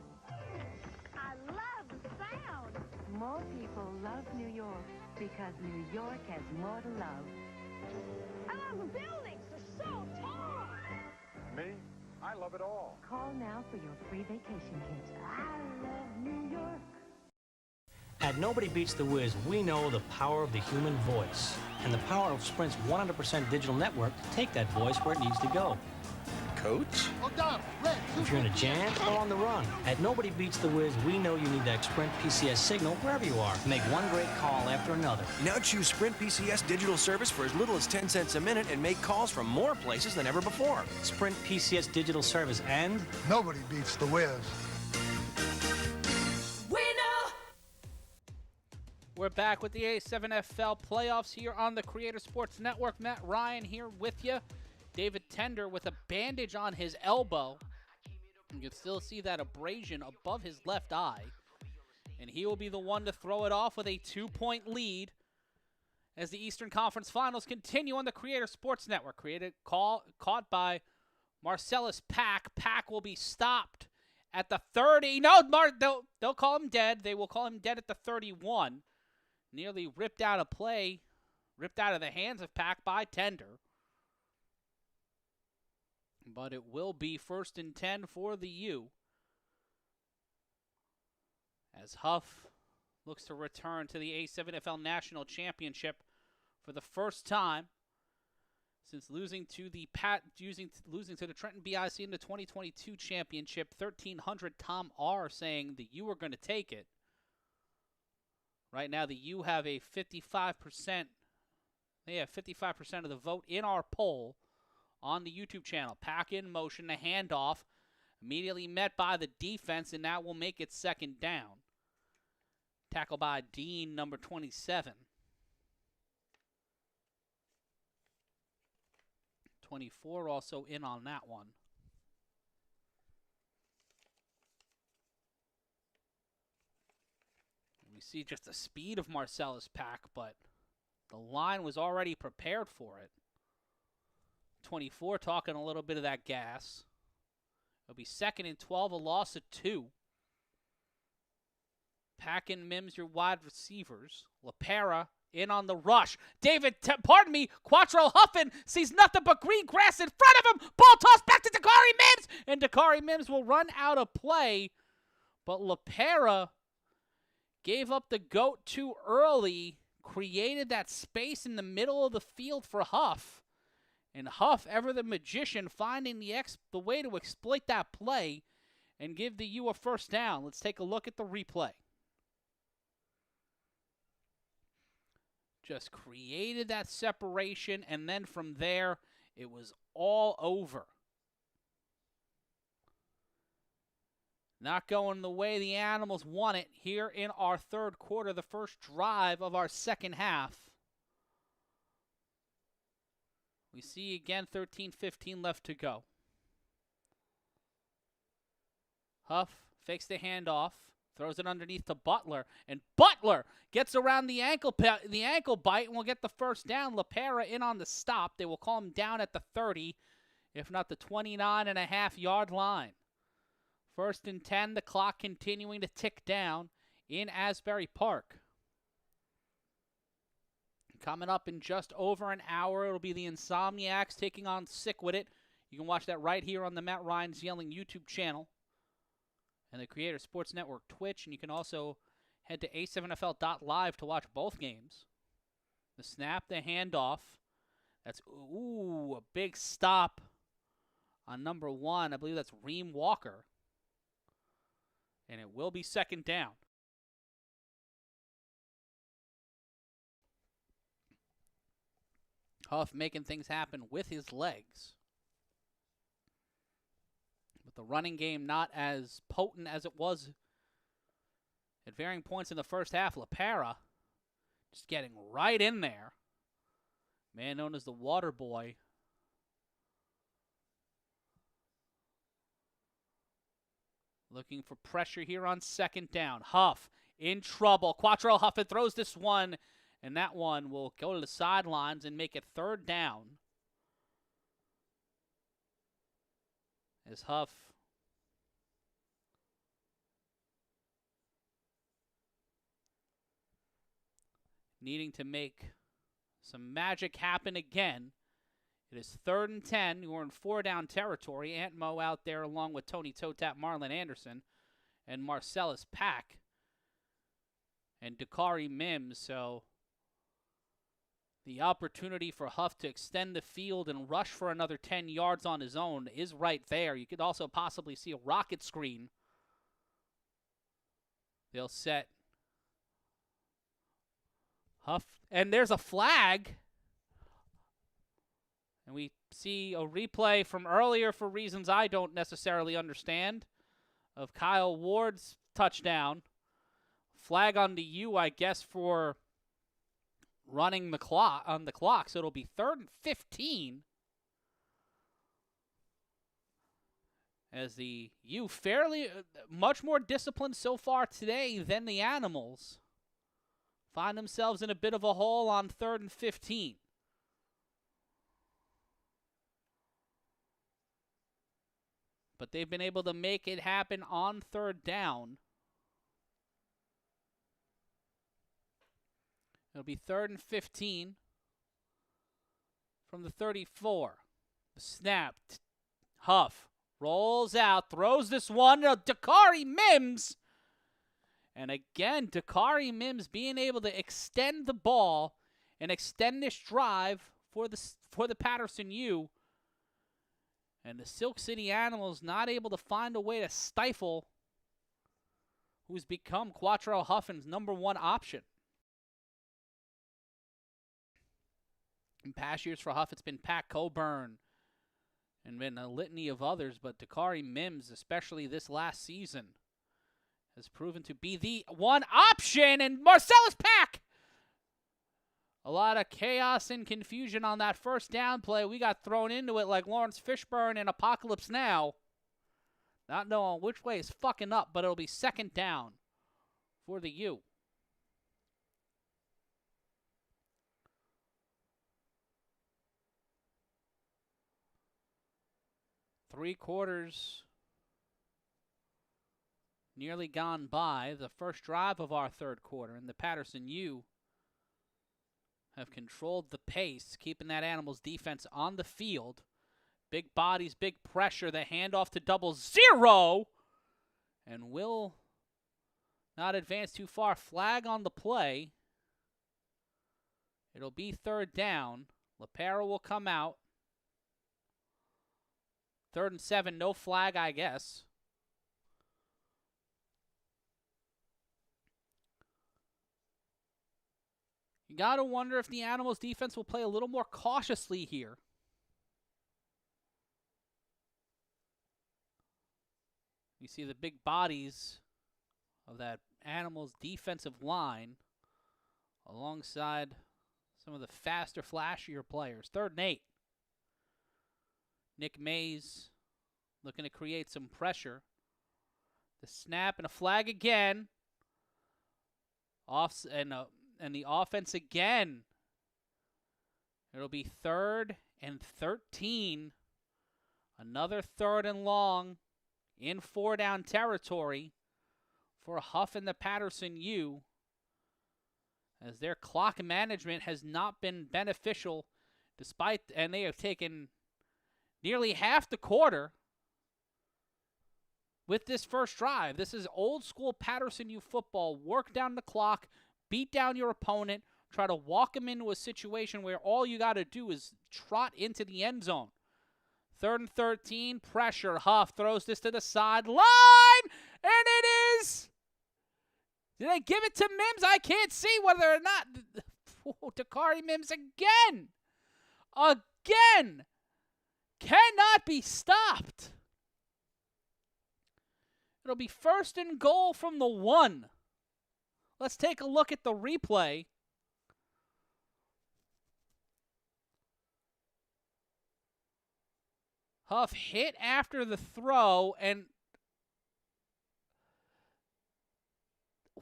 I love the sound. More people love New York because New York has more to love. I love the buildings. They're so tall. Me? I love it all. Call now for your free vacation kit. I love New York. At Nobody Beats the Wiz, we know the power of the human voice and the power of Sprint's 100% digital network to take that voice where it needs to go. Coach? If you're in a jam or on the run, at Nobody Beats the Wiz, we know you need that Sprint PCS signal wherever you are. Make one great call after another. Now choose Sprint PCS digital service for as little as 10 cents a minute and make calls from more places than ever before. Sprint PCS digital service, and Nobody beats the Wiz. We're back with the A7FL playoffs here on the Creator Sports Network. Matt Ryan here with you. David Tender with a bandage on his elbow. You can still see that abrasion above his left eye. And he will be the one to throw it off with a 2-point lead as the Eastern Conference Finals continue on the Creator Sports Network. Caught by Marcellus Pack. Pack will be stopped at the 30. No, they'll call him dead. They will call him dead at the 31. Nearly ripped out of play, ripped out of the hands of Pack by Tender. But it will be 1st and 10 for the U. As Huff looks to return to the A7FL National Championship for the first time since losing to the Trenton BIC in the 2022 championship. 1300 Tom R saying the U are going to take it. Right now, the U have a 55%. They have 55% of the vote in our poll on the YouTube channel. Pack in motion, the handoff, immediately met by the defense, and that will make it 2nd down. Tackle by Dean, number 27. 24 also in on that one. see just the speed of Marcellus Pack, but the line was already prepared for it. 24 talking a little bit of that gas. It'll be 2nd and 12, a loss of 2. Pack and Mims, your wide receivers. LaPera in on the rush. Quattro Huffin sees nothing but green grass in front of him. Ball tossed back to Dakari Mims, and Dakari Mims will run out of play. But LaPera gave up the goat too early, created that space in the middle of the field for Huff. And Huff, ever the magician, finding the way to exploit that play and give the U a first down. Let's take a look at the replay. Just created that separation, and then from there, it was all over. Not going the way the Animals want it here in our third quarter, the first drive of our second half. We see again 13-15 left to go. Huff fakes the handoff, throws it underneath to Butler, and Butler gets around the ankle bite and will get the first down. LaPera in on the stop. They will call him down at the 30, if not the 29.5-yard line. 1st and 10, the clock continuing to tick down in Asbury Park. Coming up in just over an hour, it'll be the Insomniacs taking on SickWidIt. You can watch that right here on the Matt Ryan's Yelling YouTube channel and the Creator Sports Network Twitch. And you can also head to A7FL.live to watch both games. The snap, the handoff. That's, a big stop on number 1. I believe that's Reem Walker. And it will be 2nd down. Huff making things happen with his legs. But the running game not as potent as it was at varying points in the first half. LaPera just getting right in there. Man known as the Water Boy. Looking for pressure here on 2nd down. Huff in trouble. Quattro Huffin throws this one, and that one will go to the sidelines and make it 3rd down. As Huff needing to make some magic happen again. It is 3rd and 10. We're in 4-down territory. Ant Mo out there along with Tony Totap, Marlon Anderson, and Marcellus Pack, and Dakari Mims. So the opportunity for Huff to extend the field and rush for another 10 yards on his own is right there. You could also possibly see a rocket screen. They'll set Huff, and there's a flag. And we see a replay from earlier for reasons I don't necessarily understand of Kyle Ward's touchdown. Flag on the U, I guess, for running the clock on the clock. So it'll be 3rd and 15. As the U fairly much more disciplined so far today than the Animals find themselves in a bit of a hole on 3rd and 15. But they've been able to make it happen on 3rd down. It'll be 3rd and 15 from the 34. The snap. Huff rolls out, throws this one to Dakari Mims. And again, Dakari Mims being able to extend the ball and extend this drive for the Paterson U. And the Silk City Animals not able to find a way to stifle who's become Quattro Huffin's number 1 option. In past years for Huff, it's been Pat Coburn and been a litany of others, but Dakari Mims, especially this last season, has proven to be the one option. And Marcellus Pack! A lot of chaos and confusion on that 1st down play. We got thrown into it like Lawrence Fishburne in Apocalypse Now. Not knowing which way is fucking up, but it'll be 2nd down for the U. 3 quarters nearly gone by. The first drive of our third quarter, and the Paterson U have controlled the pace, keeping that Animals defense on the field. Big bodies, big pressure. The handoff to 0-0, and will not advance too far. Flag on the play. It'll be third down. LaPera will come out. 3rd and 7, no flag, I guess. You got to wonder if the Animals defense will play a little more cautiously here. You see the big bodies of that Animals defensive line alongside some of the faster, flashier players. 3rd and 8. Nick Mays looking to create some pressure. The snap and a flag again. And the offense again. It'll be 3rd and 13. Another 3rd and long in 4-down territory for Huff and the Paterson U, as their clock management has not been beneficial, and they have taken nearly half the quarter with this first drive. This is old school Paterson U football. Work down the clock, beat down your opponent, try to walk them into a situation where all you got to do is trot into the end zone. 3rd and 13, pressure. Huff throws this to the sideline, and it is. Did they give it to Mims? I can't see whether or not. Dakari Mims again. Again. Cannot be stopped. It'll be 1st and goal from the 1. Let's take a look at the replay. Huff hit after the throw, and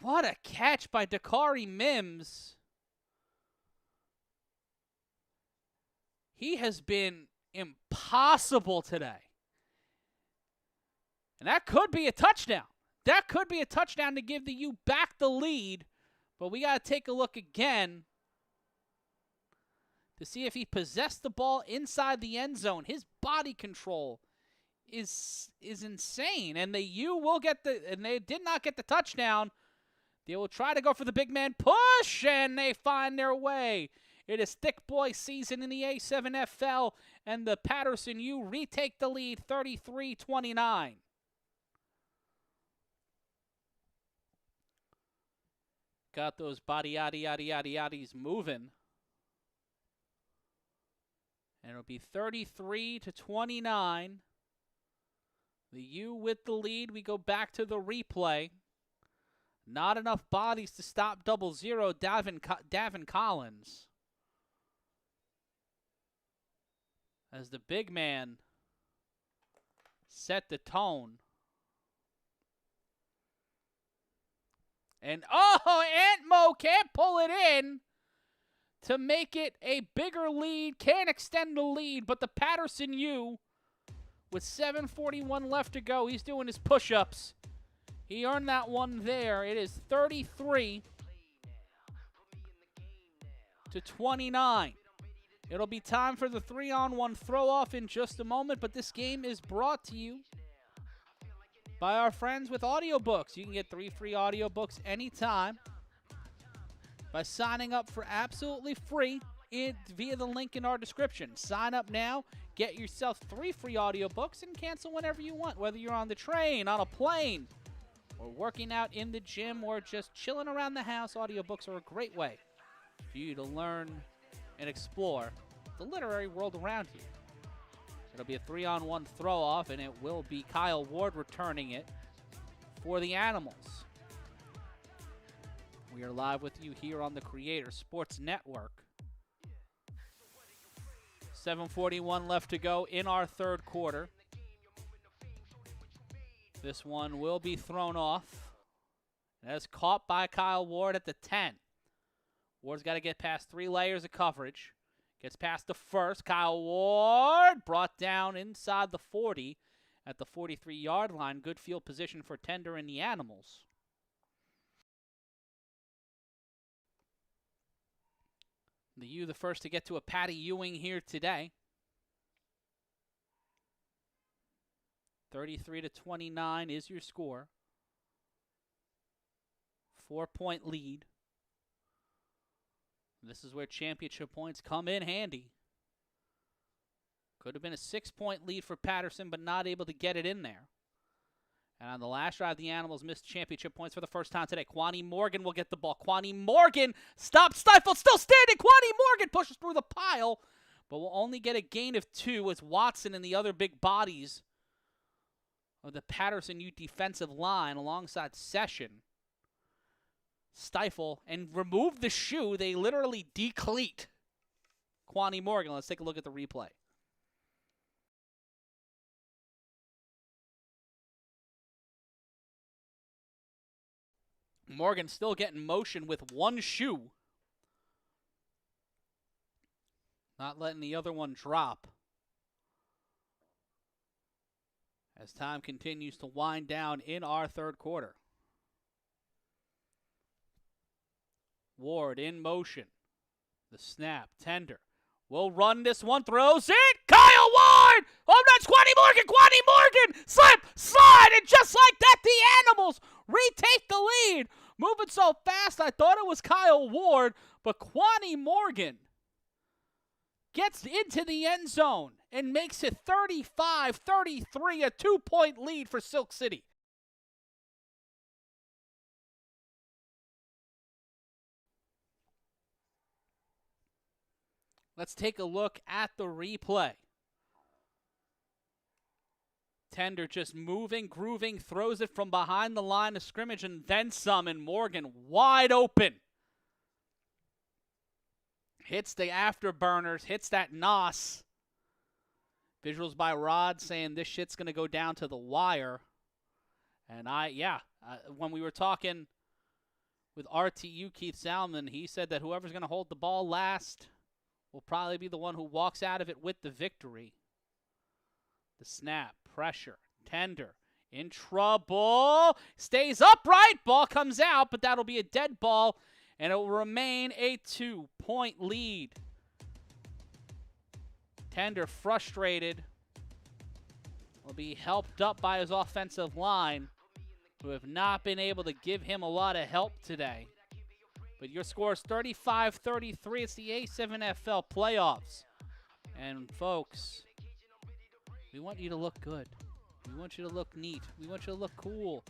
what a catch by Dakari Mims. He has been impossible today. And that could be a touchdown. That could be a touchdown to give the U back the lead. But we got to take a look again to see if he possessed the ball inside the end zone. His body control is insane. And the U will get and they did not get the touchdown. They will try to go for the big man push, and they find their way. It is thick boy season in the A7FL, and the Paterson U retake the lead 33-29. Got those body yaddies moving. And it'll be 33-29. The U with the lead. We go back to the replay. Not enough bodies to stop 0-0. Davin Collins. As the big man set the tone. And, Ant Mo can't pull it in to make it a bigger lead. Can't extend the lead, but the Paterson U, with 7:41 left to go, he's doing his push-ups. He earned that one there. It is 33-29. It'll be time for the 3-on-1 throw-off in just a moment, but this game is brought to you by our friends with audiobooks. You can get 3 free audiobooks anytime by signing up for absolutely free via the link in our description. Sign up now, get yourself 3 free audiobooks, and cancel whenever you want, whether you're on the train, on a plane, or working out in the gym, or just chilling around the house. Audiobooks are a great way for you to learn and explore the literary world around you. It'll be a 3-on-1 throw-off, and it will be Kyle Ward returning it for the Animals. We are live with you here on the Creator Sports Network. 7:41 left to go in our third quarter. This one will be thrown off. That's caught by Kyle Ward at the 10. Ward's got to get past 3 layers of coverage. Gets past the first. Kyle Ward brought down inside the 40 at the 43-yard line. Good field position for Tender and the Animals. The U the first to get to a Patty Ewing here today. 33-29 is your score. 4-point lead. This is where championship points come in handy. Could have been a 6-point lead for Paterson, but not able to get it in there. And on the last drive, the Animals missed championship points for the first time today. Kwani Morgan will get the ball. Kwani Morgan stopped, stifled, still standing. Kwani Morgan pushes through the pile, but will only get a gain of 2 as Watson and the other big bodies of the Paterson U defensive line alongside Session stifle and remove the shoe. They literally decleat Kwani Morgan. Let's take a look at the replay. Morgan still getting motion with one shoe. Not letting the other one drop. As time continues to wind down in our third quarter. Ward in motion. The snap. Tender will run this one. Throws it. Kyle Ward! Oh, that's Kwani Morgan! Kwani Morgan! Slip! Slide! And just like that, the Animals retake the lead. Moving so fast, I thought it was Kyle Ward, but Kwani Morgan gets into the end zone and makes it 35-33, a 2-point lead for Silk City. Let's take a look at the replay. Tender just moving, grooving, throws it from behind the line of scrimmage and then some, and Morgan wide open. Hits the afterburners, hits that NOS. Visuals by Rod saying this shit's going to go down to the wire. And when we were talking with RTU Keith Salmon, he said that whoever's going to hold the ball last will probably be the one who walks out of it with the victory. The snap, pressure, Tender, in trouble, stays upright, ball comes out, but that'll be a dead ball, and it will remain a 2-point lead. Tender, frustrated, will be helped up by his offensive line, who have not been able to give him a lot of help today. But your score is 35-33. It's the A7FL playoffs. And folks, we want you to look good. We want you to look neat. We want you to look cool.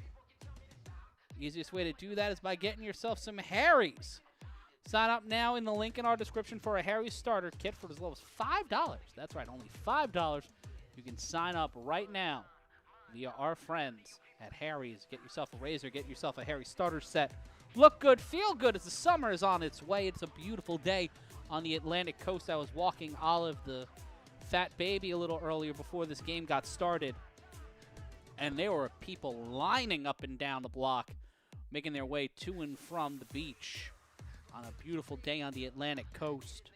The easiest way to do that is by getting yourself some Harry's. Sign up now in the link in our description for a Harry's starter kit for as low as $5. That's right, only $5. You can sign up right now via our friends at Harry's. Get yourself a razor. Get yourself a Harry's starter set. Look good, feel good as the summer is on its way. It's a beautiful day on the Atlantic coast. I was walking Olive, the fat baby, a little earlier before this game got started. And there were people lining up and down the block, making their way to and from the beach on a beautiful day on the Atlantic coast.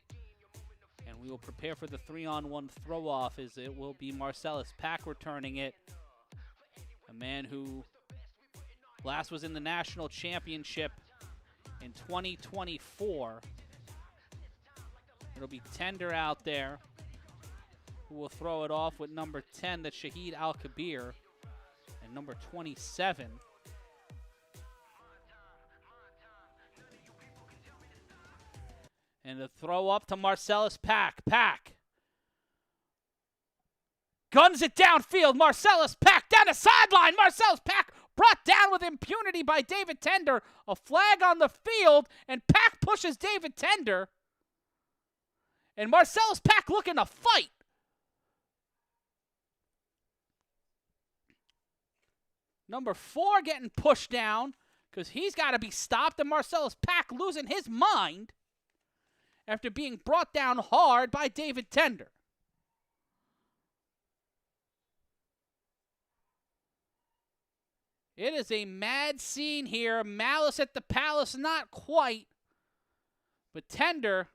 And we will prepare for the 3-on-1 throw-off as it will be Marcellus Pack returning it. A man who last was in the national championship in 2024. It'll be Tender out there who will throw it off with number 10, that's Shahid Al-Kabir, and number 27. And the throw up to Marcellus Pack. Pack guns it downfield. Marcellus Pack down the sideline. Marcellus Pack brought down with impunity by David Tender. A flag on the field, and Pack pushes David Tender. And Marcellus Pack looking to fight. Number 4 getting pushed down because he's got to be stopped, and Marcellus Pack losing his mind after being brought down hard by David Tender. It is a mad scene here. Malice at the Palace, not quite. But Tender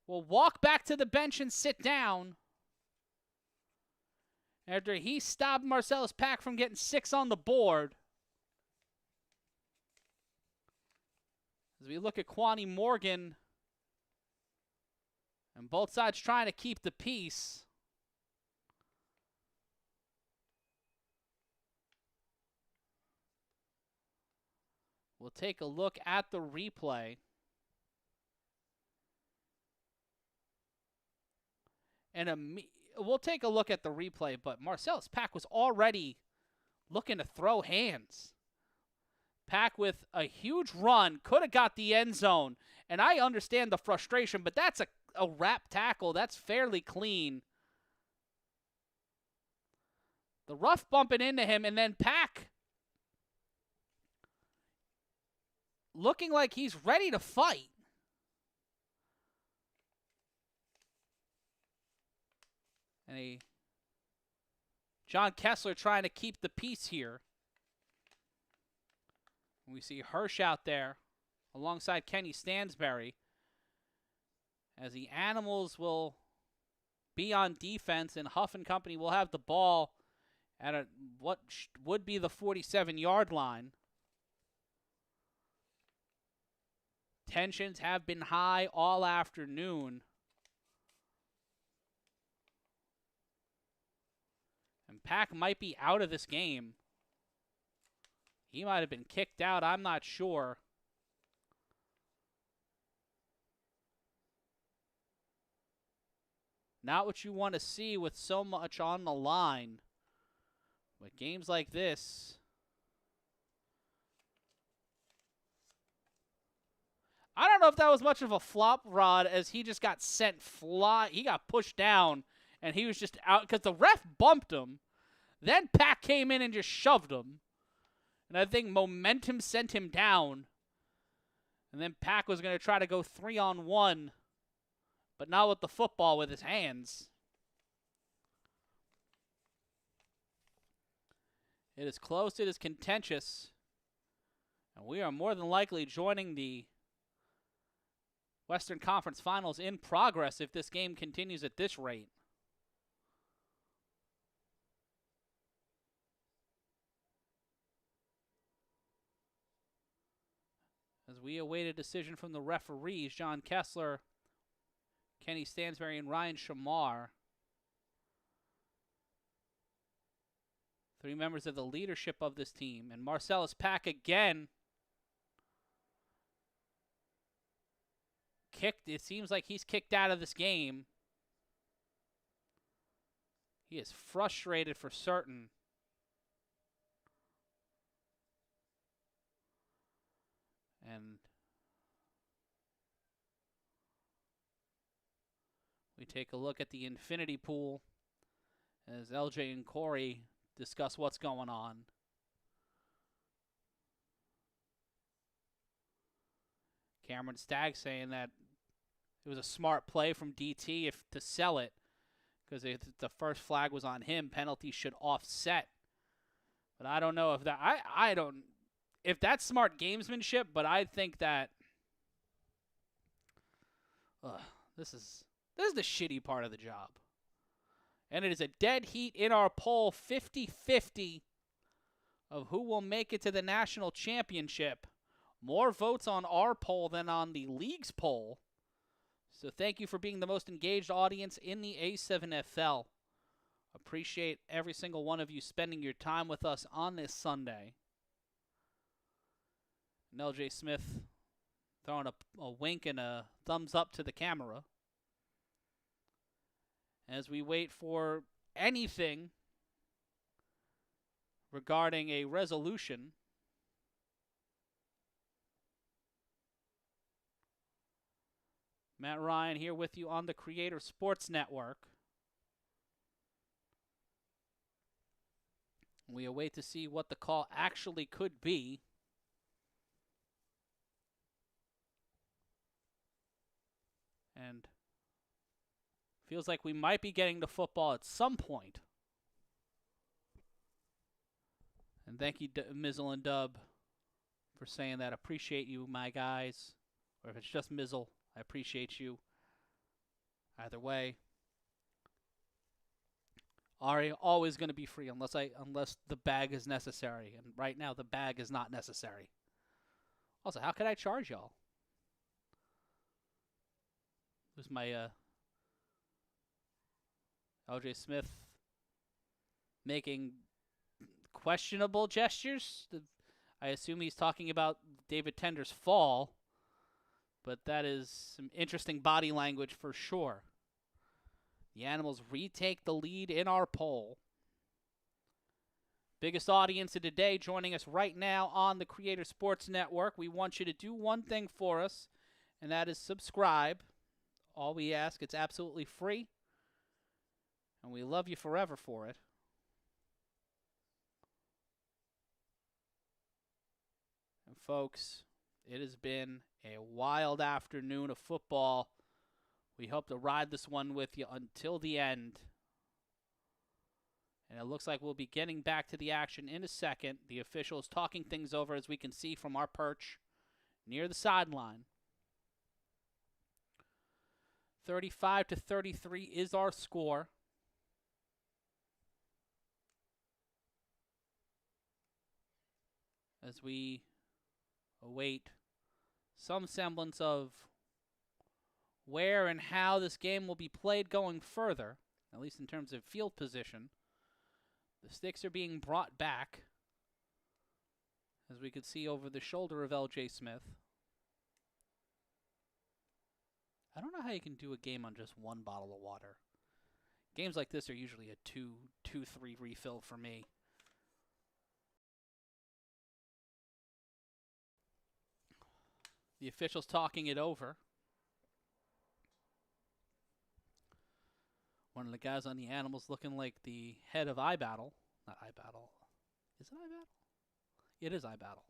will walk back to the bench and sit down after he stopped Marcellus Pack from getting 6 on the board. As we look at Kwani Morgan, and both sides trying to keep the peace. We'll take a look at the replay. And we'll take a look at the replay, but Marcellus Pack was already looking to throw hands. Pack with a huge run, could have got the end zone. And I understand the frustration, but that's a wrap tackle. That's fairly clean. The rough bumping into him, and then Pack looking like he's ready to fight. And John Kessler trying to keep the peace here. We see Hirsch out there alongside Kenny Stansberry as the Animals will be on defense, and Huff and company will have the ball at what would be the 47-yard line. Tensions have been high all afternoon. And Pack might be out of this game. He might have been kicked out. I'm not sure. Not what you want to see with so much on the line. But games like this, I don't know if that was much of a flop, Rod, as he just got sent fly. He got pushed down, and he was just out because the ref bumped him. Then Pack came in and just shoved him. And I think momentum sent him down. And then Pack was going to try to go 3-on-1, but not with the football, with his hands. It is close. It is contentious. And we are more than likely joining the Western Conference Finals in progress if this game continues at this rate. As we await a decision from the referees, John Kessler, Kenny Stansberry, and Ryan Shamar, 3 members of the leadership of this team. And Marcellus Pack again kicked. It seems like he's kicked out of this game. He is frustrated for certain. And we take a look at the infinity pool as LJ and Corey discuss what's going on. Cameron Stagg saying that it was a smart play from DT to sell it, because if the first flag was on him, penalties should offset. But I don't know if that I don't if that's smart gamesmanship, but I think that this is the shitty part of the job. And it is a dead heat in our poll, 50-50 of who will make it to the national championship. More votes on our poll than on the league's poll. So thank you for being the most engaged audience in the A7FL. Appreciate every single one of you spending your time with us on this Sunday. And LJ Smith throwing a wink and a thumbs up to the camera as we wait for anything regarding a resolution. Matt Ryan here with you on the Creator Sports Network. We await to see what the call actually could be. And feels like we might be getting to football at some point. And thank you, Mizzle and Dub, for saying that. Appreciate you, my guys. Or if it's just Mizzle, I appreciate you. Either way, are always going to be free unless the bag is necessary. And right now, the bag is not necessary. Also, how could I charge y'all? There's my LJ Smith making questionable gestures. I assume he's talking about David Tender's fall, but that is some interesting body language for sure. The Animals retake the lead in our poll. Biggest audience of today joining us right now on the Creator Sports Network. We want you to do one thing for us, and that is subscribe. All we ask, it's absolutely free, and we love you forever for it. And folks, it has been a wild afternoon of football. We hope to ride this one with you until the end. And it looks like we'll be getting back to the action in a second. The officials talking things over, as we can see from our perch near the sideline. 35-33 is our score. As we await some semblance of where and how this game will be played going further, at least in terms of field position. The sticks are being brought back, as we could see over the shoulder of LJ Smith. I don't know how you can do a game on just one bottle of water. Games like this are usually a 2-3 refill for me. The officials talking it over. One of the guys on the Animals looking like the head of iBattle. Not iBattle. Is it iBattle? It is iBattle.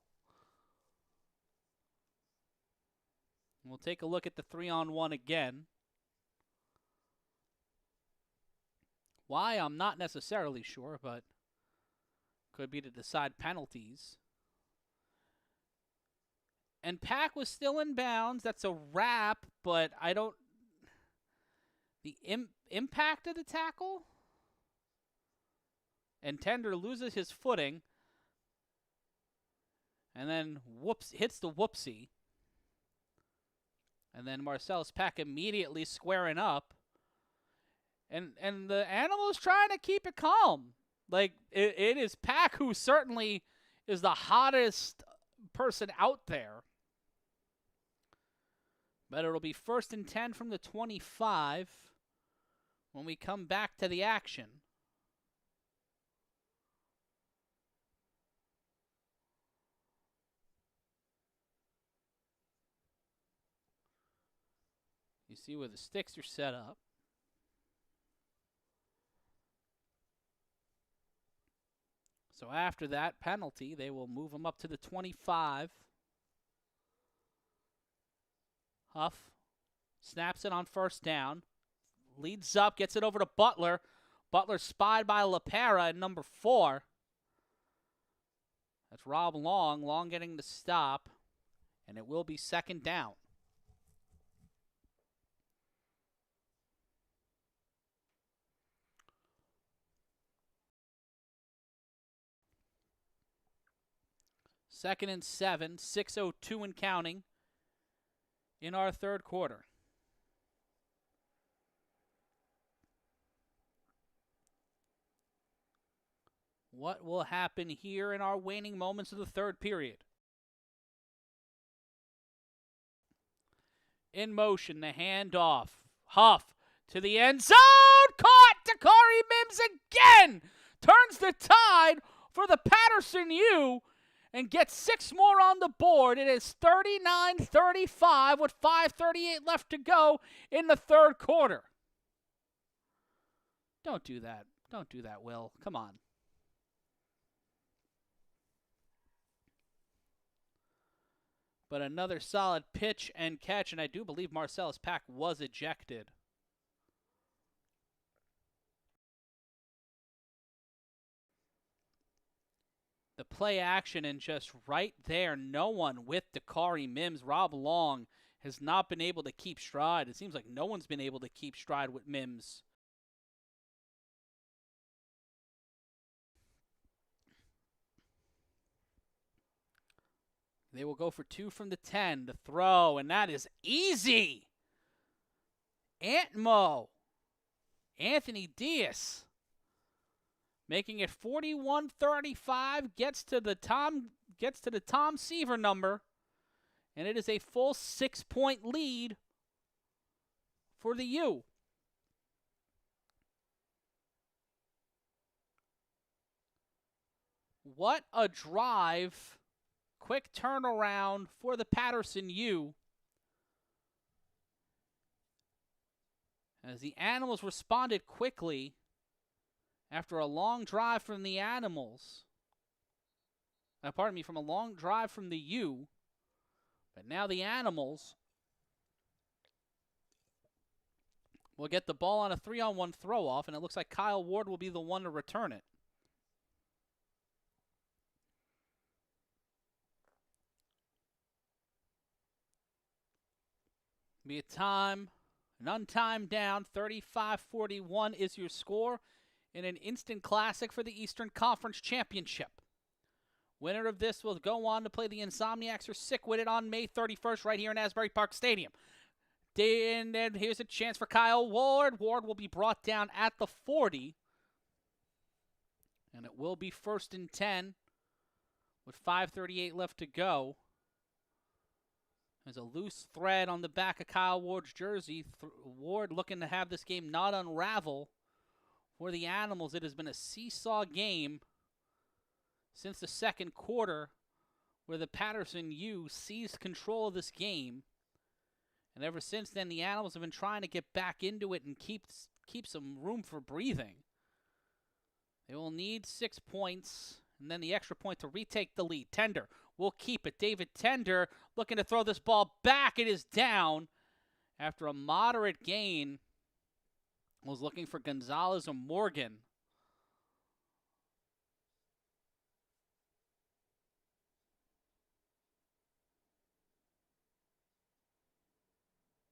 We'll take a look at the 3-on-1 again. Why, I'm not necessarily sure, but could be to decide penalties. And Pack was still in bounds. That's a wrap, but I don't... The impact of the tackle? And Tender loses his footing. And then hits the whoopsie. And then Marcellus Pack immediately squaring up. And the Animals trying to keep it calm. Like, it is Pack who certainly is the hottest person out there. But it'll be 1st and 10 from the 25 when we come back to the action. You see where the sticks are set up. So after that penalty, they will move them up to the 25. Huff snaps it on 1st down. Leads up, gets it over to Butler. Butler spied by LaPera at number 4. That's Rob Long. Long getting the stop. And it will be 2nd down. Second and 7, 6:02 and counting in our 3rd quarter. What will happen here in our waning moments of the 3rd period? In motion, the handoff. Huff to the end zone. Caught! Takari Mims again turns the tide for the Paterson U and gets 6 more on the board. It is 39-35 with 5:38 left to go in the 3rd quarter. Don't do that. Don't do that, Will. Come on. But another solid pitch and catch, and I do believe Marcellus Pack was ejected. The play action and just right there, no one with Dakari Mims. Rob Long has not been able to keep stride. It seems like no one's been able to keep stride with Mims. They will go for 2 from the 10 to throw, and that is easy. Anthony Diaz making it 41-35, gets to the Tom Seaver number, and it is a full 6-point lead for the U. What a drive. Quick turnaround for the Paterson U. As the Animals responded quickly after a long drive from the Animals. From a long drive from the U. But now the Animals will get the ball on a 3-on-1 throw-off, and it looks like Kyle Ward will be the one to return it. Be a time, an untimed down, 35-41 is your score in an instant classic for the Eastern Conference Championship. Winner of this will go on to play the Insomniacs or SickWidIt on May 31st right here in Asbury Park Stadium. And then here's a chance for Kyle Ward. Ward will be brought down at the 40. And it will be 1st and 10 with 5:38 left to go. There's a loose thread on the back of Kyle Ward's jersey. Ward looking to have this game not unravel for the Animals. It has been a seesaw game since the second quarter where the Paterson U seized control of this game. And ever since then, the Animals have been trying to get back into it and keep some room for breathing. They will need 6 points and then the extra point to retake the lead. Tender will keep it. David Tender looking to throw this ball back. It is down after a moderate gain. Was looking for Gonzalez or Morgan.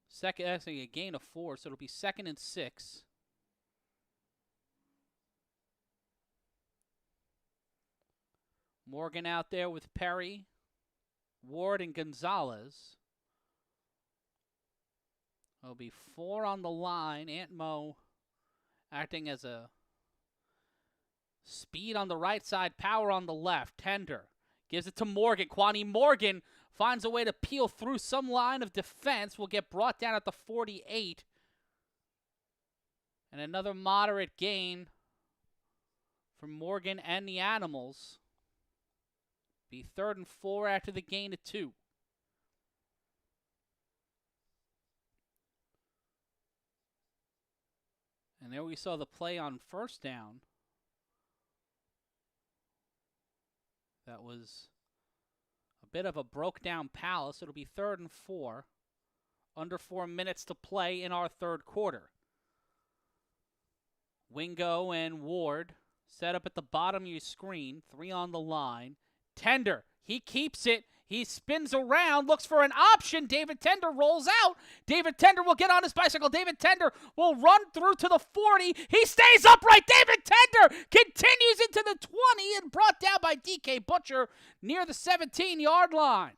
Second, actually a gain of 4, so it'll be 2nd and 6. Morgan out there with Perry, Ward, and Gonzalez. There'll be 4 on the line. Antmo acting as a speed on the right side, power on the left. Tender gives it to Morgan. Kwani Morgan finds a way to peel through some line of defense. Will get brought down at the 48. And another moderate gain from Morgan and the Animals. Be 3rd and 4 after the gain of 2. And there we saw the play on 1st down. That was a bit of a broke down Palace. It'll be 3rd and 4. Under 4 minutes to play in our 3rd quarter. Wingo and Ward set up at the bottom of your screen. 3 on the line. Tender, he keeps it. He spins around, looks for an option. David Tender rolls out. David Tender will get on his bicycle. David Tender will run through to the 40. He stays upright. David Tender continues into the 20 and brought down by DK Butcher near the 17-yard line.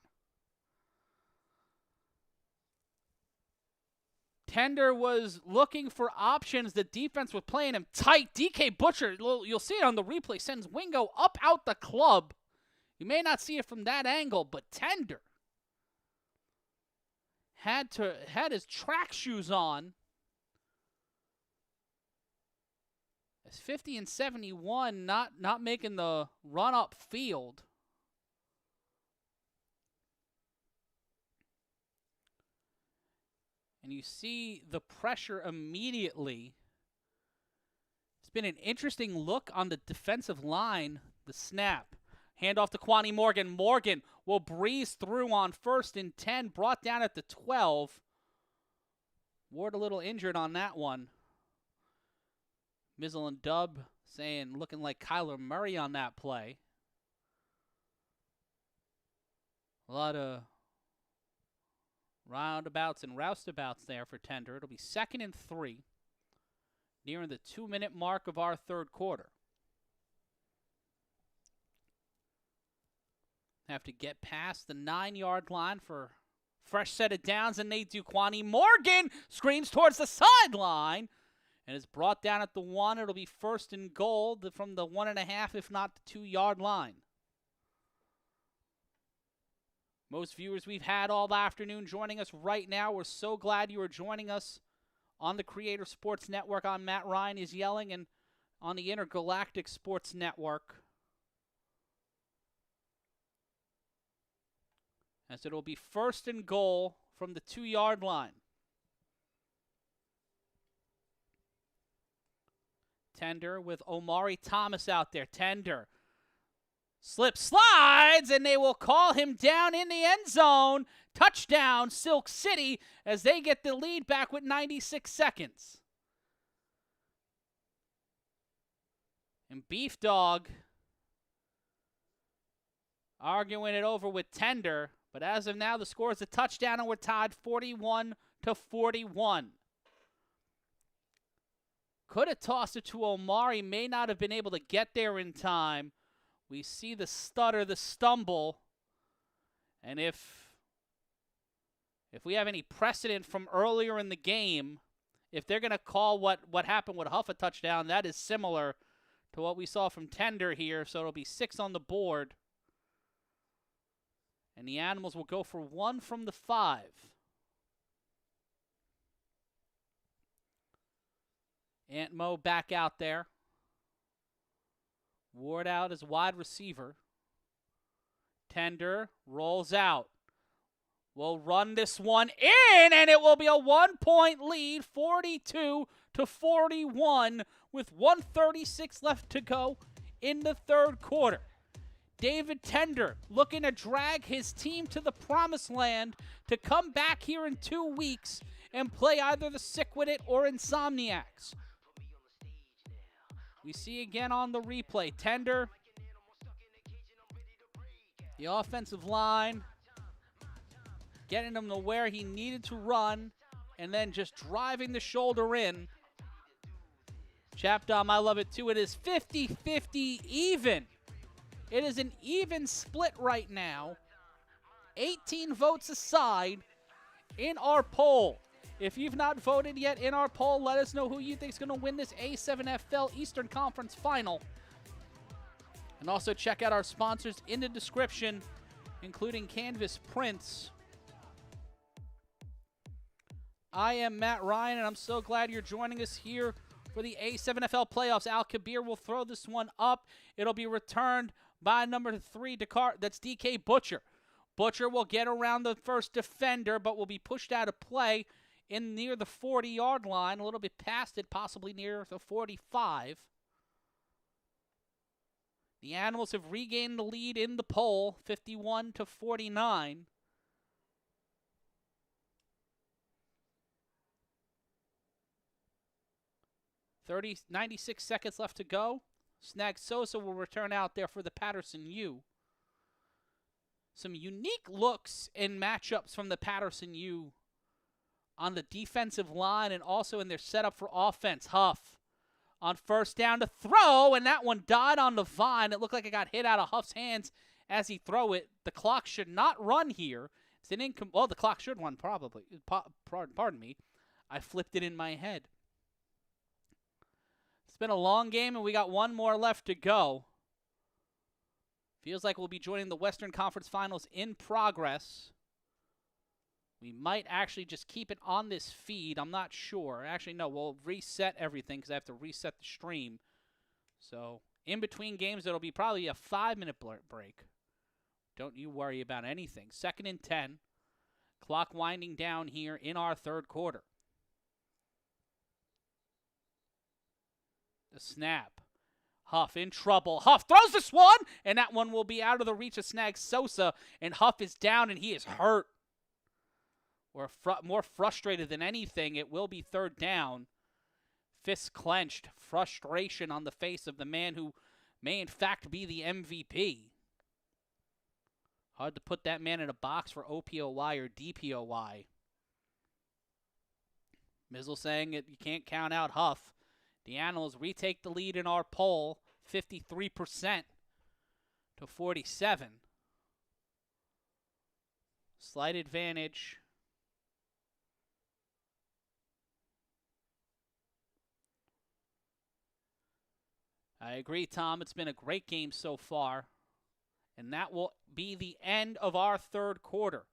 Tender was looking for options. The defense was playing him tight. DK Butcher, you'll see it on the replay, sends Wingo up out the club. You may not see it from that angle, but Tender had his track shoes on. As 50 and 71, not making the run up field. And you see the pressure immediately. It's been an interesting look on the defensive line. The snap. Handoff to Kwani Morgan. Morgan will breeze through on 1st and 10. Brought down at the 12. Ward a little injured on that one. Mizzle and Dub saying looking like Kyler Murray on that play. A lot of Roundabouts and roustabouts there for Tender. It'll be 2nd and 3, nearing the 2-minute mark of our third quarter. Have to get past the 9-yard line for fresh set of downs, and they do. Quani Morgan screams towards the sideline and is brought down at the 1. It'll be 1st and goal from the 1.5, if not the 2-yard line. Most viewers we've had all afternoon joining us right now. We're so glad you are joining us on the Creator Sports Network. I'm Matt Ryan is yelling, and on the Intergalactic Sports Network. As it'll be 1st and goal from the 2-yard line. Tender with Omari Thomas out there. Tender slip slides, and they will call him down in the end zone. Touchdown, Silk City, as they get the lead back with 96 seconds. And Beef Dog arguing it over with Tender. But as of now, the score is a touchdown, and we're tied 41-41. Could have tossed it to Omari. May not have been able to get there in time. We see the stutter, the stumble. And if we have any precedent from earlier in the game, if they're going to call what happened with Huff a touchdown, that is similar to what we saw from Tender here. So it'll be 6 on the board. And the Animals will go for 1 from the 5. Ant Mo back out there. Ward out as wide receiver. Tender rolls out. We'll run this one in, and it will be a 1-point lead, 42-41, with 1:36 left to go in the third quarter. David Tender looking to drag his team to the promised land to come back here in 2 weeks and play either the SickWidIt or Insomniacs. We see again on the replay, Tender, the offensive line, getting him to where he needed to run, and then just driving the shoulder in. Chapdom, I love it too. It is 50-50 even. It is an even split right now. 18 votes aside in our poll. If you've not voted yet in our poll, let us know who you think is going to win this A7FL Eastern Conference Final. And also check out our sponsors in the description, including Canvas Prints. I am Matt Ryan, and I'm so glad you're joining us here for the A7FL playoffs. Al Kabir will throw this one up. It'll be returned by number 3, that's DK Butcher. Butcher will get around the first defender, but will be pushed out of play in near the 40-yard line, a little bit past it, possibly near the 45. The Animals have regained the lead in the poll, 51-49. .96 seconds left to go. Snag Sosa will return out there for the Paterson U. Some unique looks and matchups from the Paterson U on the defensive line and also in their setup for offense. Huff on first down to throw, and that one died on the vine. It looked like it got hit out of Huff's hands as he threw it. The clock should not run here. It's an well, the clock should run probably. Pardon me. I flipped it in my head. It's been a long game, and we got one more left to go. Feels like we'll be joining the Western Conference Finals in progress. We might actually just keep it on this feed. I'm not sure. Actually, no, we'll reset everything because I have to reset the stream. So, in between games, it'll be probably a 5-minute break. Don't you worry about anything. 2nd and 10. Clock winding down here in our third quarter. The snap. Huff in trouble. Huff throws this one, and that one will be out of the reach of Snag Sosa, and Huff is down, and he is hurt. We're more frustrated than anything. It will be third down. Fists clenched. Frustration on the face of the man who may, in fact, be the MVP. Hard to put that man in a box for OPOY or DPOY. Mizzle saying that you can't count out Huff. The Animals retake the lead in our poll, 53% to 47. Slight advantage. I agree, Tom. It's been a great game so far. And that will be the end of our third quarter.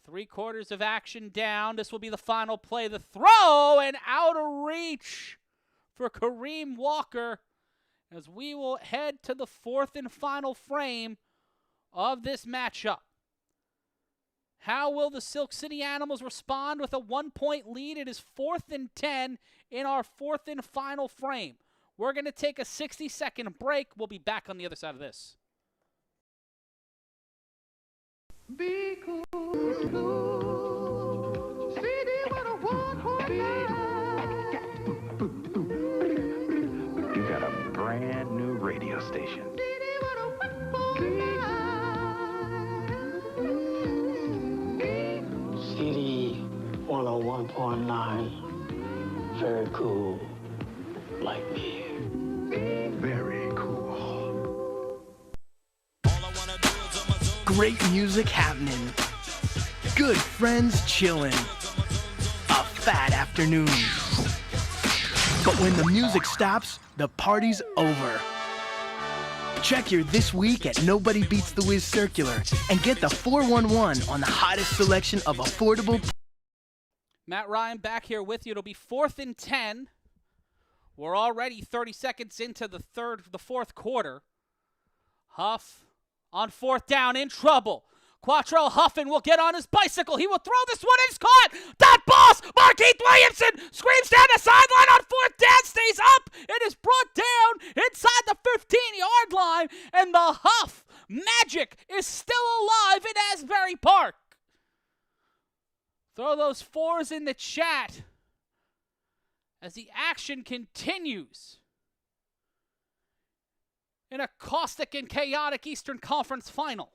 3 quarters of action down. This will be the final play. The throw and out of reach for Kareem Walker as we will head to the 4th and final frame of this matchup. How will the Silk City Animals respond with a 1-point lead? It is 4th and 10 in our 4th and final frame. We're going to take a 60-second break. We'll be back on the other side of this. Be cool, cool. CD 101.9. You got a brand new radio station. CD 101.9. Very cool. Like me. Very cool. Great music happening. Good friends chilling. A fat afternoon. But when the music stops, the party's over. Check your This Week at Nobody Beats the Wiz Circular and get the 411 on the hottest selection of affordable. Matt Ryan back here with you. It'll be 4th and 10. We're already 30 seconds into the 4th quarter. Huff on 4th down in trouble. Quattrell Huffin will get on his bicycle. He will throw this one. It's caught. That boss, Markeith Williamson, screams down the sideline on 4th down, stays up. It is brought down inside the 15-yard line, and the Huff magic is still alive in Asbury Park. Throw those 4s in the chat as the action continues in a caustic and chaotic Eastern Conference final.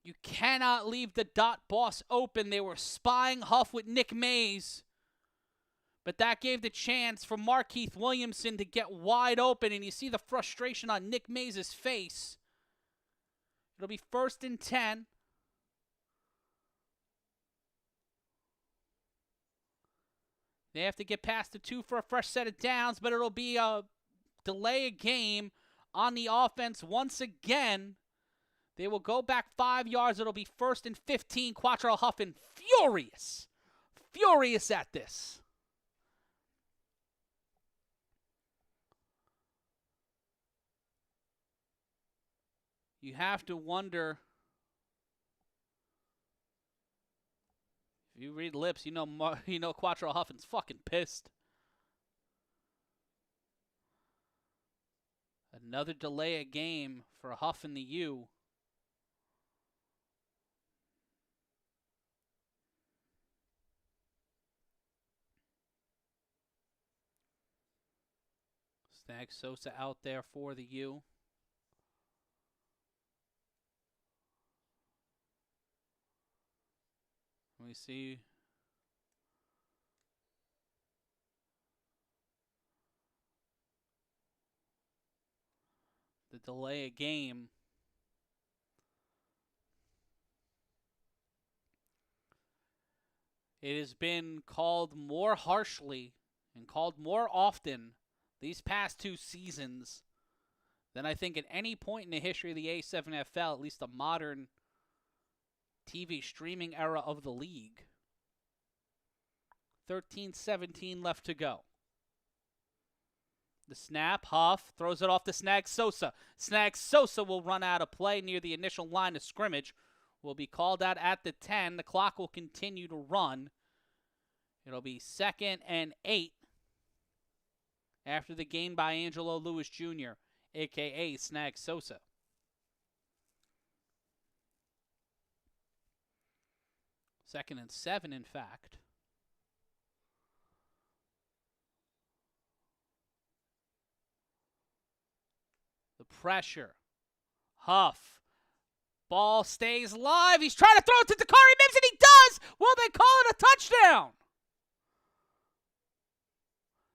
You cannot leave the dot boss open. They were spying Huff with Nick Mays, but that gave the chance for Markeith Williamson to get wide open, and you see the frustration on Nick Mays' face. It'll be 1st and 10. They have to get past the 2 for a fresh set of downs, but it'll be a delay of game on the offense once again. They will go back 5 yards. It'll be 1st and 15. Quattrell Huffin furious at this. You have to wonder. If you read lips, you know Quattrell Huffin's fucking pissed. Another delay of game for Huff and the U. Snag Sosa out there for the U. We see the delay of game. It has been called more harshly and called more often these past 2 seasons than I think at any point in the history of the A7FL, at least the modern TV streaming era of the league. 13-17 left to go. The snap, Huff throws it off to Snag Sosa. Snag Sosa will run out of play near the initial line of scrimmage. Will be called out at the 10. The clock will continue to run. It'll be 2nd and 8 after the gain by Angelo Lewis Jr., a.k.a. Snag Sosa. Second and 7, in fact. The pressure. Huff Ball stays live. He's trying to throw it to Dakari Mims, and he does. Will they call it a touchdown?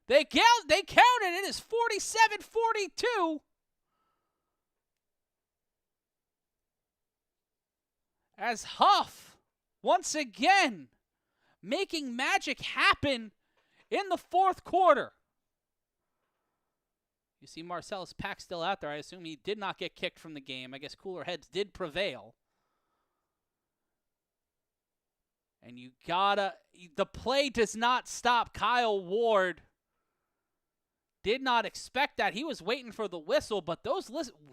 They counted. It is 47-42. As Huff, once again, making magic happen in the fourth quarter. You see Marcellus Pack still out there. I assume he did not get kicked from the game. I guess cooler heads did prevail. And the play does not stop. Kyle Ward did not expect that. He was waiting for the whistle, but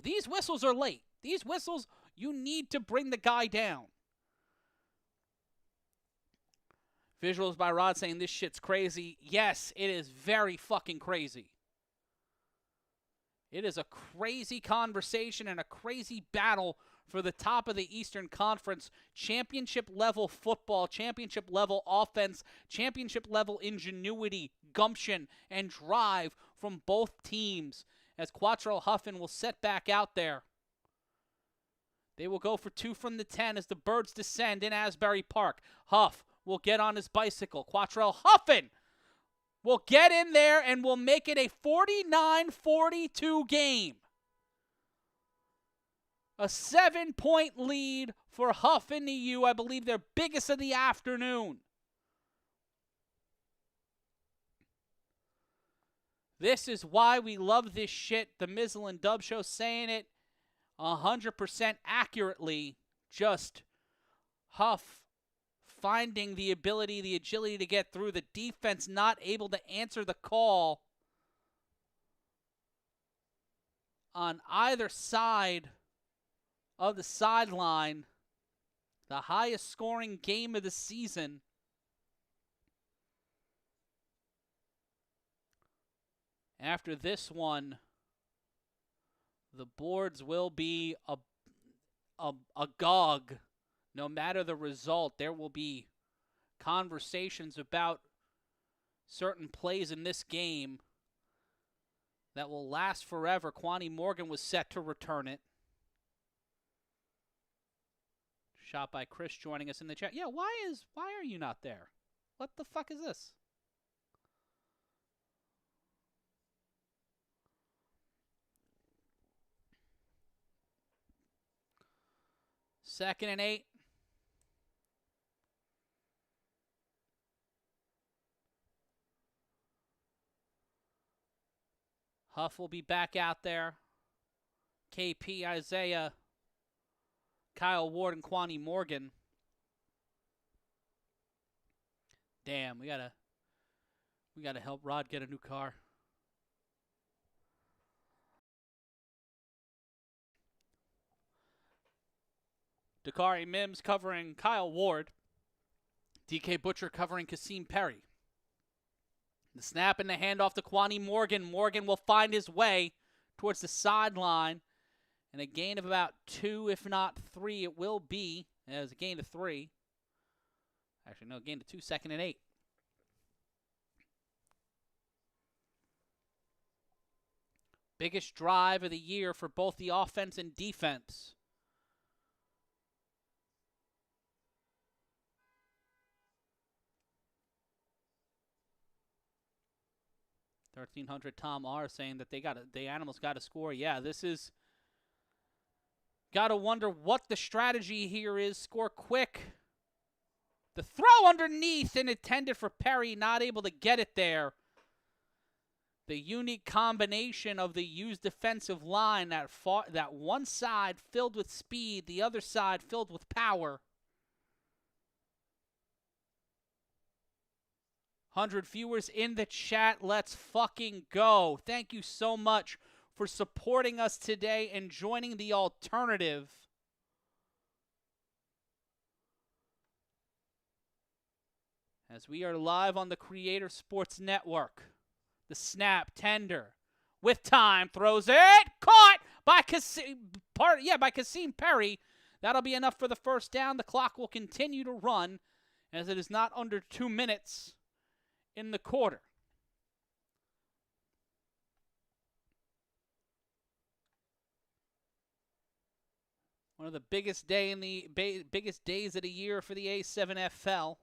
these whistles are late. These whistles, you need to bring the guy down. Visuals by Rod saying this shit's crazy. Yes, it is very fucking crazy. It is a crazy conversation and a crazy battle for the top of the Eastern Conference. Championship-level football, championship-level offense, championship-level ingenuity, gumption, and drive from both teams as Quattro Huffin will set back out there. They will go for 2 from the 10 as the Birds descend in Asbury Park. Huff will get on his bicycle. Quattro Huffin will get in there and will make it a 49-42 game. A 7-point lead for Huffin U, I believe their biggest of the afternoon. This is why we love this shit. The Mizzle and Dub Show saying it 100% accurately. Just Huff finding the ability, the agility to get through. The defense not able to answer the call on either side of the sideline. The highest scoring game of the season. After this one, the boards will be agog. No matter the result, there will be conversations about certain plays in this game that will last forever. Quani Morgan was set to return it. Shot by Chris joining us in the chat. Yeah, why are you not there? What the fuck is this? Second and 8. Huff will be back out there. KP, Isaiah, Kyle Ward, and Quani Morgan. Damn, we gotta help Rod get a new car. Dakari Mims covering Kyle Ward. DK Butcher covering Kasim Perry. The snap and the handoff to Quani Morgan. Morgan will find his way towards the sideline. And a gain of about 2, if not 3, it will be. As a gain of 3. Actually, no, gain of 2, second and 8. Biggest drive of the year for both the offense and defense. $1,300 Tom R saying that the Animals got to score. Yeah, this is got to wonder what the strategy here is. Score quick. The throw underneath and intended for Perry, not able to get it there. The unique combination of the used defensive line, that one side filled with speed, the other side filled with power. 100 viewers in the chat. Let's fucking go. Thank you so much for supporting us today and joining the alternative. As we are live on the Creator Sports Network. The snap, tender, with time, throws it, caught by Kasim Perry. That'll be enough for the first down. The clock will continue to run as it is not under 2 minutes in the quarter. One of the biggest biggest days of the year for the A7FL.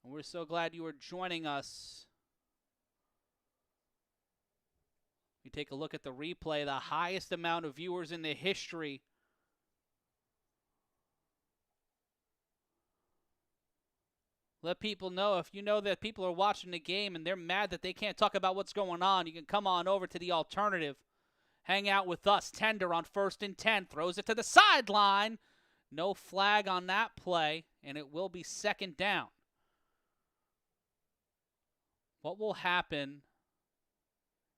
And we're so glad you are joining us. We take a look at the replay, the highest amount of viewers in the history let people know, if you know that people are watching the game and they're mad that they can't talk about what's going on, you can come on over to the alternative. Hang out with us. Tender on 1st and 10. Throws it to the sideline. No flag on that play, and it will be 2nd down. What will happen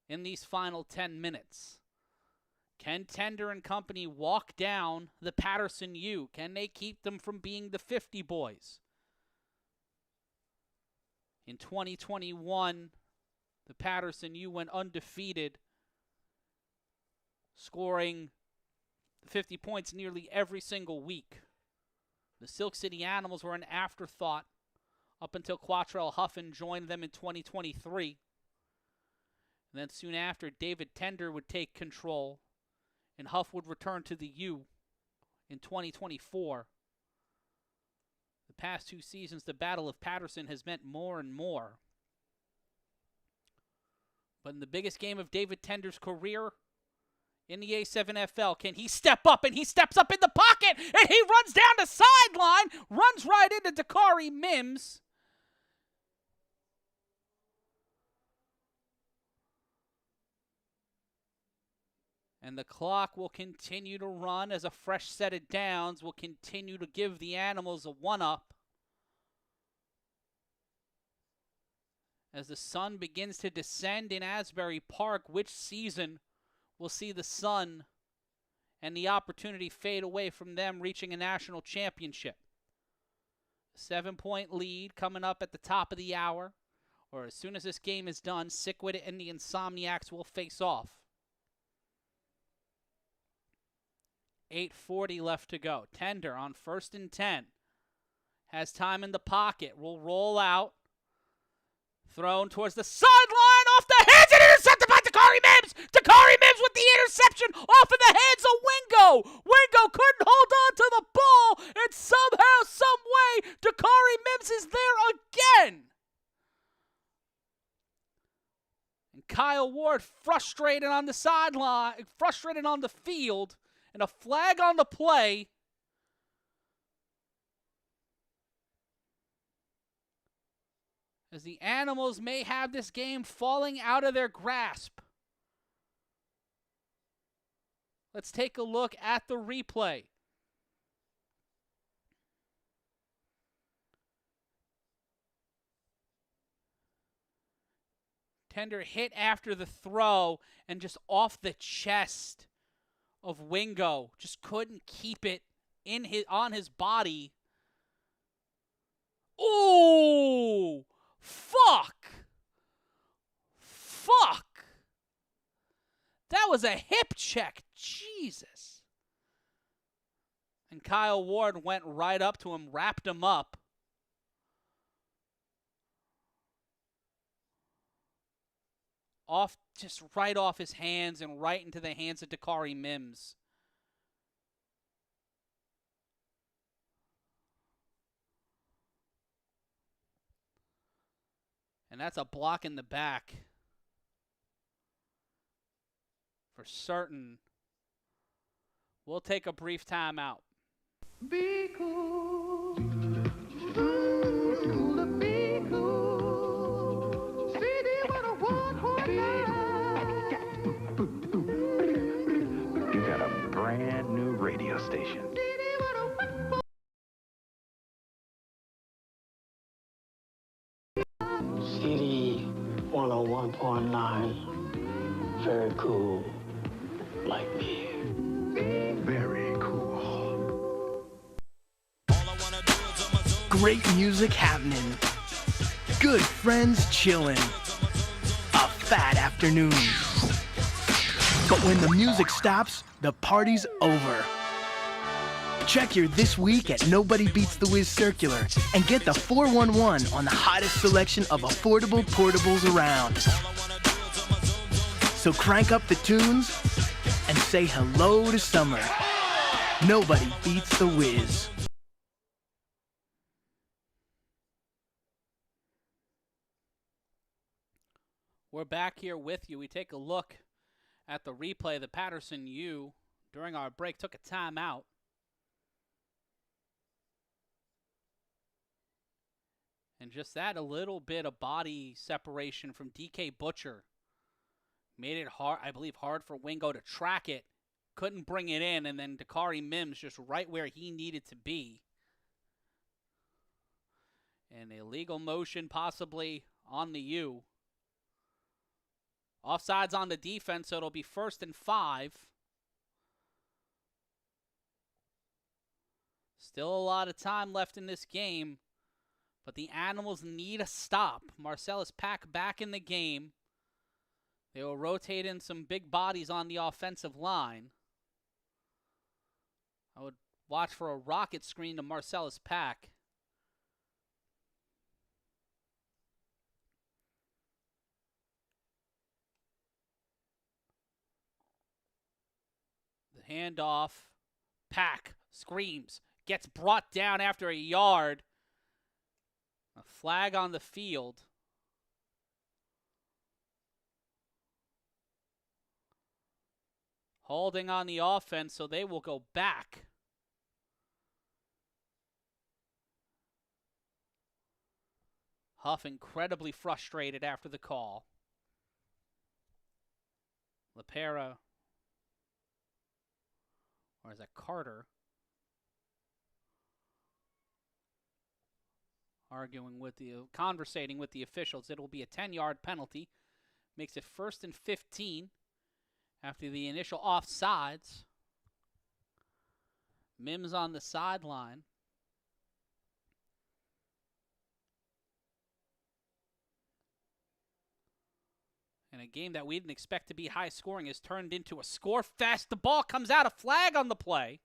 in these final 10 minutes? Can Tender and company walk down the Paterson U? Can they keep them from being the 50 boys? In 2021, the Paterson U went undefeated, scoring 50 points nearly every single week. The Silk City Animals were an afterthought up until Quattrell Huffin joined them in 2023. And then soon after, David Tender would take control, and Huff would return to the U in 2024. The past 2 seasons, the Battle of Paterson has meant more and more. But in the biggest game of David Tender's career in the A7FL, can he step up? And he steps up in the pocket, and he runs down the sideline, runs right into Dakari Mims. And the clock will continue to run as a fresh set of downs will continue to give the Animals a 1-up. As the sun begins to descend in Asbury Park, which season will see the sun and the opportunity fade away from them reaching a national championship? A 7-point lead coming up at the top of the hour, or as soon as this game is done, SickWidIt and the Insomniacs will face off. 8:40 left to go. Tender on 1st and 10. Has time in the pocket. Will roll out. Thrown towards the sideline, off the hands, and intercepted by Dakari Mims. Dakari Mims with the interception off of the hands of Wingo. Wingo couldn't hold on to the ball, and somehow, some way, Dakari Mims is there again. And Kyle Ward frustrated on the sideline, frustrated on the field, and a flag on the play. As the Animals may have this game falling out of their grasp. Let's take a look at the replay. Tender hit after the throw and just off the chest of Wingo. Just couldn't keep it on his body. Ooh! Fuck! That was a hip check. Jesus. And Kyle Ward went right up to him, wrapped him up. Just right off his hands and right into the hands of Dakari Mims. And that's a block in the back. For certain. We'll take a brief timeout. Be cool. It's cool to be cool. CD 101.9. You got a brand new radio station. CD 101.9. Very cool. Like me. Very cool. Great music happening. Good friends chilling. A fat afternoon. But when the music stops, the party's over. Check your This Week at Nobody Beats the Wiz Circular and get the 411 on the hottest selection of affordable portables around. So crank up the tunes and say hello to summer. Nobody beats the Wiz. We're back here with you. We take a look at the replay. The Paterson U, during our break, took a timeout. And just that, a little bit of body separation from DK Butcher made it hard, I believe, hard for Wingo to track it. Couldn't bring it in, and then Dakari Mims just right where he needed to be. An illegal motion possibly on the U. Offsides on the defense, so it'll be 1st and 5. Still a lot of time left in this game, but the Animals need a stop. Marcellus Pack back in the game. They will rotate in some big bodies on the offensive line. I would watch for a rocket screen to Marcellus Pack. The handoff. Pack screams. Gets brought down after a yard. A flag on the field. Holding on the offense, so they will go back. Huff incredibly frustrated after the call. LaPera, or is that Carter, conversating with the officials. It will be a 10-yard penalty. Makes it 1st and 15 after the initial offsides. Mims on the sideline. And a game that we didn't expect to be high scoring has turned into a score fest. The ball comes out, a flag on the play.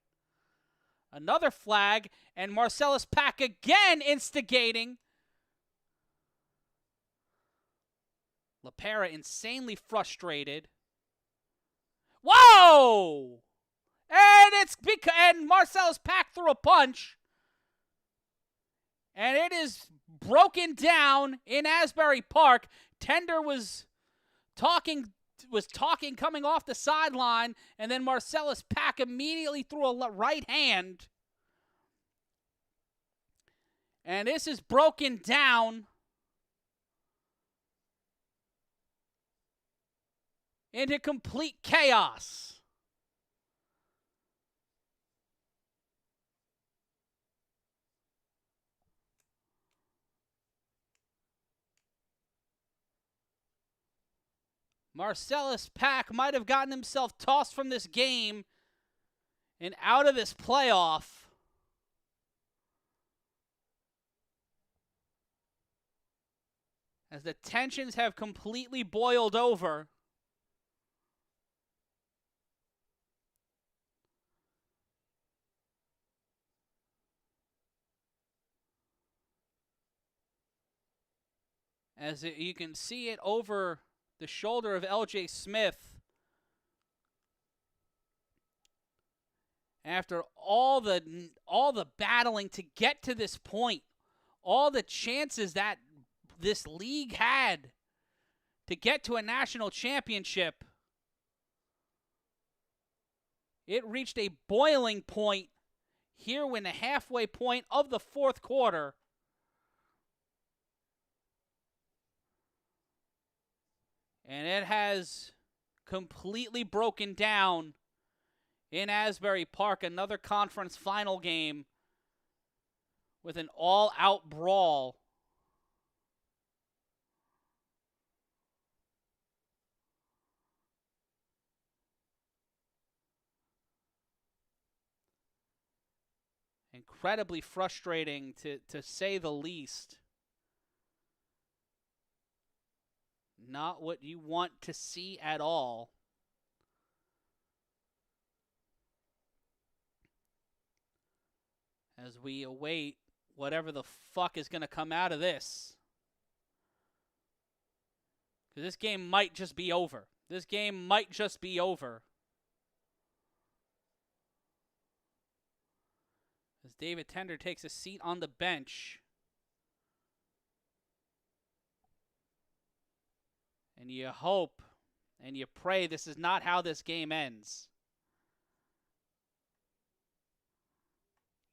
Another flag, and Marcellus Pack again instigating. LaPera insanely frustrated. Whoa! And Marcellus Pack threw a punch. And it is broken down in Asbury Park. Tender was talking coming off the sideline, and then Marcellus Pack immediately threw a right hand. And this is broken down into complete chaos. Marcellus Pack might have gotten himself tossed from this game and out of this playoff. As the tensions have completely boiled over. You can see it over the shoulder of L.J. Smith. After all the battling to get to this point, all the chances that this league had to get to a national championship, it reached a boiling point here when the halfway point of the fourth quarter. And it has completely broken down in Asbury Park. Another conference final game with an all-out brawl. Incredibly frustrating, to say the least. Not what you want to see at all. As we await whatever the fuck is going to come out of this. Because this game might just be over. This game might just be over. as David Tender takes a seat on the bench. And you hope and you pray this is not how this game ends.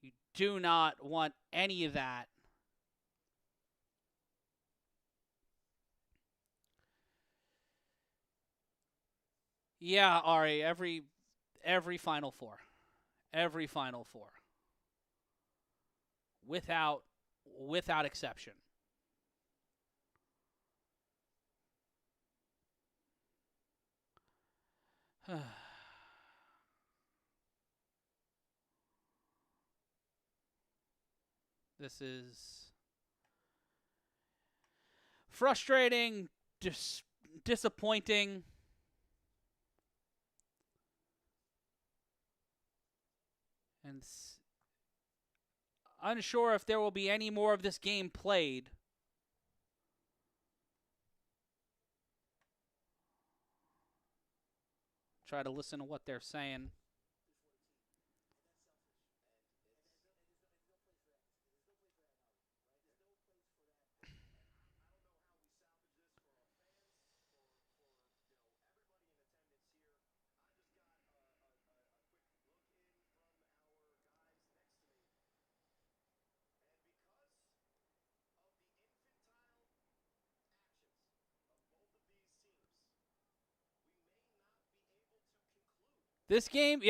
You do not want any of that. Yeah, Ari, every Final Four. Every Final Four. Without exception. This is frustrating, disappointing. And unsure if there will be any more of this game played. Try to listen to what they're saying. This game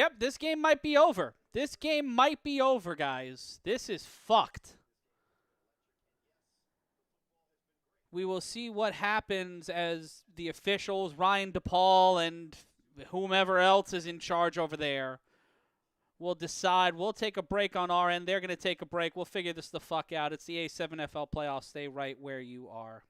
might be over. This game might be over, guys. This is fucked. We will see what happens as the officials, Ryan DePaul and whomever else is in charge over there, will decide. We'll take a break on our end. They're going to take a break. We'll figure this the fuck out. It's the A7FL playoffs. Stay right where you are.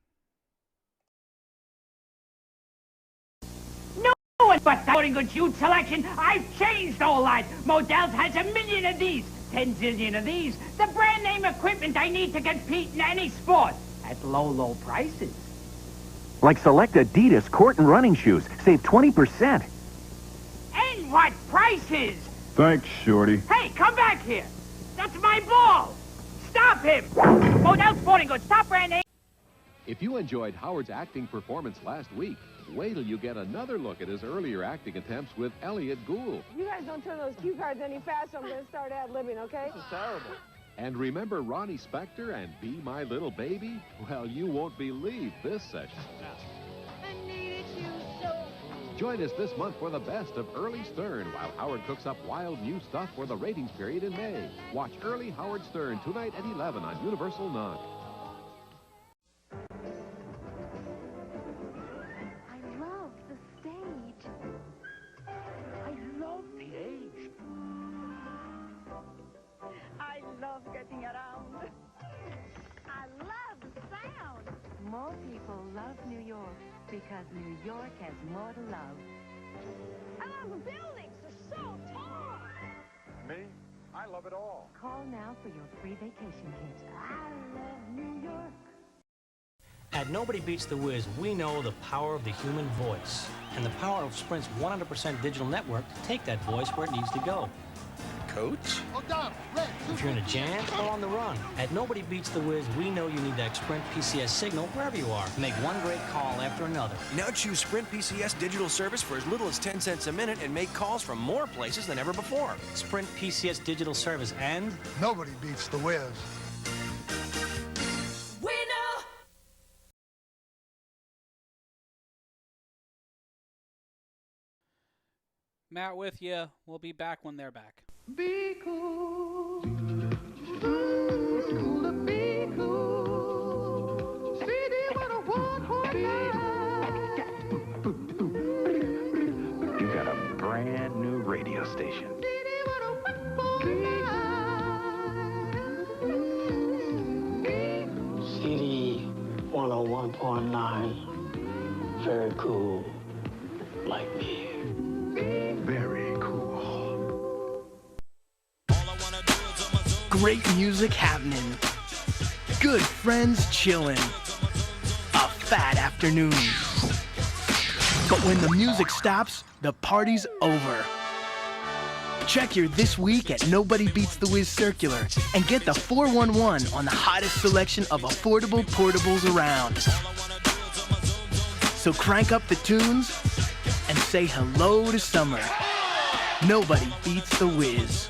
But sporting goods shoe selection, I've changed all that. Models has a million of these, 10 zillion of these. The brand name equipment I need to compete in any sport at low, low prices. Like select Adidas court and running shoes. Save 20%. And what prices? Thanks, Shorty. Hey, come back here. That's my ball. Stop him. Model Sporting Goods, top brand name. If you enjoyed Howard's acting performance last week, wait till you get another look at his earlier acting attempts with Elliot Gould. You guys don't turn those cue cards any faster, I'm going to start ad-libbing, okay? This is terrible. And remember Ronnie Spector and Be My Little Baby? Well, you won't believe this session. I needed you so. Join us this month for the best of Early Stern while Howard cooks up wild new stuff for the ratings period in May. Watch Early Howard Stern tonight at 11 on Universal 9. Getting around. I love the sound. More people love New York because New York has more to love. I love the buildings. They're so tall. Me? I love it all. Call now for your free vacation kit. I love New York. At Nobody Beats the Wiz, we know the power of the human voice and the power of Sprint's 100% digital network to take that voice where it needs to go. Coach? If you're in a jam or on the run, at Nobody Beats the Wiz, we know you need that Sprint PCS signal wherever you are. Make one great call after another. Now choose Sprint PCS digital service for as little as 10 cents a minute and make calls from more places than ever before. Sprint PCS digital service and... Nobody beats the Wiz. Matt with you. We'll be back when they're back. Be cool. It's cool to be cool. You got a brand new radio station. CD 101.9. Very cool. Like me. Very cool. Great music happening. Good friends chilling. A fat afternoon. But when the music stops, the party's over. Check your This Week at Nobody Beats the Wiz Circular and get the 411 on the hottest selection of affordable portables around. So crank up the tunes and say hello to summer. Nobody beats the Wiz.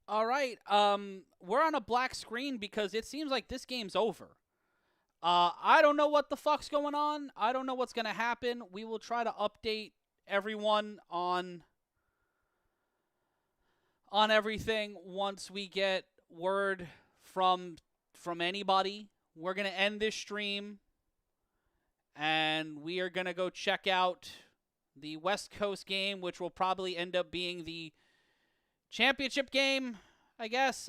All right, we're on a black screen because it seems like this game's over. I don't know what the fuck's going on. I don't know what's going to happen. We will try to update everyone on everything once we get word from anybody. We're going to end this stream, and we are going to go check out the West Coast game, which will probably end up being the championship game, I guess.